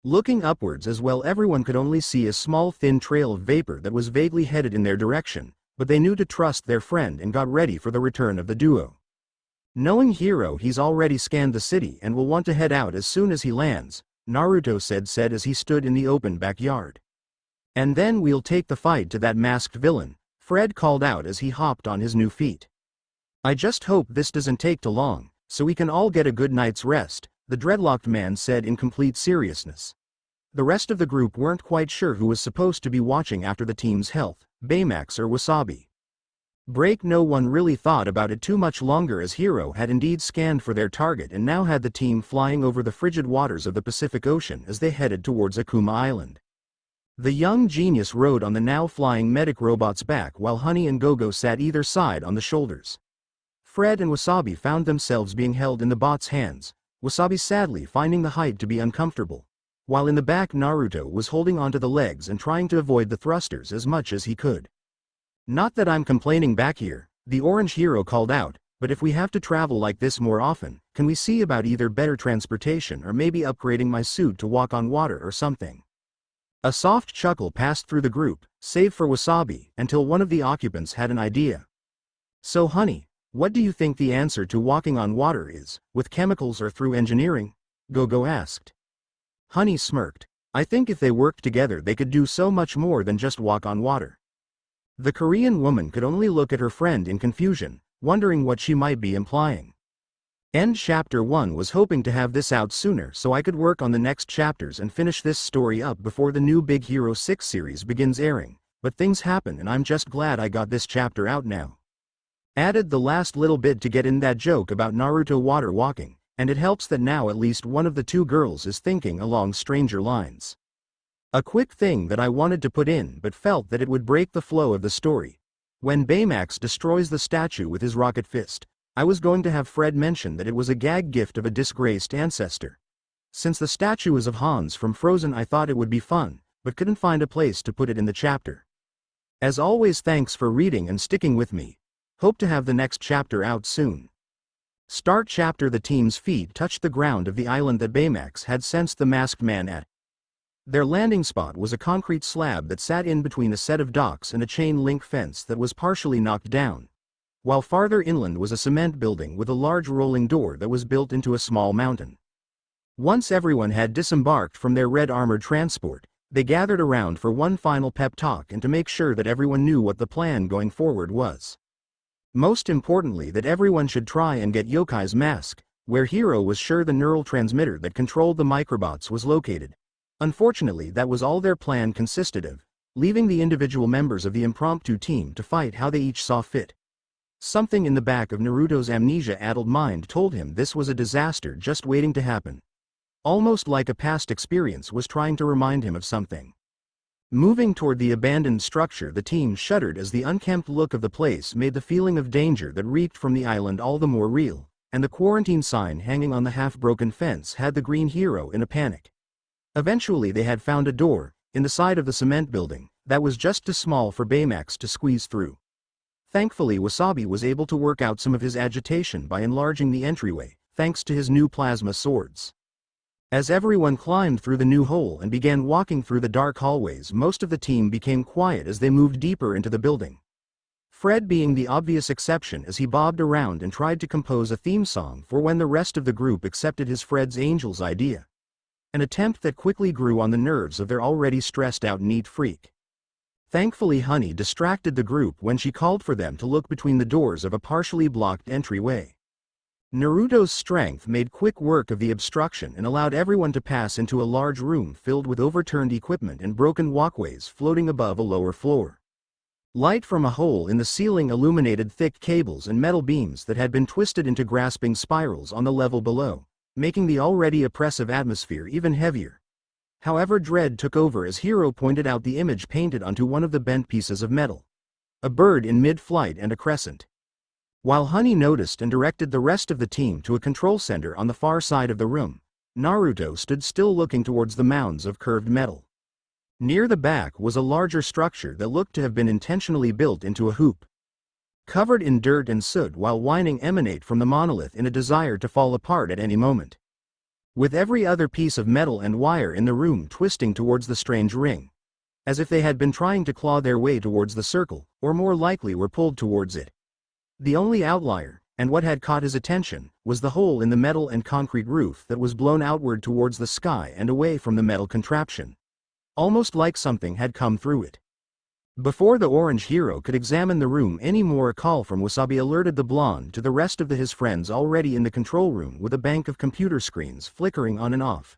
Looking upwards as well, everyone could only see a small thin trail of vapor that was vaguely headed in their direction, but they knew to trust their friend and got ready for the return of the duo. "Knowing Hero, he's already scanned the city and will want to head out as soon as he lands," Naruto said as he stood in the open backyard. "And then we'll take the fight to that masked villain," Fred called out as he hopped on his new feet. "I just hope this doesn't take too long, so we can all get a good night's rest," the dreadlocked man said in complete seriousness. The rest of the group weren't quite sure who was supposed to be watching after the team's health, Baymax or Wasabi. No one really thought about it too much longer, as Hero had indeed scanned for their target and now had the team flying over the frigid waters of the Pacific Ocean as they headed towards Akuma Island. The young genius rode on the now flying medic robot's back while Honey and Gogo sat either side on the shoulders. Fred and Wasabi found themselves being held in the bot's hands, Wasabi sadly finding the height to be uncomfortable, while in the back Naruto was holding onto the legs and trying to avoid the thrusters as much as he could. "Not that I'm complaining back here," The orange hero called out, "But if we have to travel like this more often, can we see about either better transportation or maybe upgrading my suit to walk on water or something?" A soft chuckle passed through the group, save for Wasabi, until one of the occupants had an idea. "So honey, what do you think the answer to walking on water is, with chemicals or through engineering?" Gogo asked. Honey smirked. "I think if they worked together they could do so much more than just walk on water." The Korean woman could only look at her friend in confusion, wondering what she might be implying. End Chapter 1. Was hoping to have this out sooner so I could work on the next chapters and finish this story up before the new Big Hero 6 series begins airing, but things happen and I'm just glad I got this chapter out now. Added the last little bit to get in that joke about Naruto water walking, and it helps that now at least one of the two girls is thinking along stranger lines. A quick thing that I wanted to put in but felt that it would break the flow of the story. When Baymax destroys the statue with his rocket fist, I was going to have Fred mention that it was a gag gift of a disgraced ancestor. Since the statue is of Hans from Frozen, I thought it would be fun, but couldn't find a place to put it in the chapter. As always, thanks for reading and sticking with me. Hope to have the next chapter out soon. Start chapter. The team's feet touched the ground of the island that Baymax had sensed the masked man at. Their landing spot was a concrete slab that sat in between a set of docks and a chain-link fence that was partially knocked down, while farther inland was a cement building with a large rolling door that was built into a small mountain. Once everyone had disembarked from their red armored transport, they gathered around for one final pep talk and to make sure that everyone knew what the plan going forward was. Most importantly, that everyone should try and get Yokai's mask, where Hiro was sure the neural transmitter that controlled the microbots was located. Unfortunately, that was all their plan consisted of, leaving the individual members of the impromptu team to fight how they each saw fit. Something in the back of Naruto's amnesia-addled mind told him this was a disaster just waiting to happen. Almost like a past experience was trying to remind him of something. Moving toward the abandoned structure, the team shuddered as the unkempt look of the place made the feeling of danger that reeked from the island all the more real, and the quarantine sign hanging on the half-broken fence had the green hero in a panic. Eventually they had found a door, in the side of the cement building, that was just too small for Baymax to squeeze through. Thankfully, Wasabi was able to work out some of his agitation by enlarging the entryway, thanks to his new plasma swords. As everyone climbed through the new hole and began walking through the dark hallways, most of the team became quiet as they moved deeper into the building. Fred being the obvious exception as he bobbed around and tried to compose a theme song for when the rest of the group accepted his Fred's Angels idea. An attempt that quickly grew on the nerves of their already stressed-out neat freak. Thankfully, Honey distracted the group when she called for them to look between the doors of a partially blocked entryway. Naruto's strength made quick work of the obstruction and allowed everyone to pass into a large room filled with overturned equipment and broken walkways floating above a lower floor. Light from a hole in the ceiling illuminated thick cables and metal beams that had been twisted into grasping spirals on the level below, making the already oppressive atmosphere even heavier. However, dread took over as Hiro pointed out the image painted onto one of the bent pieces of metal. A bird in mid-flight and a crescent. While Honey noticed and directed the rest of the team to a control center on the far side of the room, Naruto stood still looking towards the mounds of curved metal. Near the back was a larger structure that looked to have been intentionally built into a hoop. Covered in dirt and soot while whining emanate from the monolith in a desire to fall apart at any moment. With every other piece of metal and wire in the room twisting towards the strange ring. As if they had been trying to claw their way towards the circle, or more likely were pulled towards it. The only outlier, and what had caught his attention, was the hole in the metal and concrete roof that was blown outward towards the sky and away from the metal contraption. Almost like something had come through it. Before the orange hero could examine the room any more, a call from Wasabi alerted the blonde to the rest of his friends already in the control room with a bank of computer screens flickering on and off.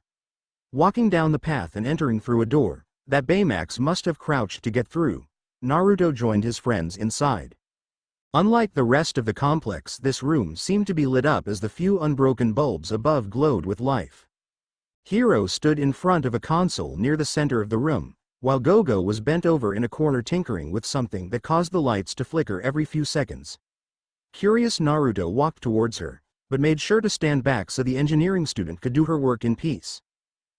Walking down the path and entering through a door that Baymax must have crouched to get through, Naruto joined his friends inside. Unlike the rest of the complex, this room seemed to be lit up as the few unbroken bulbs above glowed with life. Hiro stood in front of a console near the center of the room, while Gogo was bent over in a corner tinkering with something that caused the lights to flicker every few seconds. Curious, Naruto walked towards her, but made sure to stand back so the engineering student could do her work in peace.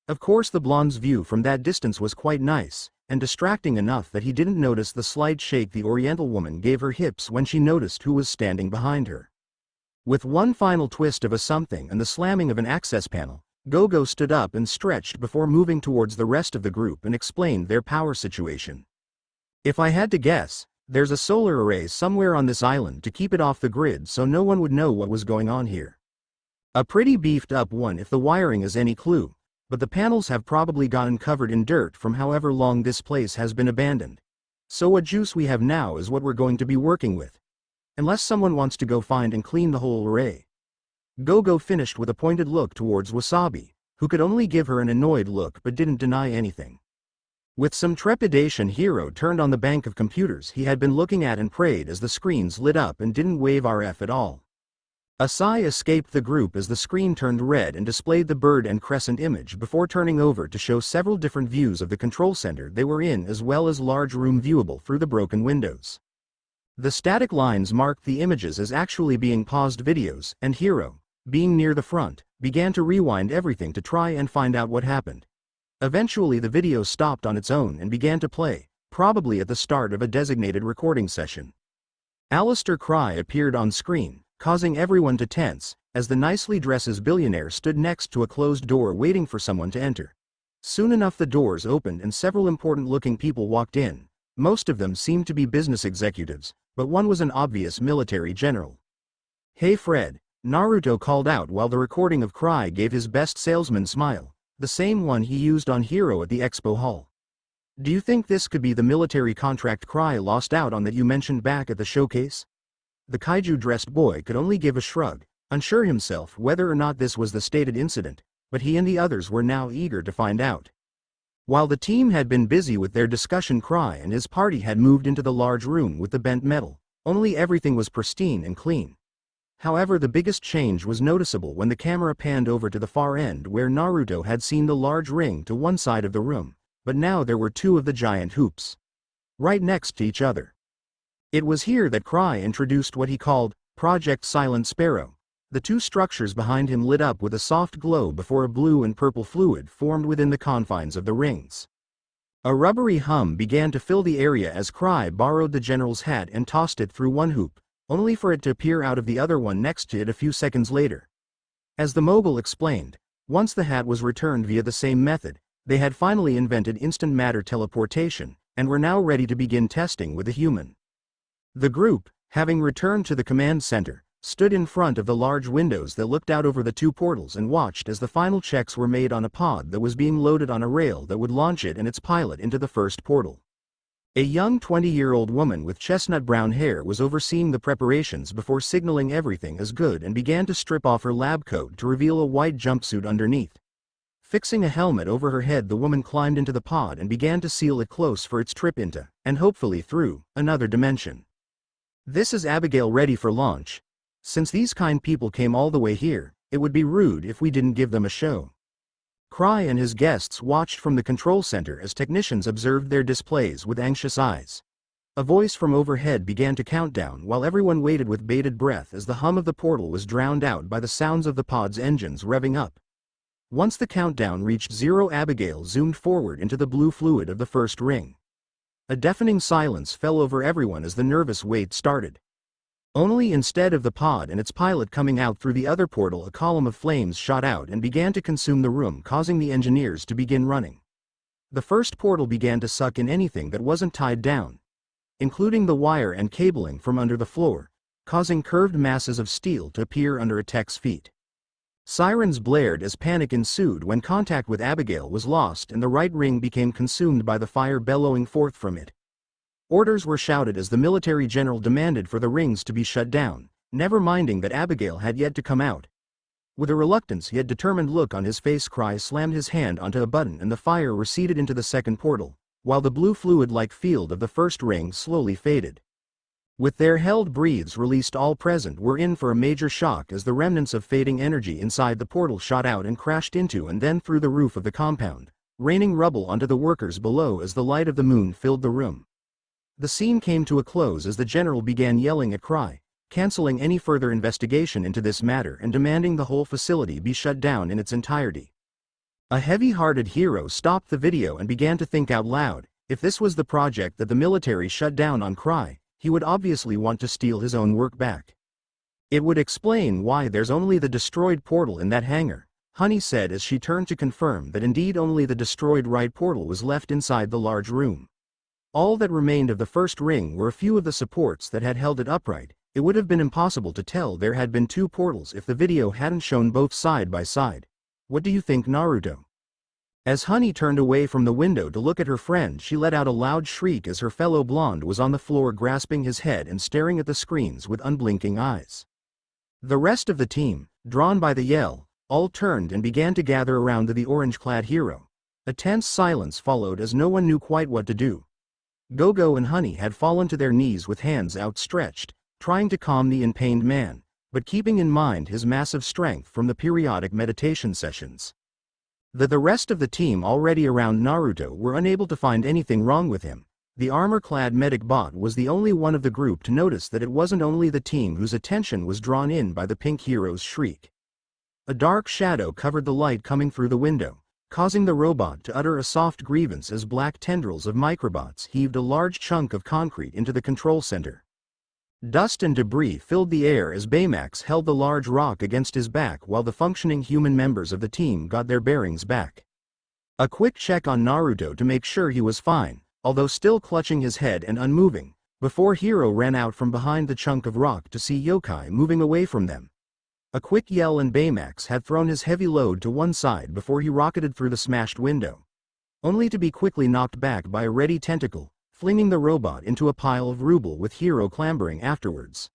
Of course, the blonde's view from that distance was quite nice, and distracting enough that he didn't notice the slight shake the Oriental woman gave her hips when she noticed who was standing behind her. With one final twist of a something and the slamming of an access panel, Gogo stood up and stretched before moving towards the rest of the group and explained their power situation. "If I had to guess, there's a solar array somewhere on this island to keep it off the grid so no one would know what was going on here. A pretty beefed up one if the wiring is any clue, but the panels have probably gotten covered in dirt from however long this place has been abandoned. So what juice we have now is what we're going to be working with. Unless someone wants to go find and clean the whole array." Gogo finished with a pointed look towards Wasabi, who could only give her an annoyed look but didn't deny anything. With some trepidation, Hiro turned on the bank of computers he had been looking at and prayed as the screens lit up and didn't wave RF at all. A sigh escaped the group as the screen turned red and displayed the bird and crescent image before turning over to show several different views of the control center they were in as well as large room viewable through the broken windows. The static lines marked the images as actually being paused videos, and Hiro, being near the front, began to rewind everything to try and find out what happened. Eventually the video stopped on its own and began to play, probably at the start of a designated recording session. Alistair Cry appeared on screen, causing everyone to tense, as the nicely dressed billionaire stood next to a closed door waiting for someone to enter. Soon enough the doors opened and several important-looking people walked in. Most of them seemed to be business executives, but one was an obvious military general. "Hey Fred," Naruto called out while the recording of Cry gave his best salesman smile, the same one he used on Hiro at the expo hall. "Do you think this could be the military contract Cry lost out on that you mentioned back at the showcase?" The kaiju-dressed boy could only give a shrug, unsure himself whether or not this was the stated incident, but he and the others were now eager to find out. While the team had been busy with their discussion, Cry and his party had moved into the large room with the bent metal, only everything was pristine and clean. However, the biggest change was noticeable when the camera panned over to the far end where Naruto had seen the large ring to one side of the room, but now there were two of the giant hoops right next to each other. It was here that Cry introduced what he called Project Silent Sparrow. The two structures behind him lit up with a soft glow before a blue and purple fluid formed within the confines of the rings. A rubbery hum began to fill the area as Cry borrowed the general's hat and tossed it through one hoop, only for it to appear out of the other one next to it a few seconds later. As the mogul explained, once the hat was returned via the same method, they had finally invented instant matter teleportation, and were now ready to begin testing with a human. The group, having returned to the command center, stood in front of the large windows that looked out over the two portals and watched as the final checks were made on a pod that was being loaded on a rail that would launch it and its pilot into the first portal. A young 20-year-old woman with chestnut brown hair was overseeing the preparations before signaling everything as good and began to strip off her lab coat to reveal a white jumpsuit underneath. Fixing a helmet over her head, the woman climbed into the pod and began to seal it close for its trip into, and hopefully through, another dimension. "This is Abigail, ready for launch. Since these kind people came all the way here, it would be rude if we didn't give them a show." Cry and his guests watched from the control center as technicians observed their displays with anxious eyes. A voice from overhead began to count down while everyone waited with bated breath as the hum of the portal was drowned out by the sounds of the pod's engines revving up. Once the countdown reached 0, Abigail zoomed forward into the blue fluid of the first ring. A deafening silence fell over everyone as the nervous wait started. Only instead of the pod and its pilot coming out through the other portal, a column of flames shot out and began to consume the room, causing the engineers to begin running. The first portal began to suck in anything that wasn't tied down, including the wire and cabling from under the floor, causing curved masses of steel to appear under a tech's feet. Sirens blared as panic ensued when contact with Abigail was lost and the right ring became consumed by the fire bellowing forth from it. Orders were shouted as the military general demanded for the rings to be shut down, never minding that Abigail had yet to come out. With a reluctance yet determined look on his face, Cry slammed his hand onto a button and the fire receded into the second portal, while the blue fluid-like field of the first ring slowly faded. With their held breaths released, all present were in for a major shock as the remnants of fading energy inside the portal shot out and crashed into and then through the roof of the compound, raining rubble onto the workers below as the light of the moon filled the room. The scene came to a close as the general began yelling at Cry, canceling any further investigation into this matter and demanding the whole facility be shut down in its entirety. A heavy-hearted Hiro stopped the video and began to think out loud, If this was the project that the military shut down on Cry, he would obviously want to steal his own work back. It would explain why there's only the destroyed portal in that hangar, Honey said as she turned to confirm that indeed only the destroyed right portal was left inside the large room. All that remained of the first ring were a few of the supports that had held it upright. It would have been impossible to tell there had been two portals if the video hadn't shown both side by side. What do you think, Naruto? As Honey turned away from the window to look at her friend, she let out a loud shriek as her fellow blonde was on the floor grasping his head and staring at the screens with unblinking eyes. The rest of the team, drawn by the yell, all turned and began to gather around the orange-clad hero. A tense silence followed as no one knew quite what to do. Gogo and Honey had fallen to their knees with hands outstretched, trying to calm the in-pained man, but keeping in mind his massive strength from the periodic meditation sessions. The rest of the team already around Naruto were unable to find anything wrong with him. The armor-clad medic bot was the only one of the group to notice that it wasn't only the team whose attention was drawn in by the pink hero's shriek. A dark shadow covered the light coming through the window, causing the robot to utter a soft grievance as black tendrils of microbots heaved a large chunk of concrete into the control center. Dust and debris filled the air as Baymax held the large rock against his back while the functioning human members of the team got their bearings back. A quick check on Naruto to make sure he was fine, although still clutching his head and unmoving, before Hiro ran out from behind the chunk of rock to see Yokai moving away from them. A quick yell and Baymax had thrown his heavy load to one side before he rocketed through the smashed window, only to be quickly knocked back by a ready tentacle, flinging the robot into a pile of rubble with Hiro clambering afterwards.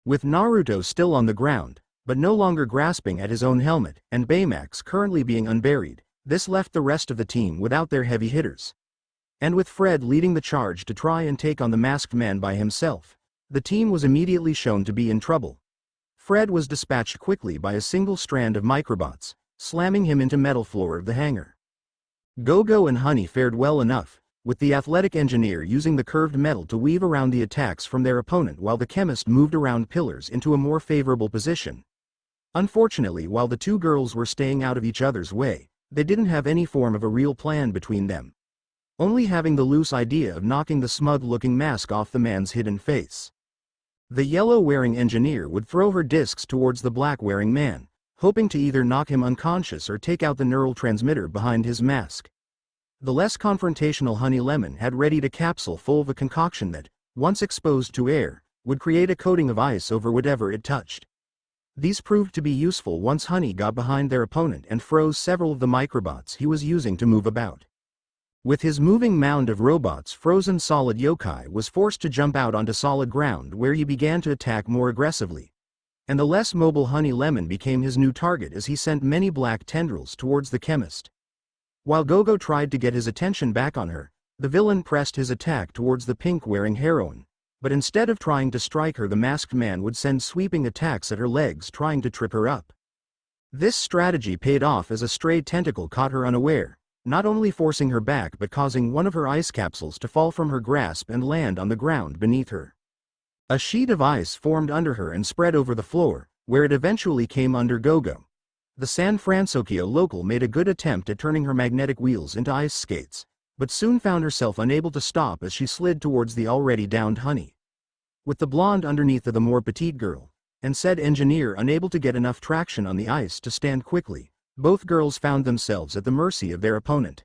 With Naruto still on the ground, but no longer grasping at his own helmet, and Baymax currently being unburied, this left the rest of the team without their heavy hitters. And with Fred leading the charge to try and take on the masked man by himself, the team was immediately shown to be in trouble. Fred was dispatched quickly by a single strand of microbots, slamming him into metal floor of the hangar. Gogo and Honey fared well enough, with the athletic engineer using the curved metal to weave around the attacks from their opponent while the chemist moved around pillars into a more favorable position. Unfortunately, while the two girls were staying out of each other's way, they didn't have any form of a real plan between them, only having the loose idea of knocking the smug-looking mask off the man's hidden face. The yellow-wearing engineer would throw her discs towards the black-wearing man, hoping to either knock him unconscious or take out the neural transmitter behind his mask. The less confrontational Honey Lemon had readied a capsule full of a concoction that, once exposed to air, would create a coating of ice over whatever it touched. These proved to be useful once Honey got behind their opponent and froze several of the microbots he was using to move about. With his moving mound of robots frozen solid, Yokai was forced to jump out onto solid ground where he began to attack more aggressively. And the less mobile Honey Lemon became his new target as he sent many black tendrils towards the chemist. While Gogo tried to get his attention back on her, the villain pressed his attack towards the pink-wearing heroine, but instead of trying to strike her, the masked man would send sweeping attacks at her legs trying to trip her up. This strategy paid off as a stray tentacle caught her unaware, not only forcing her back but causing one of her ice capsules to fall from her grasp and land on the ground beneath her. A sheet of ice formed under her and spread over the floor, where it eventually came under Gogo. The San Francisco local made a good attempt at turning her magnetic wheels into ice skates, but soon found herself unable to stop as she slid towards the already downed Honey. With the blonde underneath of the more petite girl, and said engineer unable to get enough traction on the ice to stand quickly, both girls found themselves at the mercy of their opponent.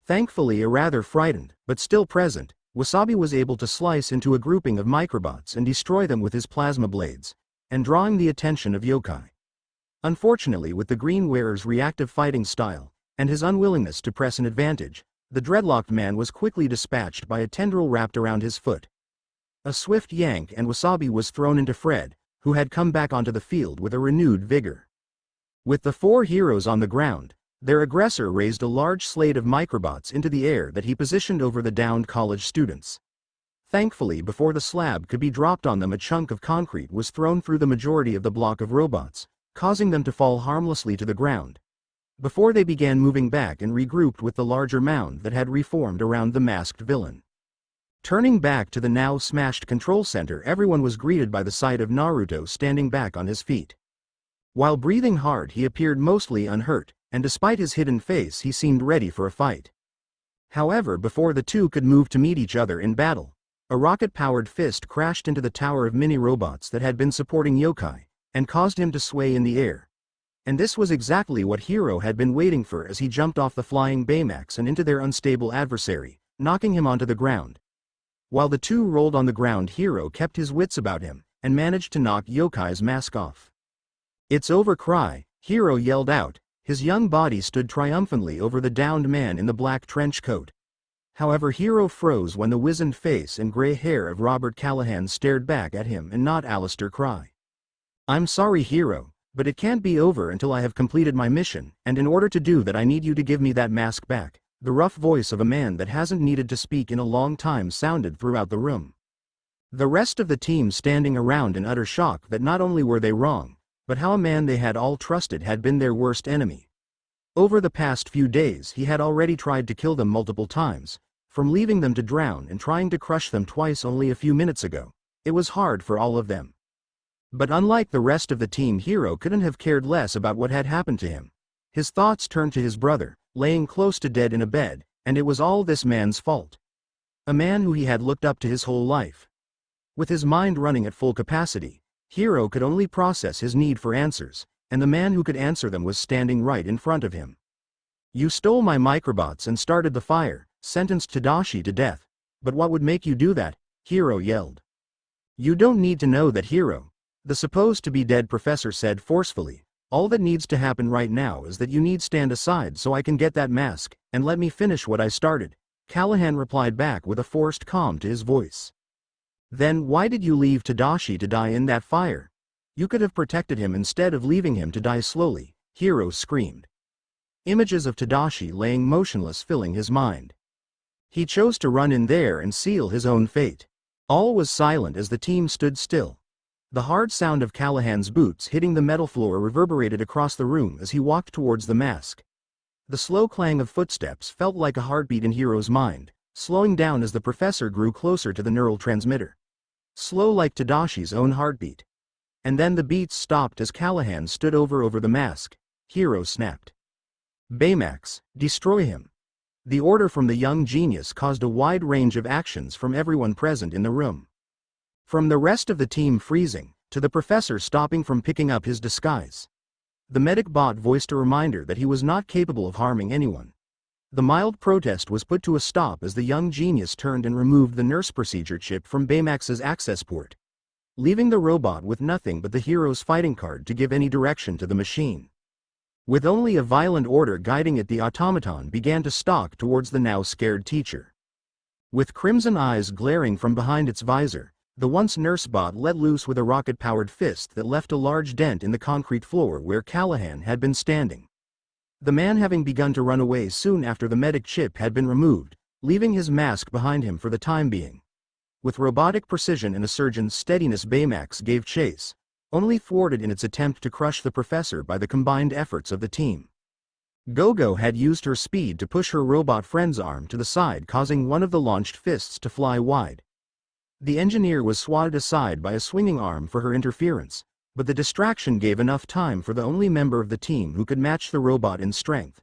Thankfully, a rather frightened, but still present, Wasabi was able to slice into a grouping of microbots and destroy them with his plasma blades, and drawing the attention of Yokai. Unfortunately, with the green wearer's reactive fighting style, and his unwillingness to press an advantage, the dreadlocked man was quickly dispatched by a tendril wrapped around his foot. A swift yank and Wasabi was thrown into Fred, who had come back onto the field with a renewed vigor. With the four heroes on the ground, their aggressor raised a large slate of microbots into the air that he positioned over the downed college students. Thankfully, before the slab could be dropped on them, a chunk of concrete was thrown through the majority of the block of robots, causing them to fall harmlessly to the ground, before they began moving back and regrouped with the larger mound that had reformed around the masked villain. Turning back to the now smashed control center, everyone was greeted by the sight of Naruto standing back on his feet. While breathing hard, he appeared mostly unhurt, and despite his hidden face he seemed ready for a fight. However, before the two could move to meet each other in battle, a rocket-powered fist crashed into the tower of mini-robots that had been supporting Yokai, and caused him to sway in the air. And this was exactly what Hiro had been waiting for as he jumped off the flying Baymax and into their unstable adversary, knocking him onto the ground. While the two rolled on the ground, Hiro kept his wits about him, and managed to knock Yokai's mask off. "It's over!" Hiro yelled out. His young body stood triumphantly over the downed man in the black trench coat. However, Hiro froze when the wizened face and gray hair of Robert Callahan stared back at him and not Alistair Cry. "I'm sorry, Hiro, but it can't be over until I have completed my mission, and in order to do that I need you to give me that mask back." The rough voice of a man that hasn't needed to speak in a long time sounded throughout the room. The rest of the team standing around in utter shock that not only were they wrong, but how a man they had all trusted had been their worst enemy. Over the past few days he had already tried to kill them multiple times, from leaving them to drown and trying to crush them twice only a few minutes ago. It was hard for all of them. But unlike the rest of the team, Hiro couldn't have cared less about what had happened to him. His thoughts turned to his brother, laying close to dead in a bed, and it was all this man's fault. A man who he had looked up to his whole life. With his mind running at full capacity, Hiro could only process his need for answers, and the man who could answer them was standing right in front of him. "You stole my microbots and started the fire," sentenced Tadashi to death. "But what would make you do that?" Hiro yelled. "You don't need to know that, Hiro," the supposed-to-be dead professor said forcefully. "All that needs to happen right now is that you need stand aside so I can get that mask, and let me finish what I started." Callahan replied back with a forced calm to his voice. "Then why did you leave Tadashi to die in that fire? You could have protected him instead of leaving him to die slowly," Hiro screamed. Images of Tadashi laying motionless filling his mind. He chose to run in there and seal his own fate. All was silent as the team stood still. The hard sound of Callahan's boots hitting the metal floor reverberated across the room as he walked towards the mask. The slow clang of footsteps felt like a heartbeat in Hiro's mind, slowing down as the professor grew closer to the neural transmitter. Slow like Tadashi's own heartbeat. And then the beats stopped as Callahan stood over the mask. Hiro snapped. "Baymax, destroy him." The order from the young genius caused a wide range of actions from everyone present in the room. From the rest of the team freezing, to the professor stopping from picking up his disguise. The medic bot voiced a reminder that he was not capable of harming anyone. The mild protest was put to a stop as the young genius turned and removed the nurse procedure chip from Baymax's access port, leaving the robot with nothing but the hero's fighting card to give any direction to the machine. With only a violent order guiding it, the automaton began to stalk towards the now scared teacher. With crimson eyes glaring from behind its visor, the once nurse bot let loose with a rocket-powered fist that left a large dent in the concrete floor where Callahan had been standing. The man having begun to run away soon after the medic chip had been removed, leaving his mask behind him for the time being. With robotic precision and a surgeon's steadiness, Baymax gave chase, only thwarted in its attempt to crush the professor by the combined efforts of the team. Gogo had used her speed to push her robot friend's arm to the side, causing one of the launched fists to fly wide. The engineer was swatted aside by a swinging arm for her interference, but the distraction gave enough time for the only member of the team who could match the robot in strength.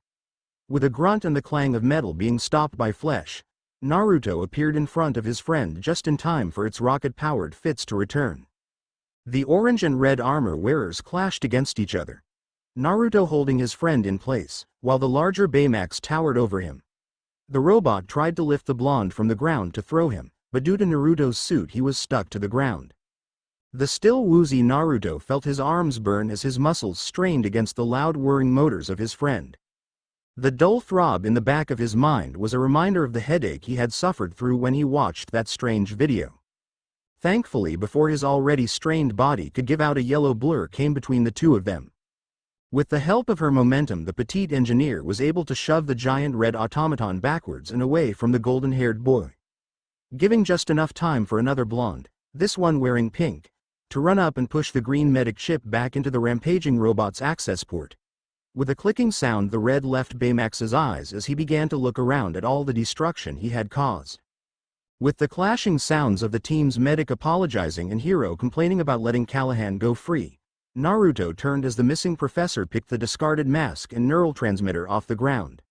With a grunt and the clang of metal being stopped by flesh, Naruto appeared in front of his friend just in time for its rocket-powered fits to return. The orange and red armor wearers clashed against each other, Naruto holding his friend in place, while the larger Baymax towered over him. The robot tried to lift the blonde from the ground to throw him, but due to Naruto's suit he was stuck to the ground. The still woozy Naruto felt his arms burn as his muscles strained against the loud whirring motors of his friend. The dull throb in the back of his mind was a reminder of the headache he had suffered through when he watched that strange video. Thankfully, before his already strained body could give out a yellow blur came between the two of them. With the help of her momentum, the petite engineer was able to shove the giant red automaton backwards and away from the golden-haired boy, giving just enough time for another blonde, this one wearing pink, to run up and push the green medic chip back into the rampaging robot's access port. With a clicking sound, the red left Baymax's eyes as he began to look around at all the destruction he had caused. With the clashing sounds of the team's medic apologizing and Hiro complaining about letting Callahan go free, Naruto turned as the missing professor picked the discarded mask and neural transmitter off the ground.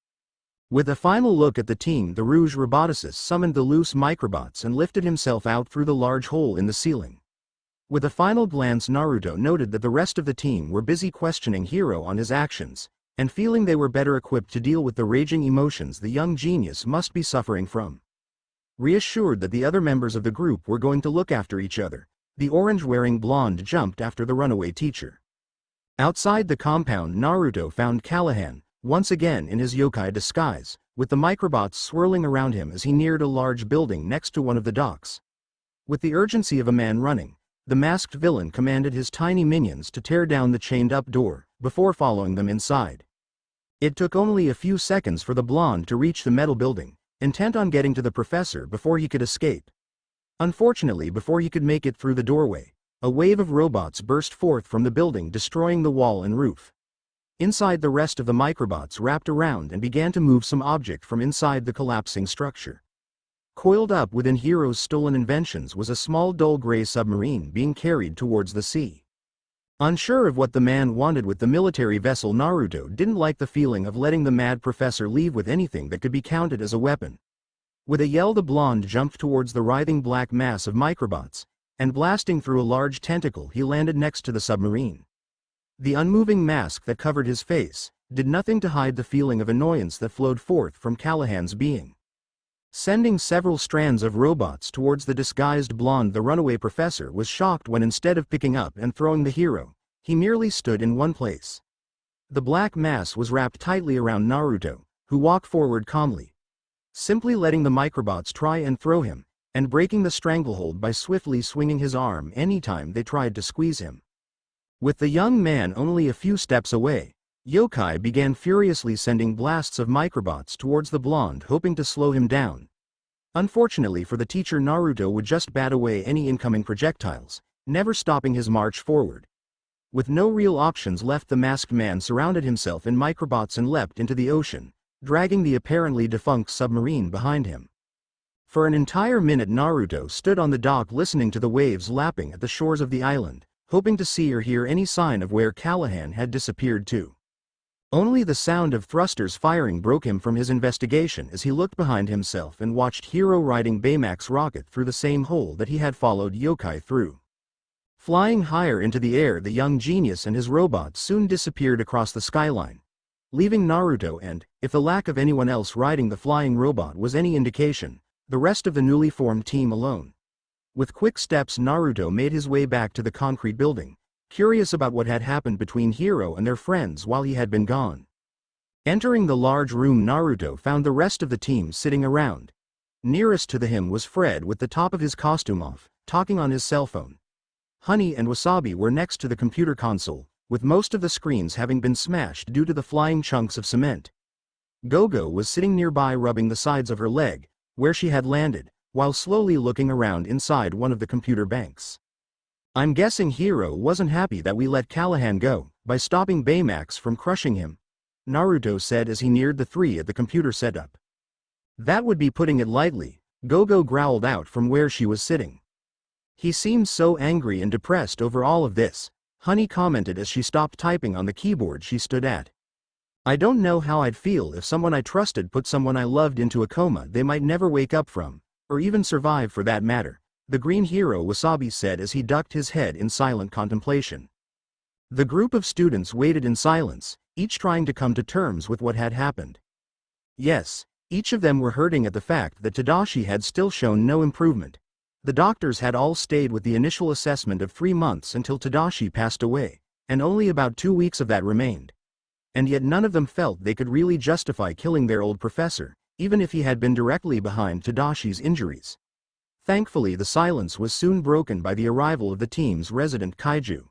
With a final look at the team, the Rouge Roboticist summoned the loose microbots and lifted himself out through the large hole in the ceiling. With a final glance, Naruto noted that the rest of the team were busy questioning Hiro on his actions, and feeling they were better equipped to deal with the raging emotions the young genius must be suffering from. Reassured that the other members of the group were going to look after each other, the orange-wearing blonde jumped after the runaway teacher. Outside the compound, Naruto found Callahan, once again in his yokai disguise, with the microbots swirling around him as he neared a large building next to one of the docks. With the urgency of a man running, the masked villain commanded his tiny minions to tear down the chained-up door, before following them inside. It took only a few seconds for the blonde to reach the metal building, intent on getting to the professor before he could escape. Unfortunately, before he could make it through the doorway, a wave of robots burst forth from the building, destroying the wall and roof. Inside, the rest of the microbots wrapped around and began to move some object from inside the collapsing structure. Coiled up within Hiro's stolen inventions was a small dull gray submarine being carried towards the sea. Unsure of what the man wanted with the military vessel, Naruto didn't like the feeling of letting the mad professor leave with anything that could be counted as a weapon. With a yell, the blonde jumped towards the writhing black mass of microbots, and blasting through a large tentacle, he landed next to the submarine. The unmoving mask that covered his face did nothing to hide the feeling of annoyance that flowed forth from Callahan's being. Sending several strands of robots towards the disguised blonde, the runaway professor was shocked when, instead of picking up and throwing the hero, he merely stood in one place. The black mass was wrapped tightly around Naruto, who walked forward calmly, simply letting the microbots try and throw him, and breaking the stranglehold by swiftly swinging his arm anytime they tried to squeeze him. With the young man only a few steps away, Yokai began furiously sending blasts of microbots towards the blonde, hoping to slow him down. Unfortunately for the teacher, Naruto would just bat away any incoming projectiles, never stopping his march forward. With no real options left, the masked man surrounded himself in microbots and leapt into the ocean, dragging the apparently defunct submarine behind him. For an entire minute, Naruto stood on the dock listening to the waves lapping at the shores of the island, hoping to see or hear any sign of where Callahan had disappeared to. Only the sound of thrusters firing broke him from his investigation as he looked behind himself and watched Hiro riding Baymax rocket through the same hole that he had followed Yokai through. Flying higher into the air, the young genius and his robot soon disappeared across the skyline, leaving Naruto and, if the lack of anyone else riding the flying robot was any indication, the rest of the newly formed team alone. With quick steps, Naruto made his way back to the concrete building, curious about what had happened between Hiro and their friends while he had been gone. Entering the large room, Naruto found the rest of the team sitting around. Nearest to him was Fred with the top of his costume off, talking on his cell phone. Honey and Wasabi were next to the computer console, with most of the screens having been smashed due to the flying chunks of cement. Gogo was sitting nearby, rubbing the sides of her leg, where she had landed, while slowly looking around inside one of the computer banks. "I'm guessing Hiro wasn't happy that we let Callahan go, by stopping Baymax from crushing him," Naruto said as he neared the three at the computer setup. "That would be putting it lightly," Gogo growled out from where she was sitting. "He seems so angry and depressed over all of this," Honey commented as she stopped typing on the keyboard she stood at. "I don't know how I'd feel if someone I trusted put someone I loved into a coma they might never wake up from, or even survive for that matter," the green hero Wasabi said as he ducked his head in silent contemplation. The group of students waited in silence, each trying to come to terms with what had happened. Yes, each of them were hurting at the fact that Tadashi had still shown no improvement. The doctors had all stayed with the initial assessment of 3 months until Tadashi passed away, and only about 2 weeks of that remained. And yet none of them felt they could really justify killing their old professor, even if he had been directly behind Tadashi's injuries. Thankfully, the silence was soon broken by the arrival of the team's resident kaiju.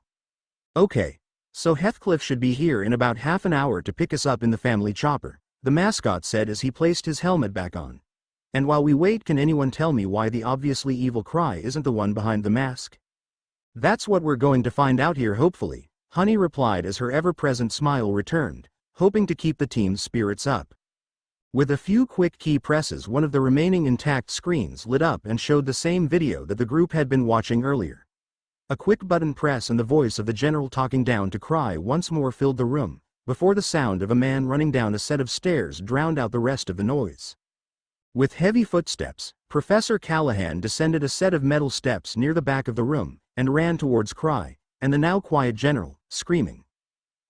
"Okay, so Heathcliff should be here in about half an hour to pick us up in the family chopper," the mascot said as he placed his helmet back on. "And while we wait, can anyone tell me why the obviously evil Cry isn't the one behind the mask?" "That's what we're going to find out here, hopefully," Honey replied as her ever-present smile returned, hoping to keep the team's spirits up. With a few quick key presses, one of the remaining intact screens lit up and showed the same video that the group had been watching earlier. A quick button press and the voice of the general talking down to Cry once more filled the room, before the sound of a man running down a set of stairs drowned out the rest of the noise. With heavy footsteps, Professor Callahan descended a set of metal steps near the back of the room, and ran towards Cry, and the now quiet general, screaming.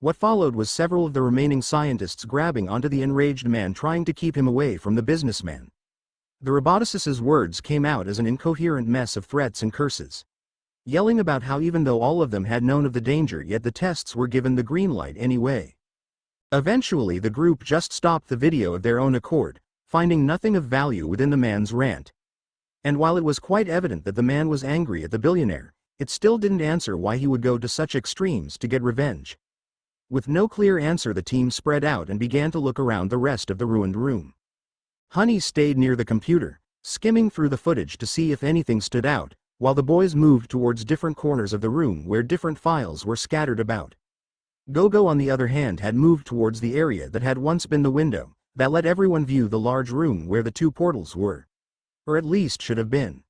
What followed was several of the remaining scientists grabbing onto the enraged man trying to keep him away from the businessman. The roboticist's words came out as an incoherent mess of threats and curses, yelling about how even though all of them had known of the danger, yet the tests were given the green light anyway. Eventually the group just stopped the video of their own accord, finding nothing of value within the man's rant. And while it was quite evident that the man was angry at the billionaire, it still didn't answer why he would go to such extremes to get revenge. With no clear answer, the team spread out and began to look around the rest of the ruined room. Honey stayed near the computer, skimming through the footage to see if anything stood out, while the boys moved towards different corners of the room where different files were scattered about. Gogo, on the other hand, had moved towards the area that had once been the window that let everyone view the large room where the two portals were. Or at least should have been.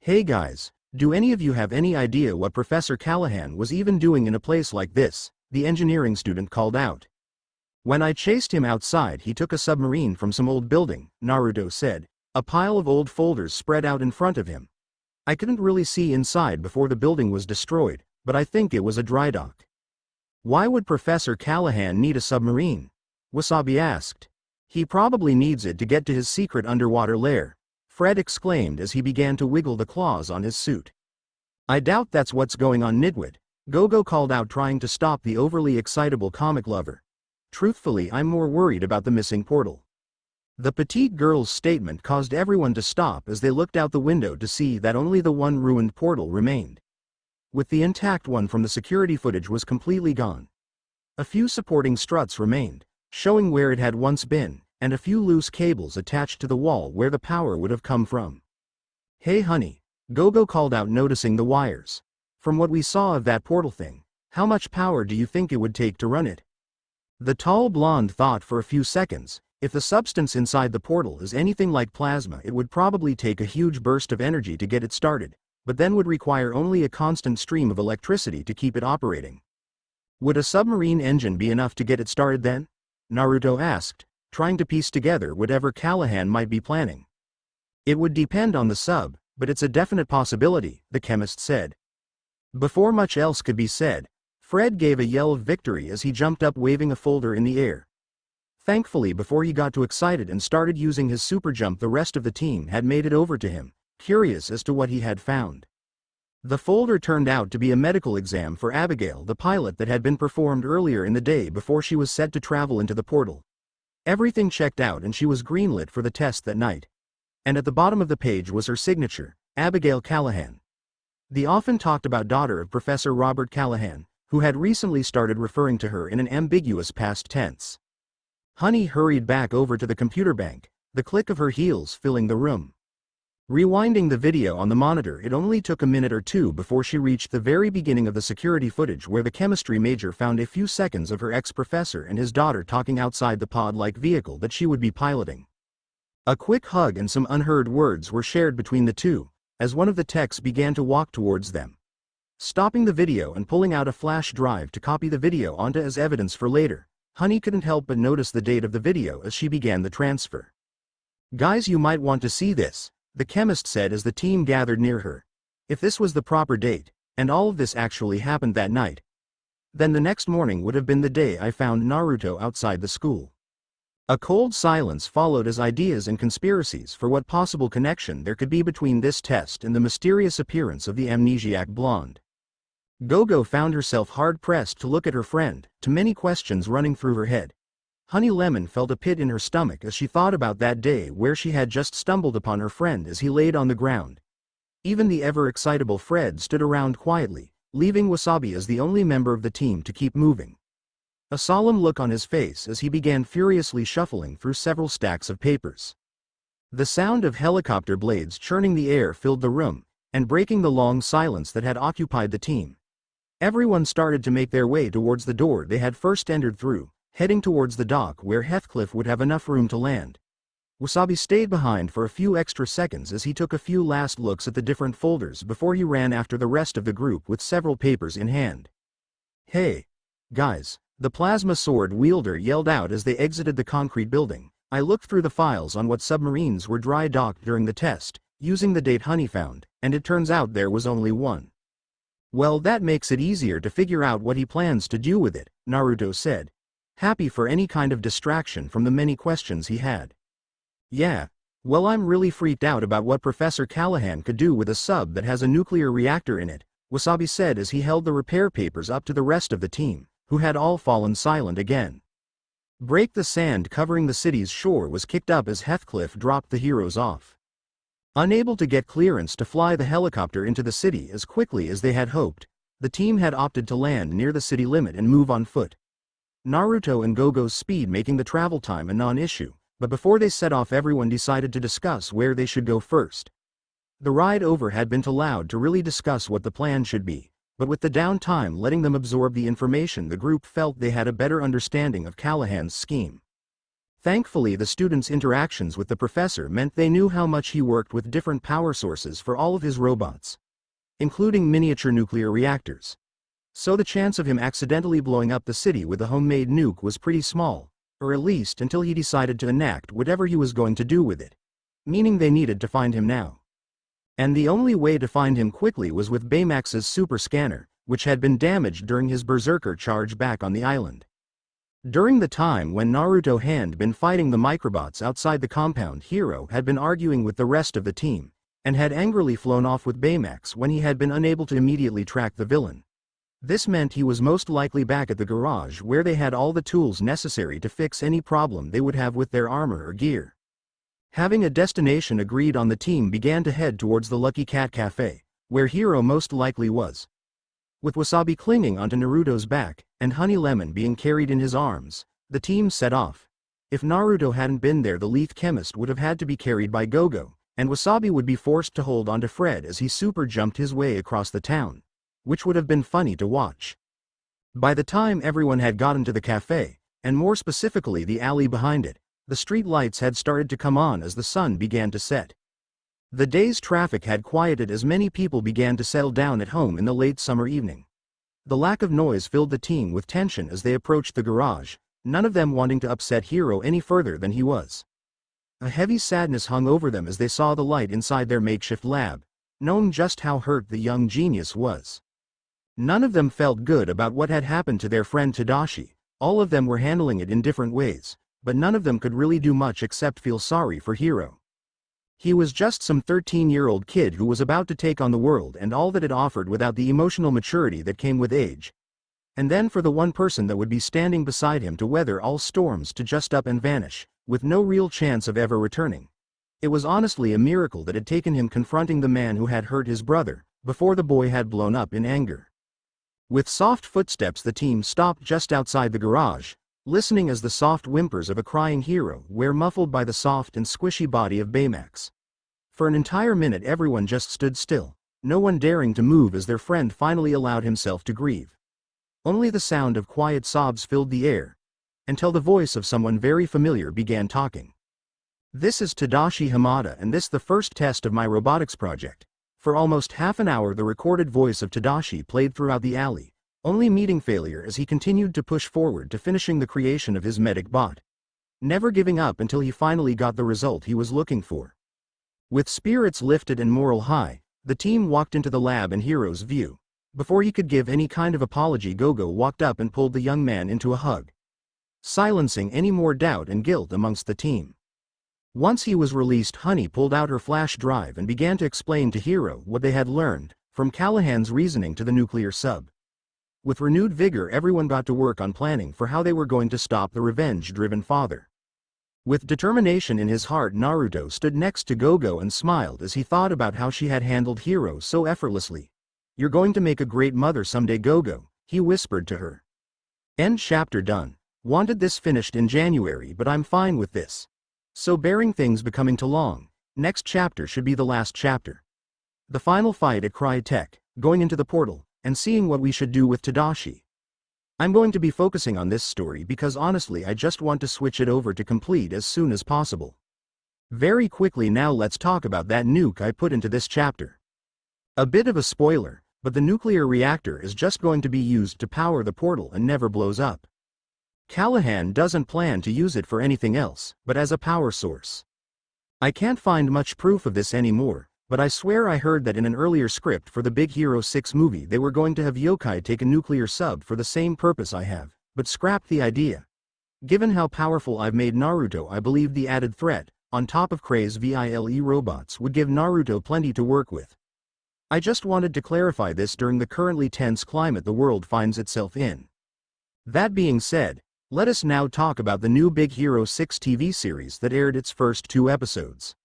Hey guys, do any of you have any idea what Professor Callahan was even doing in a place like this? The engineering student called out. When I chased him outside, he took a submarine from some old building, Naruto said, a pile of old folders spread out in front of him. I couldn't really see inside before the building was destroyed, but I think it was a dry dock. Why would Professor Callahan need a submarine? Wasabi asked. He probably needs it to get to his secret underwater lair, Fred exclaimed as he began to wiggle the claws on his suit. I doubt that's what's going on, Nitwit, Gogo called out, trying to stop the overly excitable comic lover. Truthfully, I'm more worried about the missing portal. The petite girl's statement caused everyone to stop as they looked out the window to see that only the one ruined portal remained. With the intact one from the security footage was completely gone. A few supporting struts remained, showing where it had once been, and a few loose cables attached to the wall where the power would have come from. Hey honey, Gogo called out, noticing the wires. From what we saw of that portal thing, how much power do you think it would take to run it? The tall blonde thought for a few seconds. If the substance inside the portal is anything like plasma, it would probably take a huge burst of energy to get it started, but then would require only a constant stream of electricity to keep it operating. Would a submarine engine be enough to get it started then? Naruto asked, trying to piece together whatever Callahan might be planning. It would depend on the sub, but it's a definite possibility, the chemist said. Before much else could be said, Fred gave a yell of victory as he jumped up, waving a folder in the air. Thankfully, before he got too excited and started using his super jump, the rest of the team had made it over to him, curious as to what he had found. The folder turned out to be a medical exam for Abigail, the pilot, that had been performed earlier in the day before she was set to travel into the portal. Everything checked out and she was greenlit for the test that night. And at the bottom of the page was her signature, Abigail Callahan, the often talked about daughter of Professor Robert Callahan, who had recently started referring to her in an ambiguous past tense. Honey hurried back over to the computer bank, the click of her heels filling the room. Rewinding the video on the monitor, it only took a minute or two before she reached the very beginning of the security footage where the chemistry major found a few seconds of her ex-professor and his daughter talking outside the pod-like vehicle that she would be piloting. A quick hug and some unheard words were shared between the two, as one of the techs began to walk towards them, stopping the video and pulling out a flash drive to copy the video onto as evidence for later. Honey couldn't help but notice the date of the video as she began the transfer. Guys, you might want to see this, the chemist said as the team gathered near her. If this was the proper date, and all of this actually happened that night, then the next morning would have been the day I found Naruto outside the school. A cold silence followed as ideas and conspiracies for what possible connection there could be between this test and the mysterious appearance of the amnesiac blonde. Gogo found herself hard-pressed to look at her friend, too many questions running through her head. Honey Lemon felt a pit in her stomach as she thought about that day where she had just stumbled upon her friend as he laid on the ground. Even the ever-excitable Fred stood around quietly, leaving Wasabi as the only member of the team to keep moving, a solemn look on his face as he began furiously shuffling through several stacks of papers. The sound of helicopter blades churning the air filled the room, and breaking the long silence that had occupied the team. Everyone started to make their way towards the door they had first entered through, heading towards the dock where Heathcliff would have enough room to land. Wasabi stayed behind for a few extra seconds as he took a few last looks at the different folders before he ran after the rest of the group with several papers in hand. Hey, guys, The plasma sword wielder yelled out as they exited the concrete building. I looked through the files on what submarines were dry docked during the test, using the date Honey found, and it turns out there was only one. Well, that makes it easier to figure out what he plans to do with it, Naruto said, happy for any kind of distraction from the many questions he had. Yeah. Well, I'm really freaked out about what Professor Callahan could do with a sub that has a nuclear reactor in it, Wasabi said as he held the repair papers up to the rest of the team, who had all fallen silent again. Break the sand covering the city's shore was kicked up as Heathcliff dropped the heroes off. Unable to get clearance to fly the helicopter into the city as quickly as they had hoped, the team had opted to land near the city limit and move on foot. Naruto and Gogo's speed making the travel time a non-issue, but before they set off everyone decided to discuss where they should go first. The ride over had been too loud to really discuss what the plan should be, but with the downtime letting them absorb the information, the group felt they had a better understanding of Callahan's scheme. Thankfully, the students' interactions with the professor meant they knew how much he worked with different power sources for all of his robots, including miniature nuclear reactors. So the chance of him accidentally blowing up the city with a homemade nuke was pretty small, or at least until he decided to enact whatever he was going to do with it. Meaning they needed to find him now. And the only way to find him quickly was with Baymax's super scanner, which had been damaged during his berserker charge back on the island. During the time when Naruto had been fighting the microbots outside the compound, Hiro had been arguing with the rest of the team, and had angrily flown off with Baymax when he had been unable to immediately track the villain. This meant he was most likely back at the garage where they had all the tools necessary to fix any problem they would have with their armor or gear. Having a destination agreed on, the team began to head towards the Lucky Cat Cafe, where Hiro most likely was. With Wasabi clinging onto Naruto's back, and Honey Lemon being carried in his arms, the team set off. If Naruto hadn't been there, the Leaf Chemist would have had to be carried by Gogo, and Wasabi would be forced to hold onto Fred as he super jumped his way across the town, which would have been funny to watch. By the time everyone had gotten to the cafe, and more specifically the alley behind it, the street lights had started to come on as the sun began to set. The day's traffic had quieted as many people began to settle down at home in the late summer evening. The lack of noise filled the team with tension as they approached the garage, none of them wanting to upset Hiro any further than he was. A heavy sadness hung over them as they saw the light inside their makeshift lab, knowing just how hurt the young genius was. None of them felt good about what had happened to their friend Tadashi. All of them were handling it in different ways, but none of them could really do much except feel sorry for Hiro. He was just some 13-year-old kid who was about to take on the world and all that it offered without the emotional maturity that came with age. And then for the one person that would be standing beside him to weather all storms to just up and vanish, with no real chance of ever returning. It was honestly a miracle that had taken him confronting the man who had hurt his brother, before the boy had blown up in anger. With soft footsteps, the team stopped just outside the garage, listening as the soft whimpers of a crying Hiro were muffled by the soft and squishy body of Baymax. For an entire minute everyone just stood still, no one daring to move as their friend finally allowed himself to grieve. Only the sound of quiet sobs filled the air, until the voice of someone very familiar began talking. "This is Tadashi Hamada, and this the first test of my robotics project." For almost half an hour the recorded voice of Tadashi played throughout the alley, only meeting failure as he continued to push forward to finishing the creation of his medic bot, never giving up until he finally got the result he was looking for. With spirits lifted and morale high, the team walked into the lab in Hiro's view. Before he could give any kind of apology, Gogo walked up and pulled the young man into a hug, silencing any more doubt and guilt amongst the team. Once he was released, Honey pulled out her flash drive and began to explain to Hiro what they had learned, from Callahan's reasoning to the nuclear sub. With renewed vigor everyone got to work on planning for how they were going to stop the revenge-driven father. With determination in his heart, Naruto stood next to Gogo and smiled as he thought about how she had handled Hiro so effortlessly. "You're going to make a great mother someday, Gogo," he whispered to her. End chapter done. Wanted this finished in January, but I'm fine with this. So bearing things becoming too long, next chapter should be the last chapter. The final fight at Crytek, going into the portal, and seeing what we should do with Tadashi. I'm going to be focusing on this story because honestly I just want to switch it over to complete as soon as possible. Very quickly now let's talk about that nuke I put into this chapter. A bit of a spoiler, but the nuclear reactor is just going to be used to power the portal and never blows up. Callahan doesn't plan to use it for anything else, but as a power source. I can't find much proof of this anymore, but I swear I heard that in an earlier script for the Big Hero 6 movie they were going to have yokai take a nuclear sub for the same purpose I have, but scrapped the idea. Given how powerful I've made Naruto, I believe the added threat, on top of Craze VILE robots, would give Naruto plenty to work with. I just wanted to clarify this during the currently tense climate the world finds itself in. That being said, let us now talk about the new Big Hero 6 TV series that aired its first 2 episodes.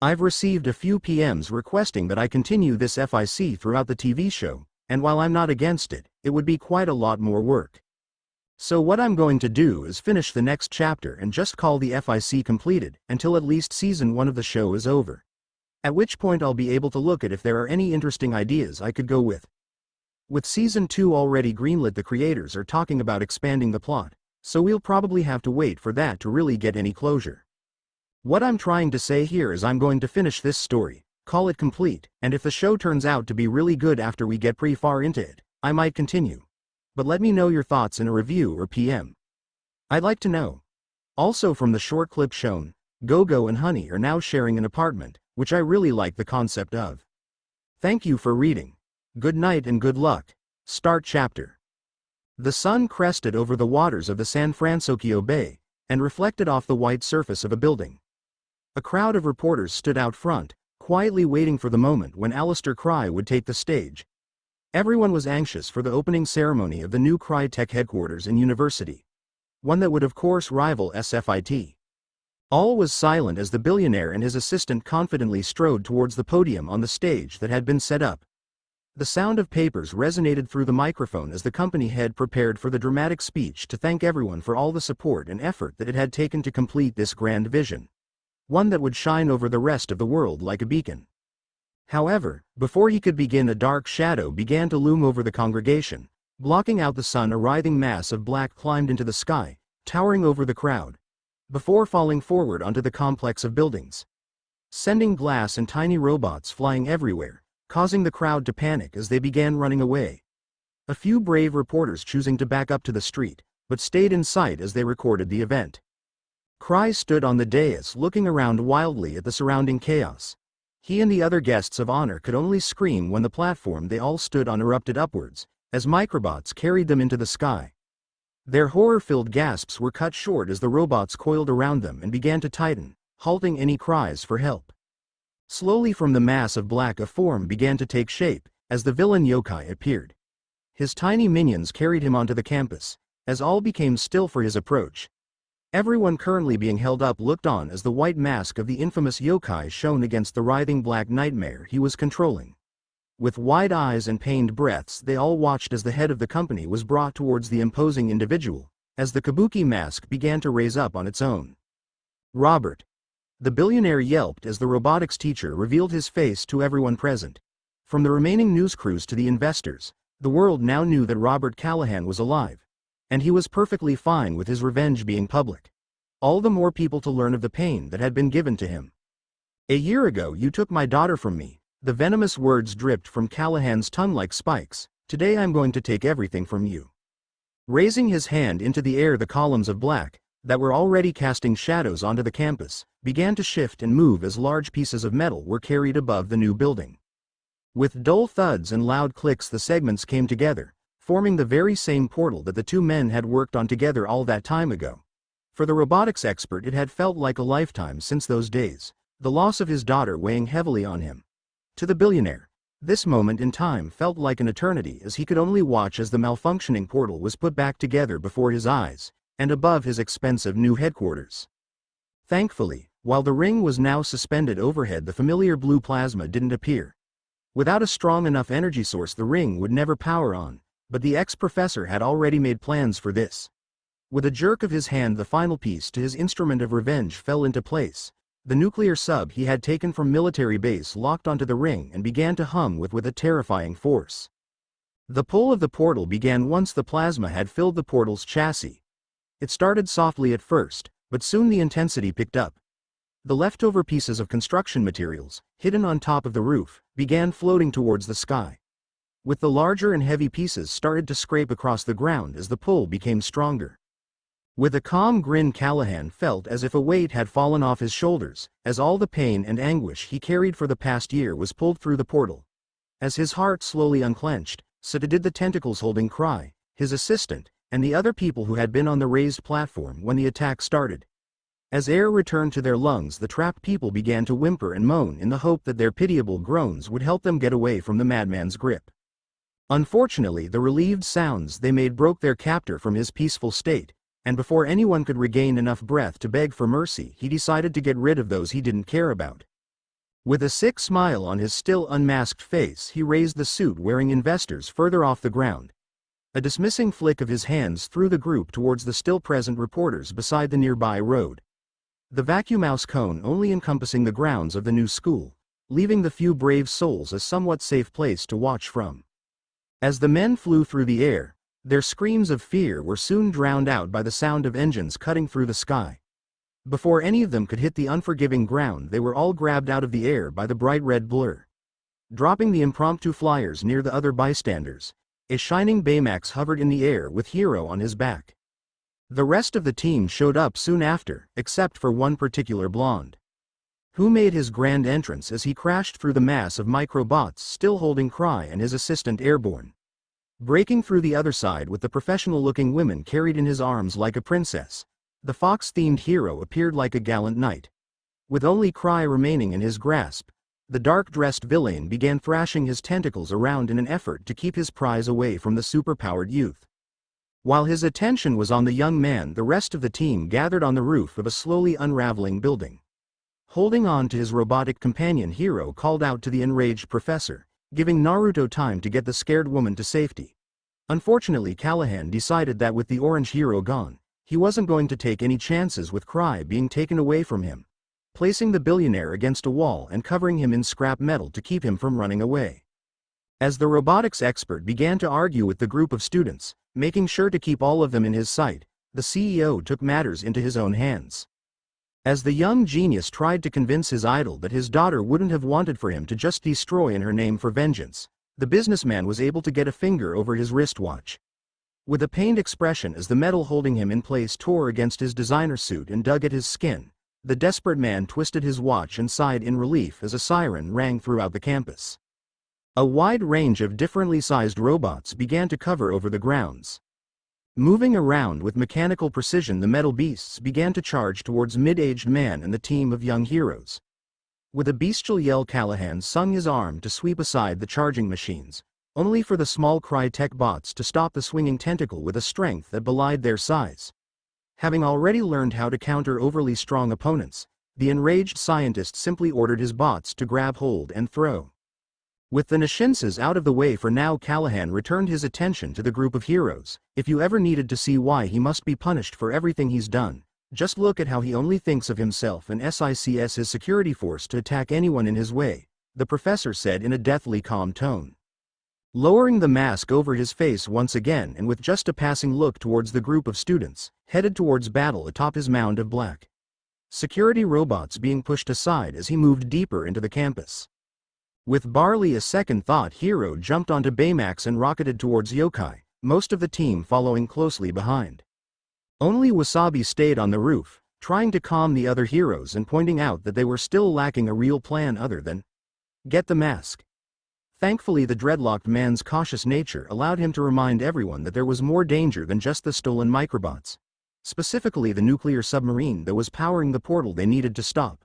I've received a few PMs requesting that I continue this FIC throughout the TV show, and while I'm not against it, it would be quite a lot more work. So what I'm going to do is finish the next chapter and just call the FIC completed until at least season 1 of the show is over. At which point I'll be able to look at if there are any interesting ideas I could go with. With season 2 already greenlit, the creators are talking about expanding the plot, so we'll probably have to wait for that to really get any closure. What I'm trying to say here is I'm going to finish this story, call it complete, and if the show turns out to be really good after we get pretty far into it, I might continue. But let me know your thoughts in a review or PM. I'd like to know. Also, from the short clip shown, Gogo and Honey are now sharing an apartment, which I really like the concept of. Thank you for reading. Good night and good luck. Start chapter. The sun crested over the waters of the San Francisco Bay, and reflected off the white surface of a building. A crowd of reporters stood out front, quietly waiting for the moment when Alistair Cry would take the stage. Everyone was anxious for the opening ceremony of the new Cry Tech headquarters and university. One that would of course rival SFIT. All was silent as the billionaire and his assistant confidently strode towards the podium on the stage that had been set up. The sound of papers resonated through the microphone as the company head prepared for the dramatic speech to thank everyone for all the support and effort that it had taken to complete this grand vision. One that would shine over the rest of the world like a beacon. However, before he could begin, a dark shadow began to loom over the congregation, blocking out the sun. A writhing mass of black climbed into the sky, towering over the crowd, before falling forward onto the complex of buildings, sending glass and tiny robots flying everywhere, causing the crowd to panic as they began running away. A few brave reporters choosing to back up to the street, but stayed in sight as they recorded the event. Cry stood on the dais looking around wildly at the surrounding chaos. He and the other guests of honor could only scream when the platform they all stood on erupted upwards, as microbots carried them into the sky. Their horror-filled gasps were cut short as the robots coiled around them and began to tighten, halting any cries for help. Slowly from the mass of black a form began to take shape, as the villain yokai appeared. His tiny minions carried him onto the campus, as all became still for his approach. Everyone currently being held up looked on as the white mask of the infamous yokai shone against the writhing black nightmare he was controlling. With wide eyes and pained breaths, they all watched as the head of the company was brought towards the imposing individual, as the kabuki mask began to raise up on its own. Robert. The billionaire yelped as the robotics teacher revealed his face to everyone present. From the remaining news crews to the investors, the world now knew that Robert Callahan was alive. And he was perfectly fine with his revenge being public. All the more people to learn of the pain that had been given to him. "A year ago you took my daughter from me," the venomous words dripped from Callahan's tongue like spikes. "Today I'm going to take everything from you." Raising his hand into the air, the columns of black, that were already casting shadows onto the campus, began to shift and move as large pieces of metal were carried above the new building. With dull thuds and loud clicks, the segments came together, forming the very same portal that the two men had worked on together all that time ago. For the robotics expert, it had felt like a lifetime since those days, the loss of his daughter weighing heavily on him. To the billionaire, this moment in time felt like an eternity, as he could only watch as the malfunctioning portal was put back together before his eyes, and above his expensive new headquarters. Thankfully, while the ring was now suspended overhead, the familiar blue plasma didn't appear. Without a strong enough energy source, the ring would never power on. But the ex-professor had already made plans for this. With a jerk of his hand, the final piece to his instrument of revenge fell into place. The nuclear sub he had taken from military base locked onto the ring and began to hum with a terrifying force. The pull of the portal began once the plasma had filled the portal's chassis. It started softly at first, but soon the intensity picked up. The leftover pieces of construction materials, hidden on top of the roof, began floating towards the sky. With the larger and heavy pieces started to scrape across the ground as the pull became stronger. With a calm grin, Callahan felt as if a weight had fallen off his shoulders, as all the pain and anguish he carried for the past year was pulled through the portal. As his heart slowly unclenched, so did the tentacles holding Cry, his assistant, and the other people who had been on the raised platform when the attack started. As air returned to their lungs, the trapped people began to whimper and moan in the hope that their pitiable groans would help them get away from the madman's grip. Unfortunately, the relieved sounds they made broke their captor from his peaceful state, and before anyone could regain enough breath to beg for mercy, he decided to get rid of those he didn't care about. With a sick smile on his still unmasked face, he raised the suit-wearing investors further off the ground. A dismissing flick of his hands threw the group towards the still-present reporters beside the nearby road. The vacuum house cone only encompassing the grounds of the new school, leaving the few brave souls a somewhat safe place to watch from. As the men flew through the air, their screams of fear were soon drowned out by the sound of engines cutting through the sky. Before any of them could hit the unforgiving ground, they were all grabbed out of the air by the bright red blur. Dropping the impromptu flyers near the other bystanders, a shining Baymax hovered in the air with Hero on his back. The rest of the team showed up soon after, except for one particular blonde, who made his grand entrance as he crashed through the mass of microbots still holding Cry and his assistant airborne. Breaking through the other side with the professional-looking women carried in his arms like a princess, the fox-themed Hero appeared like a gallant knight. With only Cry remaining in his grasp, the dark-dressed villain began thrashing his tentacles around in an effort to keep his prize away from the superpowered youth. While his attention was on the young man, the rest of the team gathered on the roof of a slowly unraveling building. Holding on to his robotic companion, Hero called out to the enraged professor, giving Naruto time to get the scared woman to safety. Unfortunately, Callahan decided that with the orange Hero gone, he wasn't going to take any chances with Cry being taken away from him, placing the billionaire against a wall and covering him in scrap metal to keep him from running away. As the robotics expert began to argue with the group of students, making sure to keep all of them in his sight, the CEO took matters into his own hands. As the young genius tried to convince his idol that his daughter wouldn't have wanted for him to just destroy in her name for vengeance, the businessman was able to get a finger over his wristwatch. With a pained expression as the metal holding him in place tore against his designer suit and dug at his skin, the desperate man twisted his watch and sighed in relief as a siren rang throughout the campus. A wide range of differently sized robots began to cover over the grounds. Moving around with mechanical precision, the metal beasts began to charge towards mid-aged man and the team of young heroes. With a bestial yell, Callahan swung his arm to sweep aside the charging machines, only for the small Crytek bots to stop the swinging tentacle with a strength that belied their size. Having already learned how to counter overly strong opponents, the enraged scientist simply ordered his bots to grab hold and throw. With the Nishinses out of the way for now, Callahan returned his attention to the group of heroes. If you ever needed to see why he must be punished for everything he's done, just look at how he only thinks of himself and SICS his security force to attack anyone in his way, the professor said in a deathly calm tone. Lowering the mask over his face once again and with just a passing look towards the group of students, headed towards battle atop his mound of black security robots being pushed aside as he moved deeper into the campus. With barely a second thought, Hero jumped onto Baymax and rocketed towards Yokai, most of the team following closely behind. Only Wasabi stayed on the roof, trying to calm the other heroes and pointing out that they were still lacking a real plan other than get the mask. Thankfully, the dreadlocked man's cautious nature allowed him to remind everyone that there was more danger than just the stolen microbots, specifically the nuclear submarine that was powering the portal they needed to stop.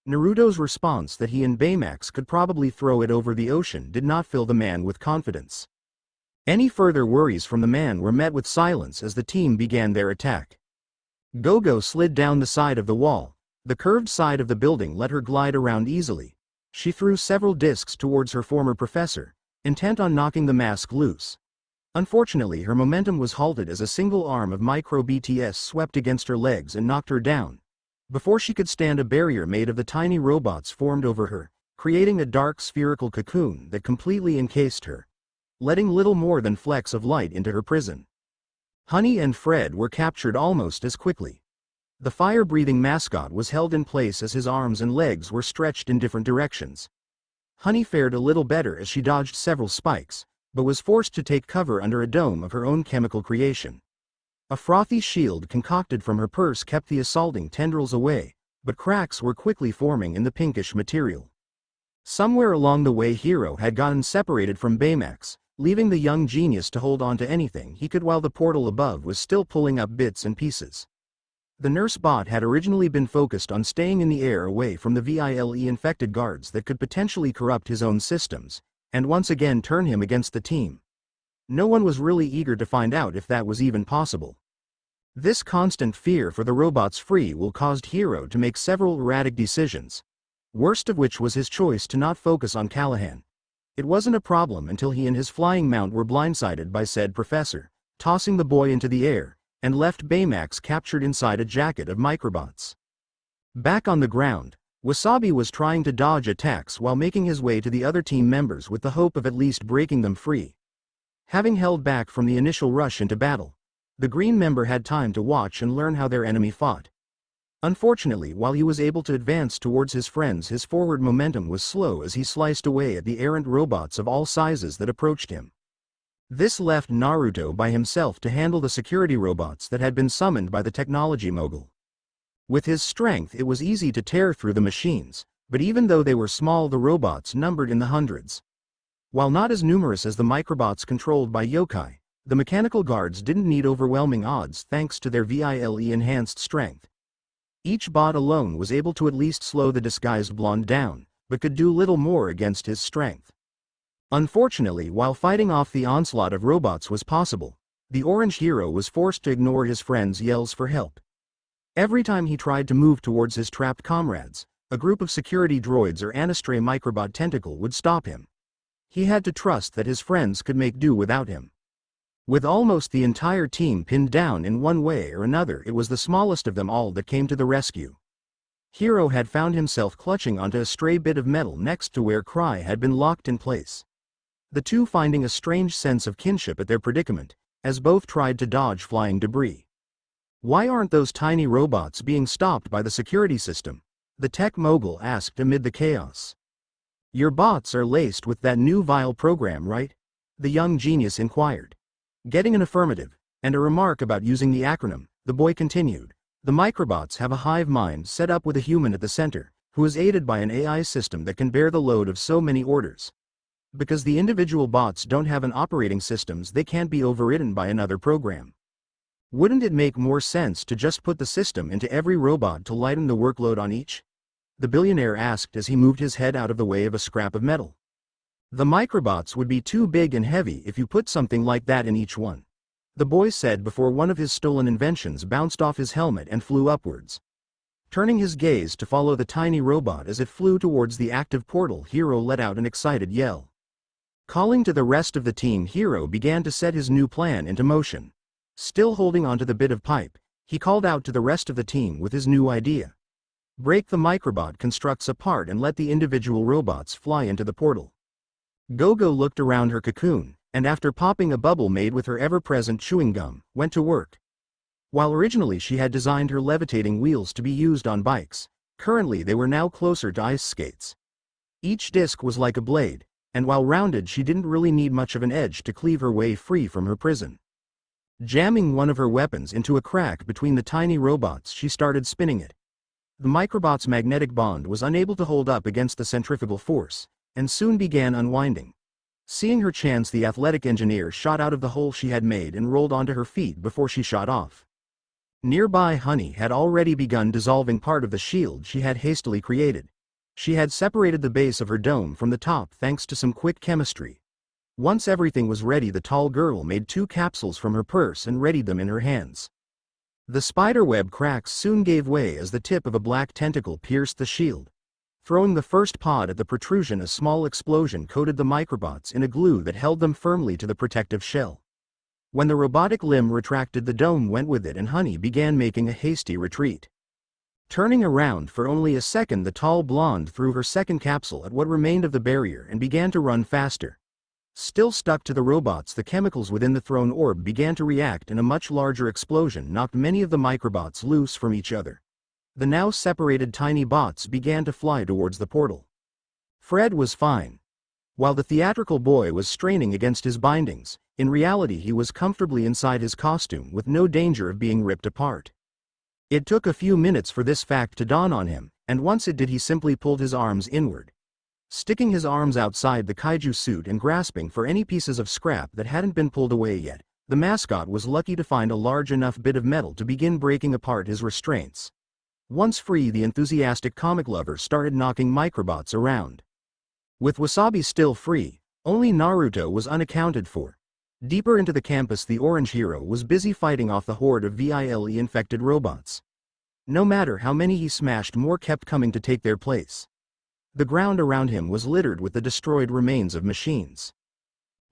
Naruto's response that he and Baymax could probably throw it over the ocean did not fill the man with confidence. Any further worries from the man were met with silence as the team began their attack. Gogo slid down the side of the wall. The curved side of the building let her glide around easily. She threw several discs towards her former professor, intent on knocking the mask loose. Unfortunately, her momentum was halted as a single arm of Micro BTS swept against her legs and knocked her down. Before she could stand, a barrier made of the tiny robots formed over her, creating a dark spherical cocoon that completely encased her, letting little more than flecks of light into her prison. Honey and Fred were captured almost as quickly. The fire-breathing mascot was held in place as his arms and legs were stretched in different directions. Honey fared a little better as she dodged several spikes, but was forced to take cover under a dome of her own chemical creation. A frothy shield concocted from her purse kept the assaulting tendrils away, but cracks were quickly forming in the pinkish material. Somewhere along the way Hiro had gotten separated from Baymax, leaving the young genius to hold on to anything he could while the portal above was still pulling up bits and pieces. The nurse bot had originally been focused on staying in the air away from the VILE-infected guards that could potentially corrupt his own systems, and once again turn him against the team. No one was really eager to find out if that was even possible. This constant fear for the robot's free will caused Hiro to make several erratic decisions, worst of which was his choice to not focus on Callahan. It wasn't a problem until he and his flying mount were blindsided by said professor, tossing the boy into the air, and left Baymax captured inside a jacket of microbots. Back on the ground, Wasabi was trying to dodge attacks while making his way to the other team members with the hope of at least breaking them free. Having held back from the initial rush into battle, the green member had time to watch and learn how their enemy fought. Unfortunately, while he was able to advance towards his friends, his forward momentum was slow as he sliced away at the errant robots of all sizes that approached him. This left Naruto by himself to handle the security robots that had been summoned by the technology mogul. With his strength it was easy to tear through the machines, but even though they were small, the robots numbered in the hundreds. While not as numerous as the microbots controlled by yokai, the mechanical guards didn't need overwhelming odds thanks to their VILE-enhanced strength. Each bot alone was able to at least slow the disguised blonde down, but could do little more against his strength. Unfortunately, while fighting off the onslaught of robots was possible, the orange hero was forced to ignore his friends' yells for help. Every time he tried to move towards his trapped comrades, a group of security droids or Anastray microbot tentacle would stop him. He had to trust that his friends could make do without him. With almost the entire team pinned down in one way or another, it was the smallest of them all that came to the rescue. Hiro had found himself clutching onto a stray bit of metal next to where Cry had been locked in place. The two finding a strange sense of kinship at their predicament, as both tried to dodge flying debris. "Why aren't those tiny robots being stopped by the security system?" the tech mogul asked amid the chaos. "Your bots are laced with that new vile program, right?" the young genius inquired. Getting an affirmative, and a remark about using the acronym, the boy continued, "The microbots have a hive mind set up with a human at the center, who is aided by an AI system that can bear the load of so many orders. Because the individual bots don't have an operating systems, they can't be overridden by another program. Wouldn't it make more sense to just put the system into every robot to lighten the workload on each?" the billionaire asked as he moved his head out of the way of a scrap of metal. "The microbots would be too big and heavy if you put something like that in each one," the boy said before one of his stolen inventions bounced off his helmet and flew upwards. Turning his gaze to follow the tiny robot as it flew towards the active portal, Hiro let out an excited yell. Calling to the rest of the team, Hiro began to set his new plan into motion. Still holding onto the bit of pipe, he called out to the rest of the team with his new idea. Break the microbot constructs apart and let the individual robots fly into the portal. Gogo looked around her cocoon, and after popping a bubble made with her ever-present chewing gum, went to work. While originally she had designed her levitating wheels to be used on bikes, currently they were now closer to ice skates. Each disc was like a blade, and while rounded she didn't really need much of an edge to cleave her way free from her prison. Jamming one of her weapons into a crack between the tiny robots, she started spinning it. The microbot's magnetic bond was unable to hold up against the centrifugal force, and soon began unwinding. Seeing her chance, the athletic engineer shot out of the hole she had made and rolled onto her feet before she shot off. Nearby, Honey had already begun dissolving part of the shield she had hastily created. She had separated the base of her dome from the top thanks to some quick chemistry. Once everything was ready, the tall girl made 2 capsules from her purse and readied them in her hands. The spiderweb cracks soon gave way as the tip of a black tentacle pierced the shield. Throwing the first pod at the protrusion, a small explosion coated the microbots in a glue that held them firmly to the protective shell. When the robotic limb retracted, the dome went with it and Honey began making a hasty retreat. Turning around for only a second, the tall blonde threw her second capsule at what remained of the barrier and began to run faster. Still stuck to the robots, the chemicals within the thrown orb began to react, and a much larger explosion knocked many of the microbots loose from each other. The now separated tiny bots began to fly towards the portal. Fred was fine. While the theatrical boy was straining against his bindings, In reality he was comfortably inside his costume with no danger of being ripped apart. It took a few minutes for this fact to dawn on him, and once it did he simply pulled his arms inward, sticking his arms outside the kaiju suit and grasping for any pieces of scrap that hadn't been pulled away yet. The mascot was lucky to find a large enough bit of metal to begin breaking apart his restraints. Once free, the enthusiastic comic lover started knocking microbots around. With Wasabi still free, only Naruto was unaccounted for. Deeper into the campus, the orange hero was busy fighting off the horde of VILE-infected robots. No matter how many he smashed, more kept coming to take their place. The ground around him was littered with the destroyed remains of machines.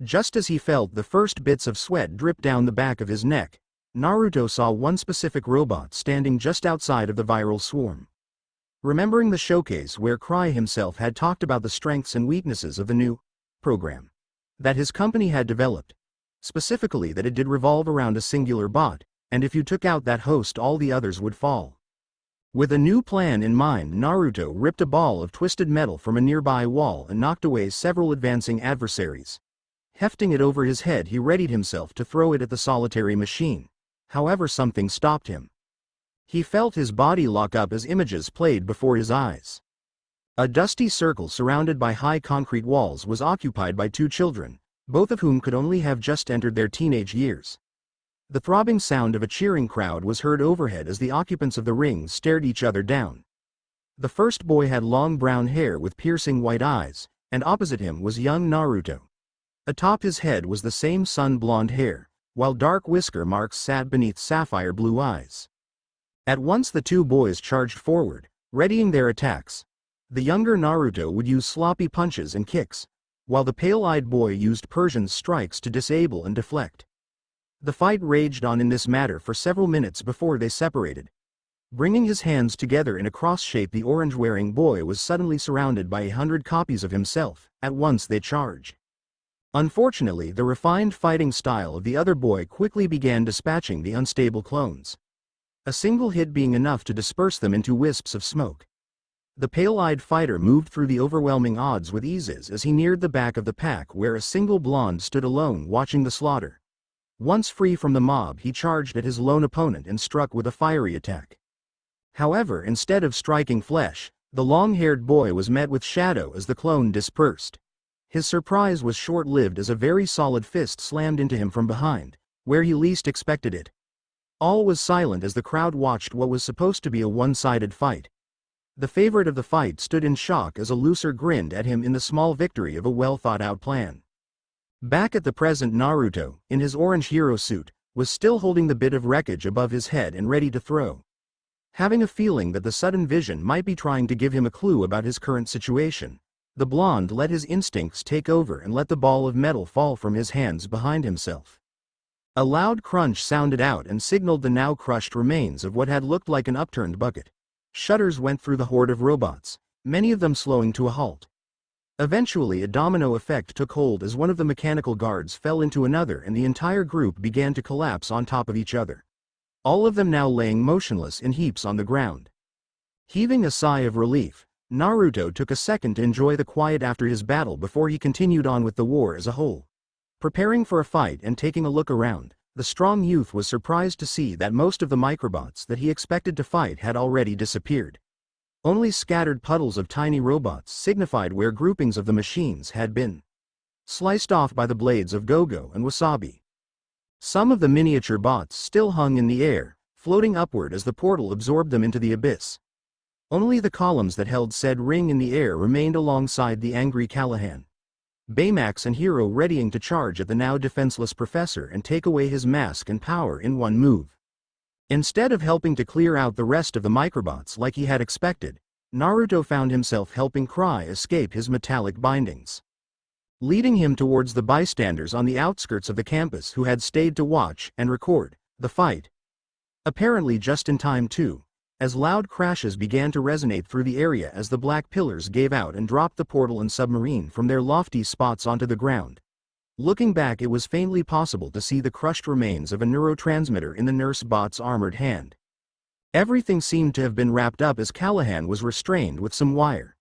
Just as he felt the first bits of sweat drip down the back of his neck, Naruto saw one specific robot standing just outside of the viral swarm. Remembering the showcase where Cry himself had talked about the strengths and weaknesses of the new program that his company had developed, specifically that it did revolve around a singular bot, and if you took out that host all the others would fall. With a new plan in mind, Naruto ripped a ball of twisted metal from a nearby wall and knocked away several advancing adversaries. Hefting it over his head, he readied himself to throw it at the solitary machine. However, something stopped him. He felt his body lock up as images played before his eyes. A dusty circle surrounded by high concrete walls was occupied by two children, both of whom could only have just entered their teenage years. The throbbing sound of a cheering crowd was heard overhead as the occupants of the rings stared each other down. The first boy had long brown hair with piercing white eyes, and opposite him was young Naruto. Atop his head was the same sun-blonde hair, while dark whisker marks sat beneath sapphire blue eyes. At once the two boys charged forward, readying their attacks. The younger Naruto would use sloppy punches and kicks, while the pale-eyed boy used Persian strikes to disable and deflect. The fight raged on in this manner for several minutes before they separated. Bringing his hands together in a cross shape, the orange-wearing boy was suddenly surrounded by 100 copies of himself. At once they charged. Unfortunately, the refined fighting style of the other boy quickly began dispatching the unstable clones. A single hit being enough to disperse them into wisps of smoke. The pale-eyed fighter moved through the overwhelming odds with ease as he neared the back of the pack where a single blonde stood alone watching the slaughter. Once free from the mob, he charged at his lone opponent and struck with a fiery attack. However, instead of striking flesh, the long-haired boy was met with shadow as the clone dispersed. His surprise was short-lived as a very solid fist slammed into him from behind, where he least expected it. All was silent as the crowd watched what was supposed to be a one-sided fight. The favorite of the fight stood in shock as a loser grinned at him in the small victory of a well-thought-out plan. Back at the present, Naruto, in his orange hero suit, was still holding the bit of wreckage above his head and ready to throw. Having a feeling that the sudden vision might be trying to give him a clue about his current situation, the blonde let his instincts take over and let the ball of metal fall from his hands behind himself. A loud crunch sounded out and signaled the now crushed remains of what had looked like an upturned bucket. Shudders went through the horde of robots, many of them slowing to a halt. Eventually, a domino effect took hold as one of the mechanical guards fell into another and the entire group began to collapse on top of each other. All of them now laying motionless in heaps on the ground. Heaving a sigh of relief, Naruto took a second to enjoy the quiet after his battle before he continued on with the war as a whole. Preparing for a fight and taking a look around, the strong youth was surprised to see that most of the microbots that he expected to fight had already disappeared. Only scattered puddles of tiny robots signified where groupings of the machines had been sliced off by the blades of Gogo and Wasabi. Some of the miniature bots still hung in the air, floating upward as the portal absorbed them into the abyss. Only the columns that held said ring in the air remained alongside the angry Callahan, Baymax and Hero readying to charge at the now defenseless professor and take away his mask and power in one move. Instead of helping to clear out the rest of the microbots like he had expected, Naruto found himself helping Cry escape his metallic bindings, leading him towards the bystanders on the outskirts of the campus who had stayed to watch and record the fight. Apparently just in time too, as loud crashes began to resonate through the area as the black pillars gave out and dropped the portal and submarine from their lofty spots onto the ground. Looking back, it was faintly possible to see the crushed remains of a neurotransmitter in the nurse bot's armored hand. Everything seemed to have been wrapped up as Callahan was restrained with some wire.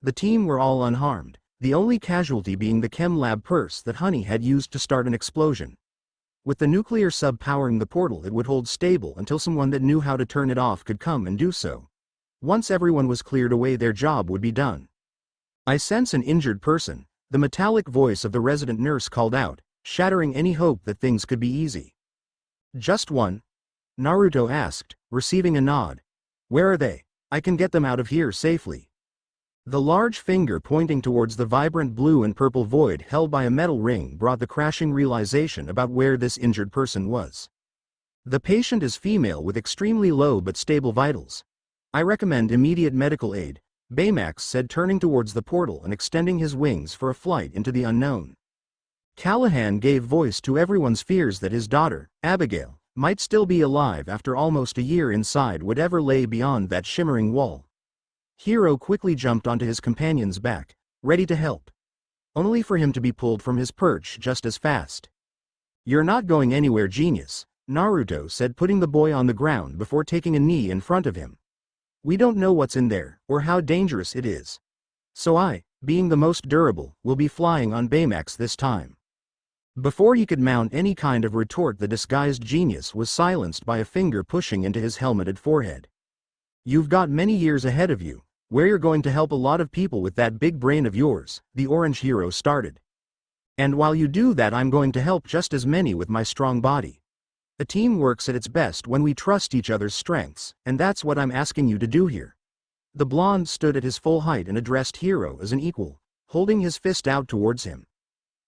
The team were all unharmed, the only casualty being the chem lab purse that Honey had used to start an explosion. With the nuclear sub powering the portal, it would hold stable until someone that knew how to turn it off could come and do so. Once everyone was cleared away, their job would be done. "I sense an injured person," the metallic voice of the resident nurse called out, shattering any hope that things could be easy. "Just one?" Naruto asked, receiving a nod. "Where are they? I can get them out of here safely." The large finger pointing towards the vibrant blue and purple void held by a metal ring brought the crashing realization about where this injured person was. "The patient is female with extremely low but stable vitals. I recommend immediate medical aid," Baymax said, turning towards the portal and extending his wings for a flight into the unknown. Callahan gave voice to everyone's fears that his daughter, Abigail, might still be alive after almost a year inside whatever lay beyond that shimmering wall. Hiro quickly jumped onto his companion's back, ready to help. Only for him to be pulled from his perch just as fast. "You're not going anywhere, genius," Naruto said, putting the boy on the ground before taking a knee in front of him. "We don't know what's in there, or how dangerous it is. So I, being the most durable, will be flying on Baymax this time." Before he could mount any kind of retort, the disguised genius was silenced by a finger pushing into his helmeted forehead. "You've got many years ahead of you, where you're going to help a lot of people with that big brain of yours," the orange hero started. "And while you do that, I'm going to help just as many with my strong body. A team works at its best when we trust each other's strengths, and that's what I'm asking you to do here." The blonde stood at his full height and addressed Hiro as an equal, holding his fist out towards him.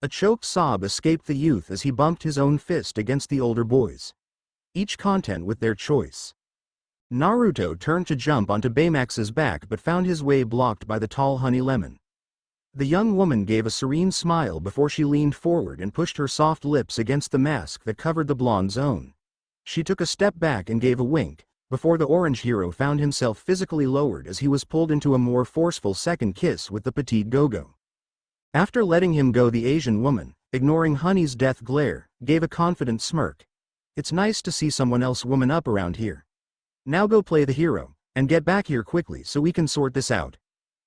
A choked sob escaped the youth as he bumped his own fist against the older boy's, each content with their choice. Naruto turned to jump onto Baymax's back but found his way blocked by the tall Honey Lemon. The young woman gave a serene smile before she leaned forward and pushed her soft lips against the mask that covered the blonde's own. She took a step back and gave a wink, before the orange hero found himself physically lowered as he was pulled into a more forceful second kiss with the petite Gogo. After letting him go, the Asian woman, ignoring Honey's death glare, gave a confident smirk. "It's nice to see someone else woman up around here. Now go play the hero, and get back here quickly so we can sort this out."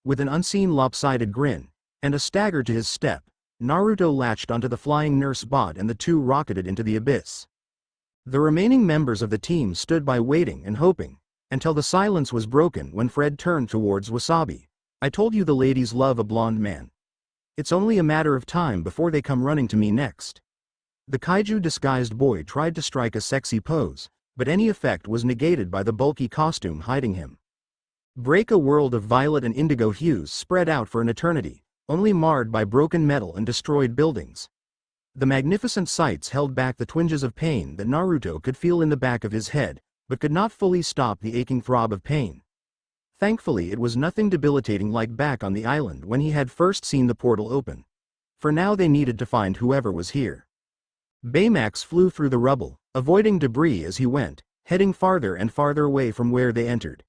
With an unseen lopsided grin, and a stagger to his step, Naruto latched onto the flying nurse bot and the two rocketed into the abyss. The remaining members of the team stood by waiting and hoping, until the silence was broken when Fred turned towards Wasabi. "I told you the ladies love a blonde man. It's only a matter of time before they come running to me next." The kaiju-disguised boy tried to strike a sexy pose, but any effect was negated by the bulky costume hiding him. Break a world of violet and indigo hues spread out for an eternity, only marred by broken metal and destroyed buildings. The magnificent sights held back the twinges of pain that Naruto could feel in the back of his head, but could not fully stop the aching throb of pain. Thankfully, it was nothing debilitating like back on the island when he had first seen the portal open. For now they needed to find whoever was here. Baymax flew through the rubble, avoiding debris as he went, heading farther and farther away from where they entered.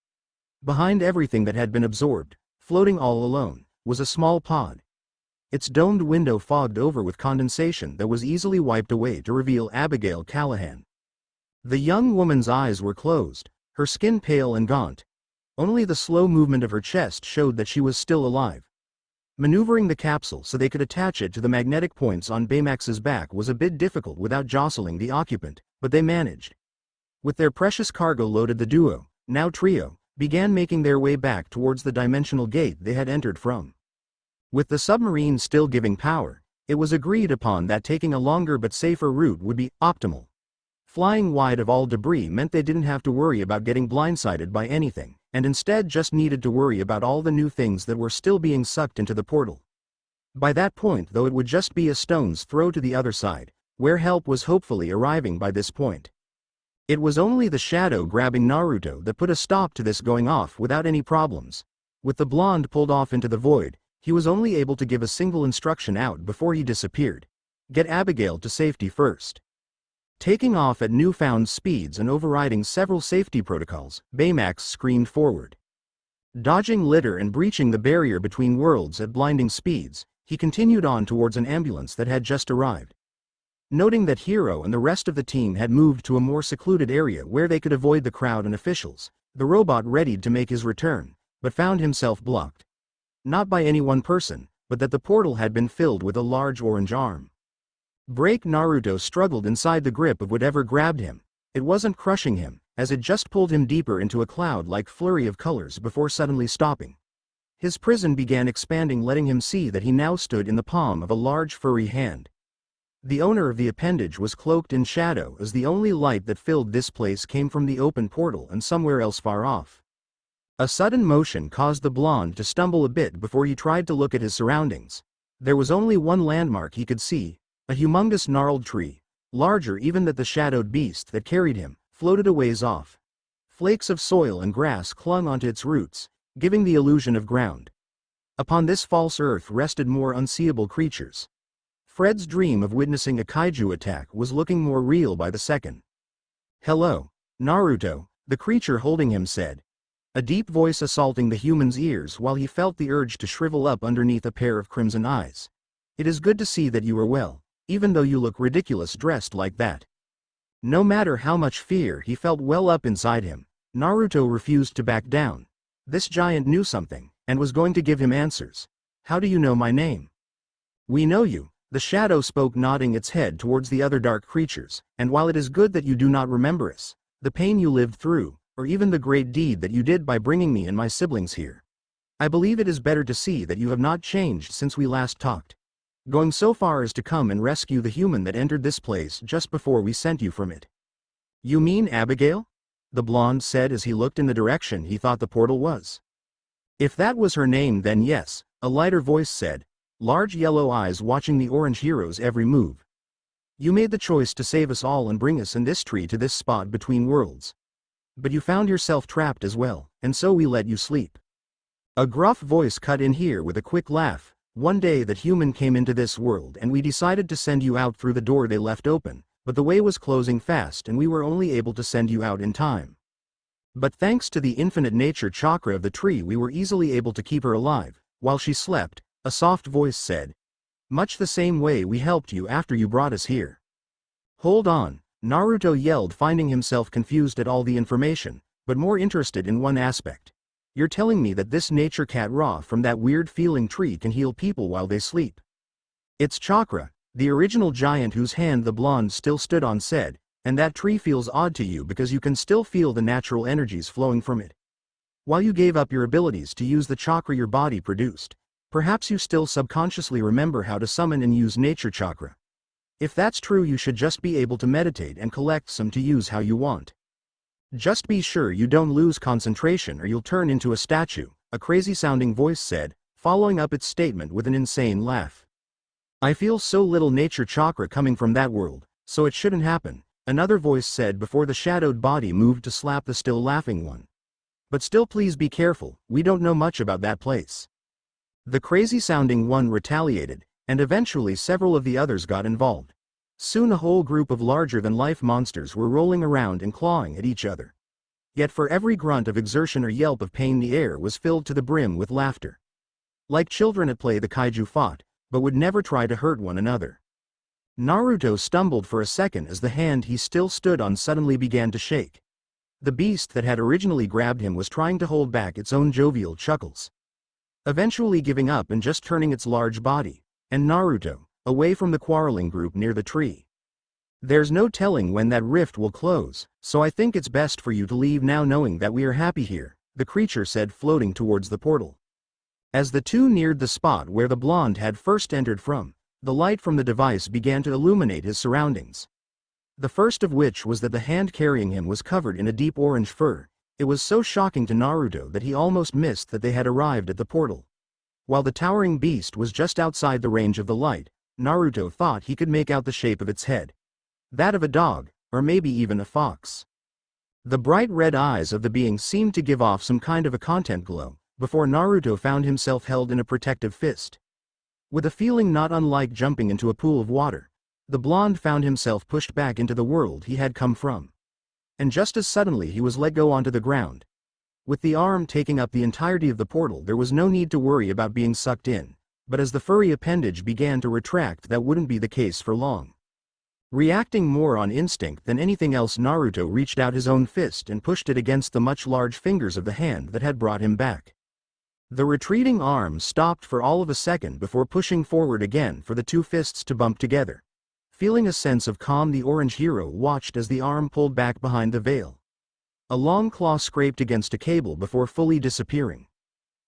Behind everything that had been absorbed, floating all alone, was a small pod. Its domed window fogged over with condensation that was easily wiped away to reveal Abigail Callahan. The young woman's eyes were closed, her skin pale and gaunt. Only the slow movement of her chest showed that she was still alive. Maneuvering the capsule so they could attach it to the magnetic points on Baymax's back was a bit difficult without jostling the occupant, but they managed. With their precious cargo loaded, the duo, now trio, began making their way back towards the dimensional gate they had entered from. With the submarine still giving power, it was agreed upon that taking a longer but safer route would be optimal. Flying wide of all debris meant they didn't have to worry about getting blindsided by anything, and instead just needed to worry about all the new things that were still being sucked into the portal. By that point, though, it would just be a stone's throw to the other side, where help was hopefully arriving by this point. It was only the shadow grabbing Naruto that put a stop to this going off without any problems. With the blonde pulled off into the void, he was only able to give a single instruction out before he disappeared. "Get Abigail to safety first." Taking off at newfound speeds and overriding several safety protocols, Baymax screamed forward. Dodging litter and breaching the barrier between worlds at blinding speeds, he continued on towards an ambulance that had just arrived. Noting that Hiro and the rest of the team had moved to a more secluded area where they could avoid the crowd and officials, the robot readied to make his return, but found himself blocked. Not by any one person, but that the portal had been filled with a large orange arm. Break. Naruto struggled inside the grip of whatever grabbed him. It wasn't crushing him, as it just pulled him deeper into a cloud-like flurry of colors before suddenly stopping. His prison began expanding, letting him see that he now stood in the palm of a large furry hand. The owner of the appendage was cloaked in shadow, as the only light that filled this place came from the open portal and somewhere else far off. A sudden motion caused the blonde to stumble a bit before he tried to look at his surroundings. There was only one landmark he could see, a humongous gnarled tree, larger even than the shadowed beast that carried him, floated a ways off. Flakes of soil and grass clung onto its roots, giving the illusion of ground. Upon this false earth rested more unseeable creatures. Fred's dream of witnessing a kaiju attack was looking more real by the second. "Hello, Naruto," the creature holding him said, a deep voice assaulting the human's ears while he felt the urge to shrivel up underneath a pair of crimson eyes. "It is good to see that you are well, even though you look ridiculous dressed like that." No matter how much fear he felt well up inside him, Naruto refused to back down. This giant knew something, and was going to give him answers. "How do you know my name?" "We know you," the shadow spoke, nodding its head towards the other dark creatures, "and while it is good that you do not remember us, the pain you lived through, or even the great deed that you did by bringing me and my siblings here, I believe it is better to see that you have not changed since we last talked. Going so far as to come and rescue the human that entered this place just before we sent you from it." "You mean Abigail?" the blonde said as he looked in the direction he thought the portal was. "If that was her name, then yes," a lighter voice said, large yellow eyes watching the orange hero's every move. "You made the choice to save us all and bring us and this tree to this spot between worlds. But you found yourself trapped as well, and so we let you sleep." A gruff voice cut in here with a quick laugh. "One day that human came into this world and we decided to send you out through the door they left open, but the way was closing fast and we were only able to send you out in time. But thanks to the infinite nature chakra of the tree we were easily able to keep her alive, while she slept," a soft voice said. "Much the same way we helped you after you brought us here." "Hold on," Naruto yelled, finding himself confused at all the information, but more interested in one aspect. "You're telling me that this nature cat raw from that weird feeling tree can heal people while they sleep?" "It's chakra," the original giant whose hand the blonde still stood on said, "and that tree feels odd to you because you can still feel the natural energies flowing from it. While you gave up your abilities to use the chakra your body produced, perhaps you still subconsciously remember how to summon and use nature chakra. If that's true, you should just be able to meditate and collect some to use how you want. Just be sure you don't lose concentration or you'll turn into a statue," a crazy-sounding voice said, following up its statement with an insane laugh. "I feel so little nature chakra coming from that world, so it shouldn't happen," another voice said before the shadowed body moved to slap the still laughing one. "But still, please be careful, we don't know much about that place." The crazy-sounding one retaliated, and eventually several of the others got involved. Soon a whole group of larger-than-life monsters were rolling around and clawing at each other. Yet for every grunt of exertion or yelp of pain the air was filled to the brim with laughter. Like children at play, the kaiju fought, but would never try to hurt one another. Naruto stumbled for a second as the hand he still stood on suddenly began to shake. The beast that had originally grabbed him was trying to hold back its own jovial chuckles, eventually giving up and just turning its large body, and Naruto, away from the quarreling group near the tree. "There's no telling when that rift will close, so I think it's best for you to leave now knowing that we are happy here," the creature said, floating towards the portal. As the two neared the spot where the blonde had first entered from, the light from the device began to illuminate his surroundings. The first of which was that the hand carrying him was covered in a deep orange fur. It was so shocking to Naruto that he almost missed that they had arrived at the portal. While the towering beast was just outside the range of the light, Naruto thought he could make out the shape of its head. That of a dog, or maybe even a fox. The bright red eyes of the being seemed to give off some kind of a content glow, before Naruto found himself held in a protective fist. With a feeling not unlike jumping into a pool of water, the blonde found himself pushed back into the world he had come from. And just as suddenly he was let go onto the ground. With the arm taking up the entirety of the portal, there was no need to worry about being sucked in, but as the furry appendage began to retract, that wouldn't be the case for long. Reacting more on instinct than anything else, Naruto reached out his own fist and pushed it against the much large fingers of the hand that had brought him back. The retreating arm stopped for all of a second before pushing forward again for the two fists to bump together. Feeling a sense of calm, the orange hero watched as the arm pulled back behind the veil. A long claw scraped against a cable before fully disappearing.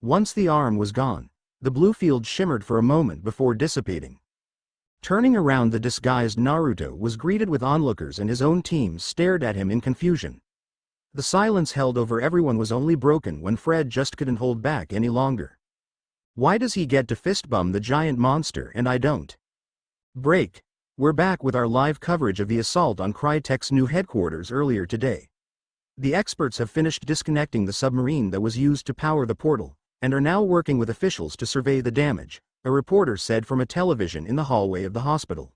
Once the arm was gone, the blue field shimmered for a moment before dissipating. Turning around, the disguised Naruto was greeted with onlookers and his own team stared at him in confusion. The silence held over everyone was only broken when Fred just couldn't hold back any longer. Why does he get to fist-bum the giant monster and I don't? Break. We're back with our live coverage of the assault on Crytek's new headquarters earlier today. The experts have finished disconnecting the submarine that was used to power the portal, and are now working with officials to survey the damage, a reporter said from a television in the hallway of the hospital.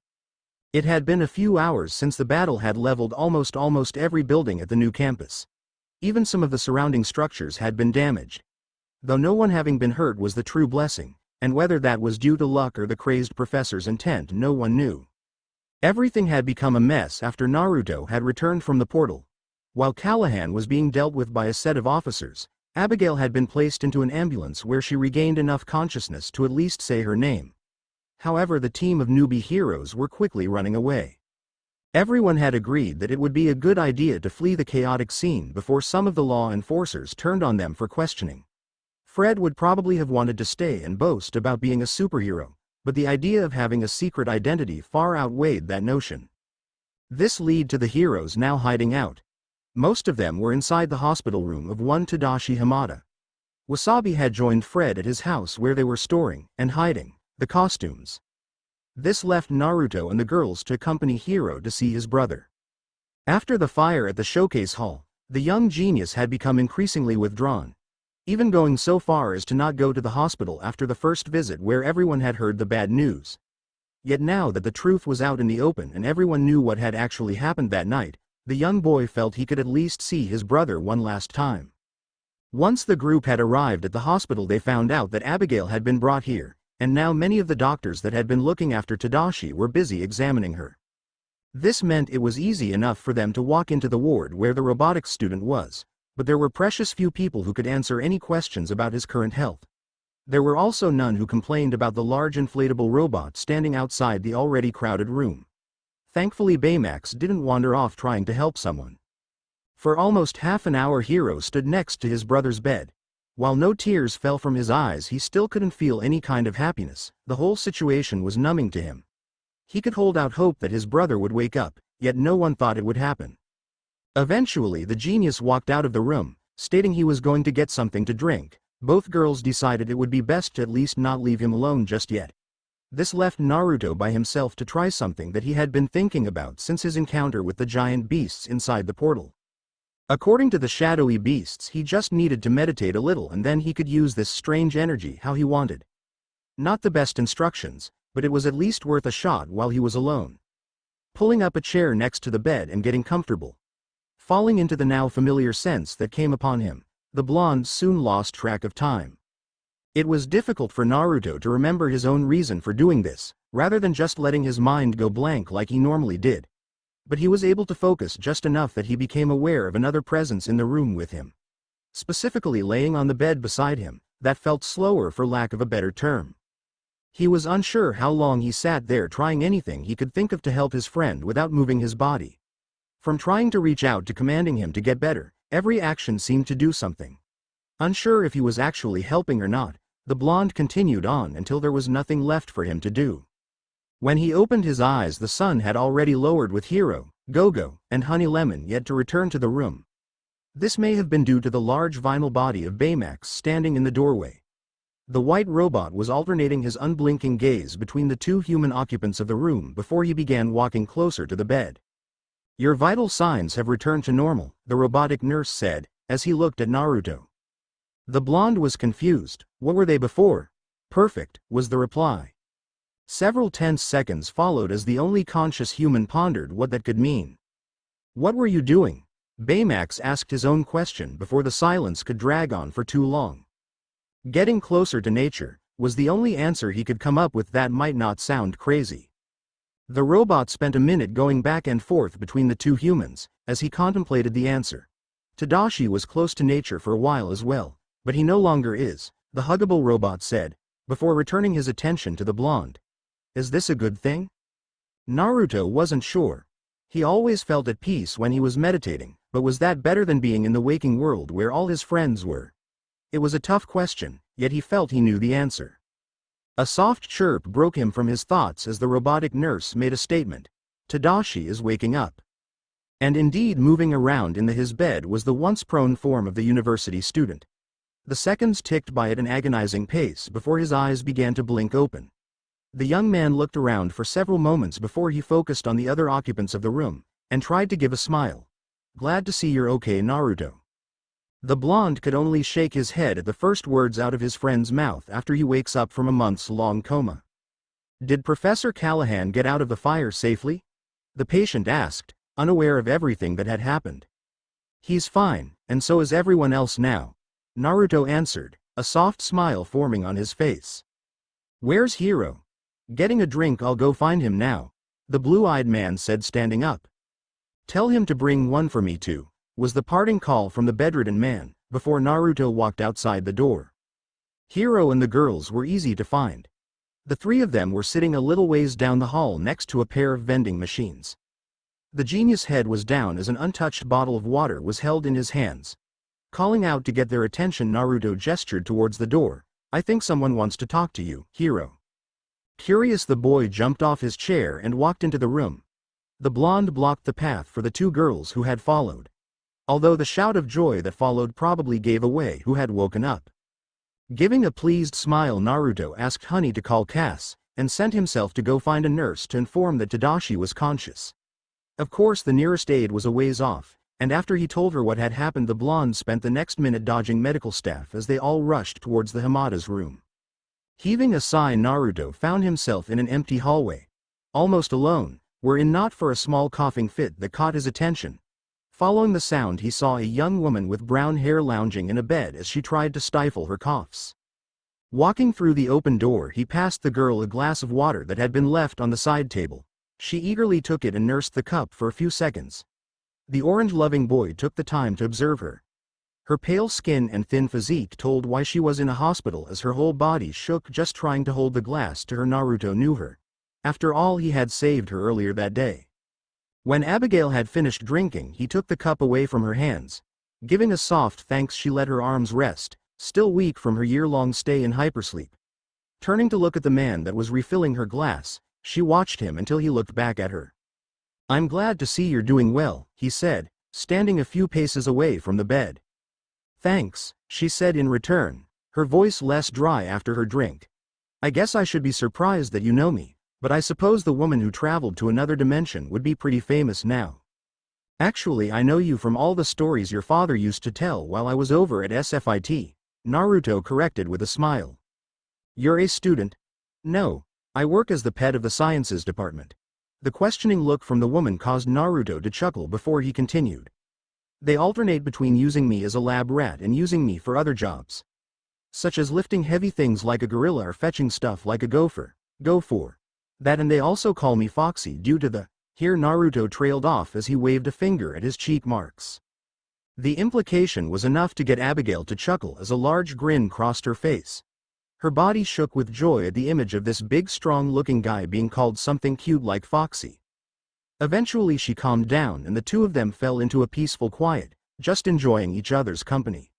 It had been a few hours since the battle had leveled almost every building at the new campus. Even some of the surrounding structures had been damaged. Though no one having been hurt was the true blessing, and whether that was due to luck or the crazed professor's intent no one knew. Everything had become a mess after Naruto had returned from the portal. While Callahan was being dealt with by a set of officers, Abigail had been placed into an ambulance where she regained enough consciousness to at least say her name. However, the team of newbie heroes were quickly running away. Everyone had agreed that it would be a good idea to flee the chaotic scene before some of the law enforcers turned on them for questioning. Fred would probably have wanted to stay and boast about being a superhero, but the idea of having a secret identity far outweighed that notion. This led to the heroes now hiding out. Most of them were inside the hospital room of one Tadashi Hamada. Wasabi had joined Fred at his house where they were storing and hiding the costumes. This left Naruto and the girls to accompany Hiro to see his brother. After the fire at the showcase hall, the young genius had become increasingly withdrawn, even going so far as to not go to the hospital after the first visit where everyone had heard the bad news. Yet now that the truth was out in the open and everyone knew what had actually happened that night, the young boy felt he could at least see his brother one last time. Once the group had arrived at the hospital, they found out that Abigail had been brought here, and now many of the doctors that had been looking after Tadashi were busy examining her. This meant it was easy enough for them to walk into the ward where the robotics student was, but there were precious few people who could answer any questions about his current health. There were also none who complained about the large inflatable robot standing outside the already crowded room. Thankfully, Baymax didn't wander off trying to help someone. For almost half an hour, Hiro stood next to his brother's bed. While no tears fell from his eyes, he still couldn't feel any kind of happiness. The whole situation was numbing to him. He could hold out hope that his brother would wake up, yet no one thought it would happen. Eventually, the genius walked out of the room, stating he was going to get something to drink. Both girls decided it would be best to at least not leave him alone just yet. This left Naruto by himself to try something that he had been thinking about since his encounter with the giant beasts inside the portal. According to the shadowy beasts, he just needed to meditate a little and then he could use this strange energy how he wanted. Not the best instructions, but it was at least worth a shot while he was alone. Pulling up a chair next to the bed and getting comfortable. Falling into the now familiar sense that came upon him, the blonde soon lost track of time. It was difficult for Naruto to remember his own reason for doing this, rather than just letting his mind go blank like he normally did. But he was able to focus just enough that he became aware of another presence in the room with him. Specifically laying on the bed beside him, that felt slower for lack of a better term. He was unsure how long he sat there trying anything he could think of to help his friend without moving his body. From trying to reach out to commanding him to get better, every action seemed to do something. Unsure if he was actually helping or not, the blonde continued on until there was nothing left for him to do. When he opened his eyes, the sun had already lowered with Hiro, Gogo, and Honey Lemon yet to return to the room. This may have been due to the large vinyl body of Baymax standing in the doorway. The white robot was alternating his unblinking gaze between the two human occupants of the room before he began walking closer to the bed. "Your vital signs have returned to normal," the robotic nurse said, as he looked at Naruto. The blonde was confused. What were they before? "Perfect," was the reply. Several tense seconds followed as the only conscious human pondered what that could mean. "What were you doing?" Baymax asked his own question before the silence could drag on for too long. "Getting closer to nature," was the only answer he could come up with that might not sound crazy. The robot spent a minute going back and forth between the two humans, as he contemplated the answer. Tadashi was close to nature for a while as well, but he no longer is. the huggable robot said, before returning his attention to the blonde. Is this a good thing? Naruto wasn't sure. He always felt at peace when he was meditating, but was that better than being in the waking world where all his friends were? It was a tough question, yet he felt he knew the answer. A soft chirp broke him from his thoughts as the robotic nurse made a statement. Tadashi is waking up. And indeed, moving around in his bed was the once prone form of the university student. The seconds ticked by at an agonizing pace before his eyes began to blink open. The young man looked around for several moments before he focused on the other occupants of the room, and tried to give a smile. Glad to see you're okay, Naruto. The blonde could only shake his head at the first words out of his friend's mouth after he wakes up from a months-long coma. Did Professor Callahan get out of the fire safely? The patient asked, unaware of everything that had happened. He's fine, and so is everyone else now, Naruto answered, a soft smile forming on his face. Where's Hiro? Getting a drink, I'll go find him now, the blue-eyed man said, standing up. Tell him to bring one for me too, was the parting call from the bedridden man, before Naruto walked outside the door. Hiro and the girls were easy to find. The three of them were sitting a little ways down the hall next to a pair of vending machines. The genius head was down as an untouched bottle of water was held in his hands. Calling out to get their attention, Naruto gestured towards the door. I think someone wants to talk to you, Hiro. Curious, the boy jumped off his chair and walked into the room. The blonde blocked the path for the two girls who had followed. Although the shout of joy that followed probably gave away who had woken up. Giving a pleased smile, Naruto asked Honey to call Cass, and sent himself to go find a nurse to inform that Tadashi was conscious. Of course, the nearest aide was a ways off, and after he told her what had happened, the blonde spent the next minute dodging medical staff as they all rushed towards the Hamada's room. Heaving a sigh, Naruto found himself in an empty hallway. Almost alone, were it not for a small coughing fit that caught his attention. Following the sound, he saw a young woman with brown hair lounging in a bed as she tried to stifle her coughs. Walking through the open door, he passed the girl a glass of water that had been left on the side table. She eagerly took it and nursed the cup for a few seconds. The orange-loving boy took the time to observe her. Her pale skin and thin physique told why she was in a hospital, as her whole body shook just trying to hold the glass to her. Naruto knew her. After all, he had saved her earlier that day. When Abigail had finished drinking, he took the cup away from her hands. Giving a soft thanks, she let her arms rest, still weak from her year-long stay in hypersleep. Turning to look at the man that was refilling her glass, she watched him until he looked back at her. I'm glad to see you're doing well, he said, standing a few paces away from the bed. Thanks, she said in return, her voice less dry after her drink. I guess I should be surprised that you know me, but I suppose the woman who traveled to another dimension would be pretty famous now. Actually, I know you from all the stories your father used to tell while I was over at SFIT, Naruto corrected with a smile. You're a student? No, I work as the pet of the sciences department. The questioning look from the woman caused Naruto to chuckle before he continued. They alternate between using me as a lab rat and using me for other jobs. Such as lifting heavy things like a gorilla or fetching stuff like a gopher. Go for that, and they also call me Foxy due to the, here Naruto trailed off as he waved a finger at his cheek marks. The implication was enough to get Abigail to chuckle as a large grin crossed her face. Her body shook with joy at the image of this big strong-looking guy being called something cute like Foxy. Eventually she calmed down and the two of them fell into a peaceful quiet, just enjoying each other's company.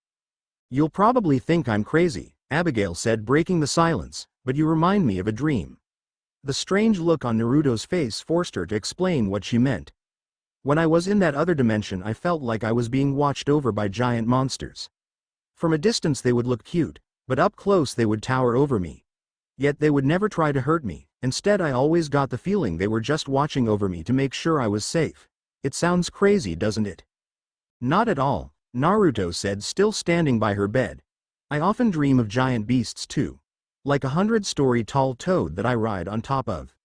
You'll probably think I'm crazy, Abigail said, breaking the silence, but you remind me of a dream. The strange look on Naruto's face forced her to explain what she meant. When I was in that other dimension, I felt like I was being watched over by giant monsters. From a distance they would look cute, but up close they would tower over me. Yet they would never try to hurt me. Instead, I always got the feeling they were just watching over me to make sure I was safe. It sounds crazy, doesn't it? Not at all, Naruto said, still standing by her bed. I often dream of giant beasts too. Like a 100-story tall toad that I ride on top of.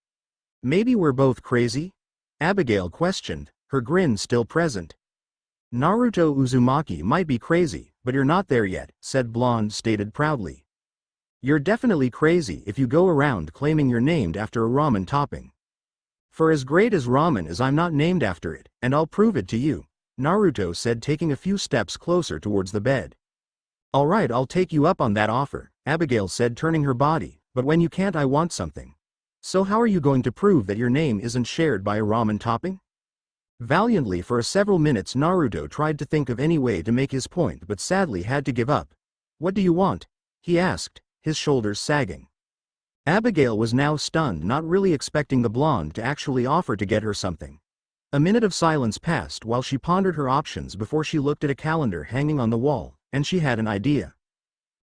Maybe we're both crazy? Abigail questioned, her grin still present. Naruto Uzumaki might be crazy, but you're not there yet, said Blonde stated proudly. You're definitely crazy if you go around claiming you're named after a ramen topping. For as great as ramen is, I'm not named after it, and I'll prove it to you, Naruto said, taking a few steps closer towards the bed. Alright, I'll take you up on that offer, Abigail said, turning her body, but when you can't I want something. So how are you going to prove that your name isn't shared by a ramen topping? Valiantly for several minutes Naruto tried to think of any way to make his point but sadly had to give up. What do you want? He asked, his shoulders sagging. Abigail was now stunned, not really expecting the blonde to actually offer to get her something. A minute of silence passed while she pondered her options before she looked at a calendar hanging on the wall, and she had an idea.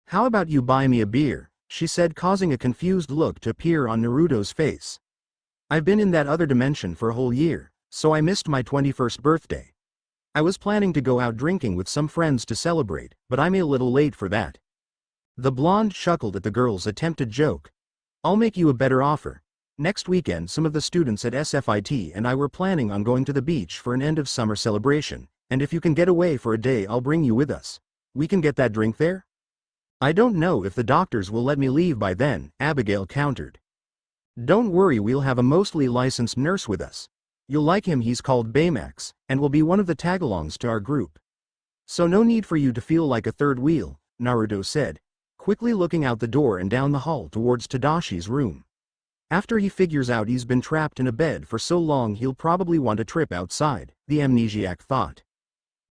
How about you buy me a beer, she said, causing a confused look to appear on Naruto's face. I've been in that other dimension for a whole year, so I missed my 21st birthday. I was planning to go out drinking with some friends to celebrate, but I'm a little late for that. The blonde chuckled at the girl's attempted joke. I'll make you a better offer. Next weekend some of the students at SFIT and I were planning on going to the beach for an end of summer celebration, and if you can get away for a day I'll bring you with us. We can get that drink there? I don't know if the doctors will let me leave by then, Abigail countered. Don't worry, we'll have a mostly licensed nurse with us. You'll like him, he's called Baymax, and will be one of the tagalongs to our group. So no need for you to feel like a third wheel, Naruto said, quickly looking out the door and down the hall towards Tadashi's room. After he figures out he's been trapped in a bed for so long he'll probably want a trip outside, the amnesiac thought.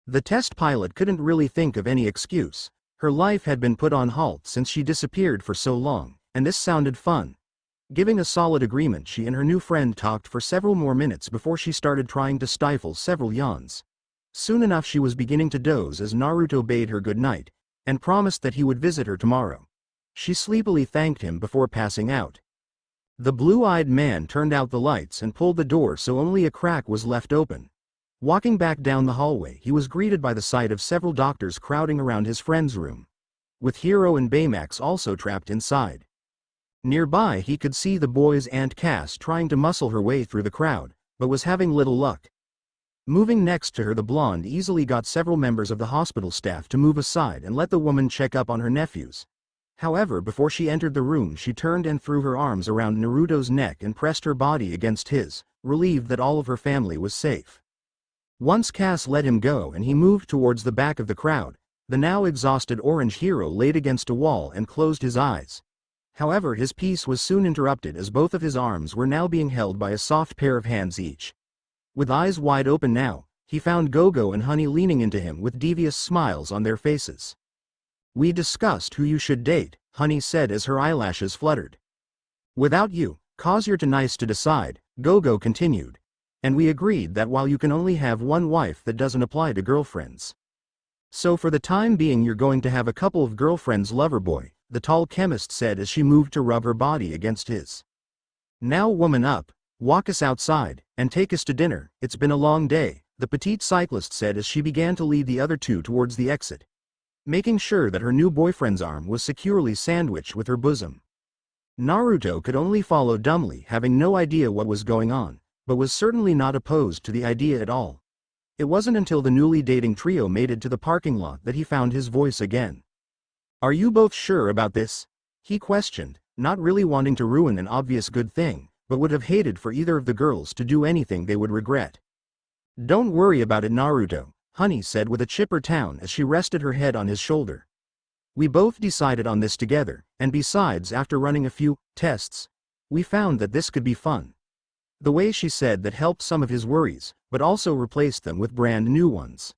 The test pilot couldn't really think of any excuse. Her life had been put on halt since she disappeared for so long, and this sounded fun. Giving a solid agreement, she and her new friend talked for several more minutes before she started trying to stifle several yawns. Soon enough she was beginning to doze as Naruto bade her good night, and promised that he would visit her tomorrow. She sleepily thanked him before passing out. The blue-eyed man turned out the lights and pulled the door so only a crack was left open. Walking back down the hallway he was greeted by the sight of several doctors crowding around his friend's room, with Hiro and Baymax also trapped inside. Nearby he could see the boy's Aunt Cass trying to muscle her way through the crowd, but was having little luck. Moving next to her, the blonde easily got several members of the hospital staff to move aside and let the woman check up on her nephews. However, before she entered the room she turned and threw her arms around Naruto's neck and pressed her body against his, relieved that all of her family was safe. Once Cass let him go and he moved towards the back of the crowd, the now exhausted orange hero laid against a wall and closed his eyes. However, his peace was soon interrupted as both of his arms were now being held by a soft pair of hands each. With eyes wide open now, he found Gogo and Honey leaning into him with devious smiles on their faces. We discussed who you should date, Honey said as her eyelashes fluttered. Without you, 'cause you're too nice to decide, Gogo continued. And we agreed that while you can only have one wife that doesn't apply to girlfriends. So for the time being you're going to have a couple of girlfriends, lover boy, the tall chemist said as she moved to rub her body against his. Now woman up, walk us outside, and take us to dinner, it's been a long day, the petite cyclist said as she began to lead the other two towards the exit, making sure that her new boyfriend's arm was securely sandwiched with her bosom. Naruto could only follow dumbly, having no idea what was going on, but was certainly not opposed to the idea at all. It wasn't until the newly dating trio made it to the parking lot that he found his voice again. Are you both sure about this? He questioned, not really wanting to ruin an obvious good thing, but would have hated for either of the girls to do anything they would regret. Don't worry about it, Naruto, Honey said with a chipper tone as she rested her head on his shoulder. We both decided on this together, and besides, after running a few tests, we found that this could be fun. The way she said that helped some of his worries, but also replaced them with brand new ones.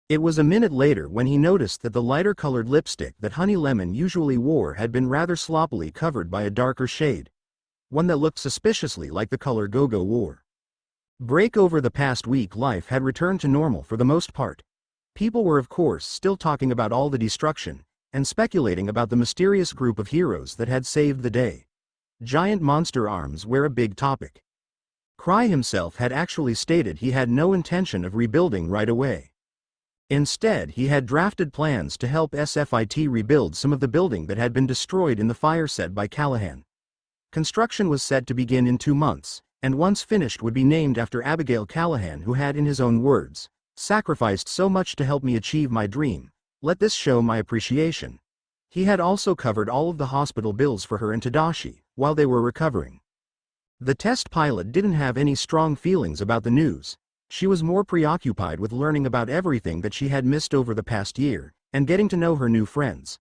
It was a minute later when he noticed that the lighter-colored lipstick that Honey Lemon usually wore had been rather sloppily covered by a darker shade, one that looked suspiciously like the color Gogo wore. Break over the past week, life had returned to normal for the most part. People were of course still talking about all the destruction, and speculating about the mysterious group of heroes that had saved the day. Giant monster arms were a big topic. Cry himself had actually stated he had no intention of rebuilding right away. Instead, he had drafted plans to help SFIT rebuild some of the building that had been destroyed in the fire set by Callahan. Construction was set to begin in 2 months, and once finished would be named after Abigail Callahan, who had, in his own words, sacrificed so much to help me achieve my dream. Let this show my appreciation. He had also covered all of the hospital bills for her and Tadashi, while they were recovering. The test pilot didn't have any strong feelings about the news. She was more preoccupied with learning about everything that she had missed over the past year, and getting to know her new friends.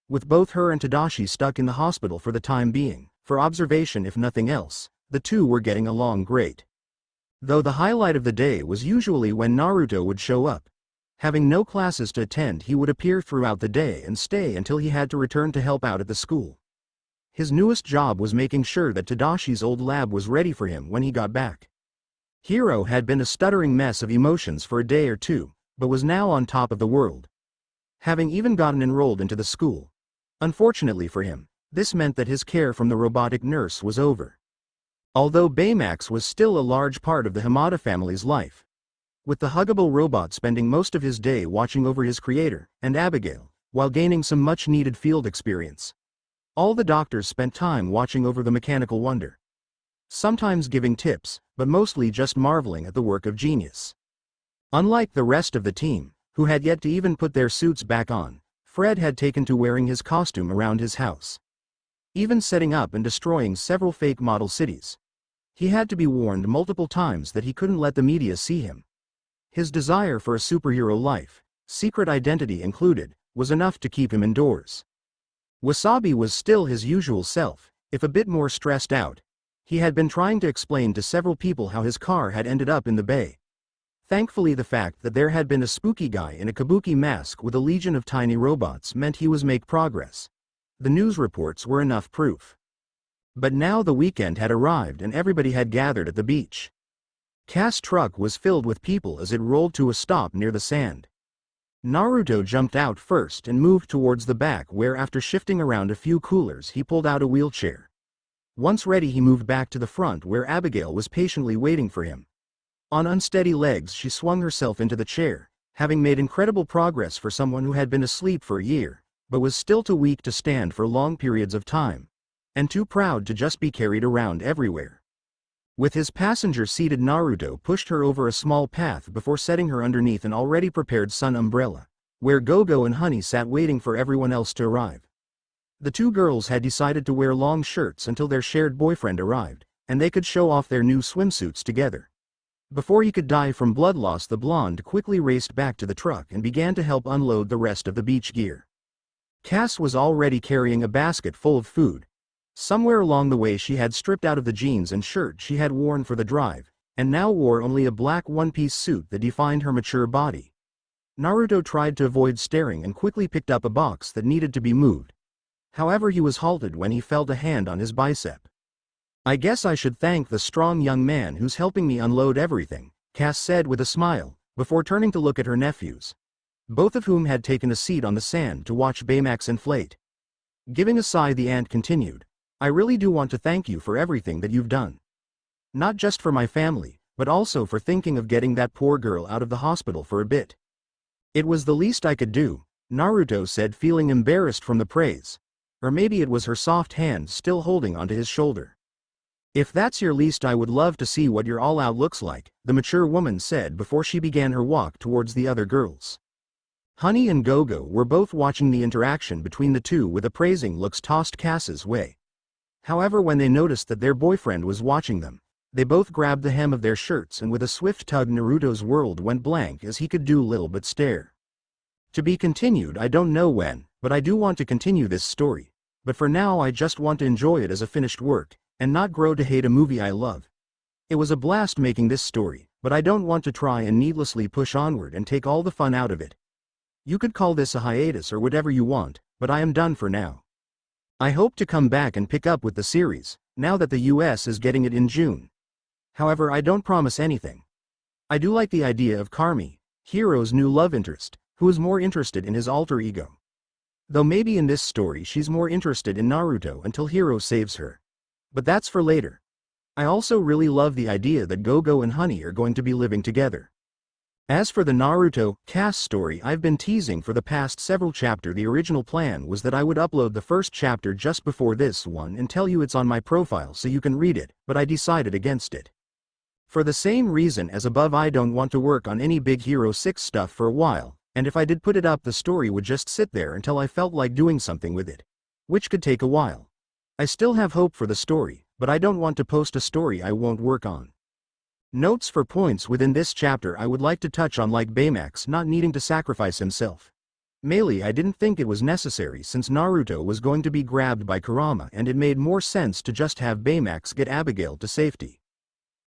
With both her and Tadashi stuck in the hospital for the time being, for observation if nothing else, the two were getting along great. Though the highlight of the day was usually when Naruto would show up. Having no classes to attend, he would appear throughout the day and stay until he had to return to help out at the school. His newest job was making sure that Tadashi's old lab was ready for him when he got back. Hiro had been a stuttering mess of emotions for a day or two, but was now on top of the world. Having even gotten enrolled into the school. Unfortunately for him, this meant that his care from the robotic nurse was over. Although Baymax was still a large part of the Hamada family's life, with the huggable robot spending most of his day watching over his creator, and Abigail, while gaining some much-needed field experience. All the doctors spent time watching over the mechanical wonder. Sometimes giving tips, but mostly just marveling at the work of genius. Unlike the rest of the team, who had yet to even put their suits back on, Fred had taken to wearing his costume around his house. Even setting up and destroying several fake model cities. He had to be warned multiple times that he couldn't let the media see him. His desire for a superhero life, secret identity included, was enough to keep him indoors. Wasabi was still his usual self, if a bit more stressed out. He had been trying to explain to several people how his car had ended up in the bay. Thankfully, the fact that there had been a spooky guy in a kabuki mask with a legion of tiny robots meant he was making progress. The news reports were enough proof. But now the weekend had arrived and everybody had gathered at the beach. Cass' truck was filled with people as it rolled to a stop near the sand. Naruto jumped out first and moved towards the back, where after shifting around a few coolers he pulled out a wheelchair. Once ready, he moved back to the front where Abigail was patiently waiting for him. On unsteady legs she swung herself into the chair, having made incredible progress for someone who had been asleep for a year, but was still too weak to stand for long periods of time, and too proud to just be carried around everywhere. With his passenger seated, Naruto pushed her over a small path before setting her underneath an already prepared sun umbrella, where Gogo and Honey sat waiting for everyone else to arrive. The two girls had decided to wear long shirts until their shared boyfriend arrived, and they could show off their new swimsuits together. Before he could die from blood loss, the blonde quickly raced back to the truck and began to help unload the rest of the beach gear. Cass was already carrying a basket full of food. Somewhere along the way she had stripped out of the jeans and shirt she had worn for the drive, and now wore only a black one-piece suit that defined her mature body. Naruto tried to avoid staring and quickly picked up a box that needed to be moved. However, he was halted when he felt a hand on his bicep. "I guess I should thank the strong young man who's helping me unload everything," Cass said with a smile, before turning to look at her nephews, both of whom had taken a seat on the sand to watch Baymax inflate. Giving a sigh, the aunt continued, "I really do want to thank you for everything that you've done. Not just for my family, but also for thinking of getting that poor girl out of the hospital for a bit." "It was the least I could do," Naruto said, feeling embarrassed from the praise. Or maybe it was her soft hand still holding onto his shoulder. "If that's your least, I would love to see what your all-out looks like," the mature woman said before she began her walk towards the other girls. Honey and Gogo were both watching the interaction between the two with appraising looks tossed Cass's way. However, when they noticed that their boyfriend was watching them, they both grabbed the hem of their shirts, and with a swift tug Naruto's world went blank as he could do little but stare. To be continued. I don't know when, but I do want to continue this story. But for now I just want to enjoy it as a finished work, and not grow to hate a movie I love. It was a blast making this story, but I don't want to try and needlessly push onward and take all the fun out of it. You could call this a hiatus or whatever you want, but I am done for now. I hope to come back and pick up with the series, now that the US is getting it in June. However, I don't promise anything. I do like the idea of Carmi, Hiro's new love interest, who is more interested in his alter ego. Though maybe in this story she's more interested in Naruto until Hiro saves her. But that's for later. I also really love the idea that Gogo and Honey are going to be living together. As for the Naruto Cass story I've been teasing for the past several chapters, the original plan was that I would upload the first chapter just before this one and tell you it's on my profile so you can read it, but I decided against it. For the same reason as above, I don't want to work on any Big Hero 6 stuff for a while, and if I did put it up, the story would just sit there until I felt like doing something with it, which could take a while. I still have hope for the story, but I don't want to post a story I won't work on. Notes for points within this chapter I would like to touch on, like Baymax not needing to sacrifice himself. Mainly I didn't think it was necessary since Naruto was going to be grabbed by Kurama and it made more sense to just have Baymax get Abigail to safety.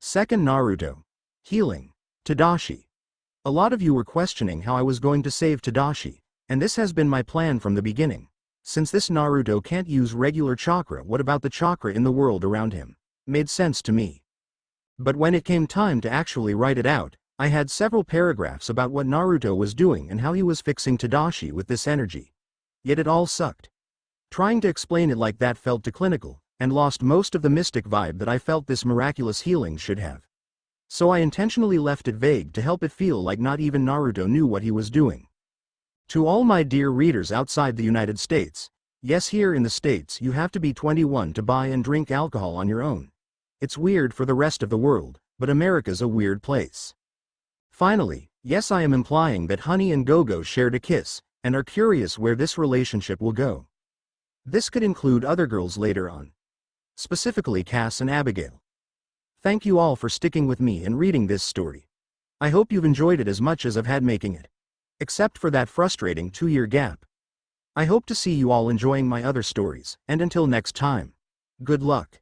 Second Naruto. Healing. Tadashi. A lot of you were questioning how I was going to save Tadashi, and this has been my plan from the beginning. Since this Naruto can't use regular chakra, what about the chakra in the world around him? Made sense to me. But when it came time to actually write it out, I had several paragraphs about what Naruto was doing and how he was fixing Tadashi with this energy. Yet it all sucked. Trying to explain it like that felt too clinical, and lost most of the mystic vibe that I felt this miraculous healing should have. So I intentionally left it vague to help it feel like not even Naruto knew what he was doing. To all my dear readers outside the United States, yes, here in the States you have to be 21 to buy and drink alcohol on your own. It's weird for the rest of the world, but America's a weird place. Finally, yes, I am implying that Honey and Gogo shared a kiss, and are curious where this relationship will go. This could include other girls later on. Specifically Cass and Abigail. Thank you all for sticking with me and reading this story. I hope you've enjoyed it as much as I've had making it. Except for that frustrating 2-year gap. I hope to see you all enjoying my other stories, and until next time. Good luck.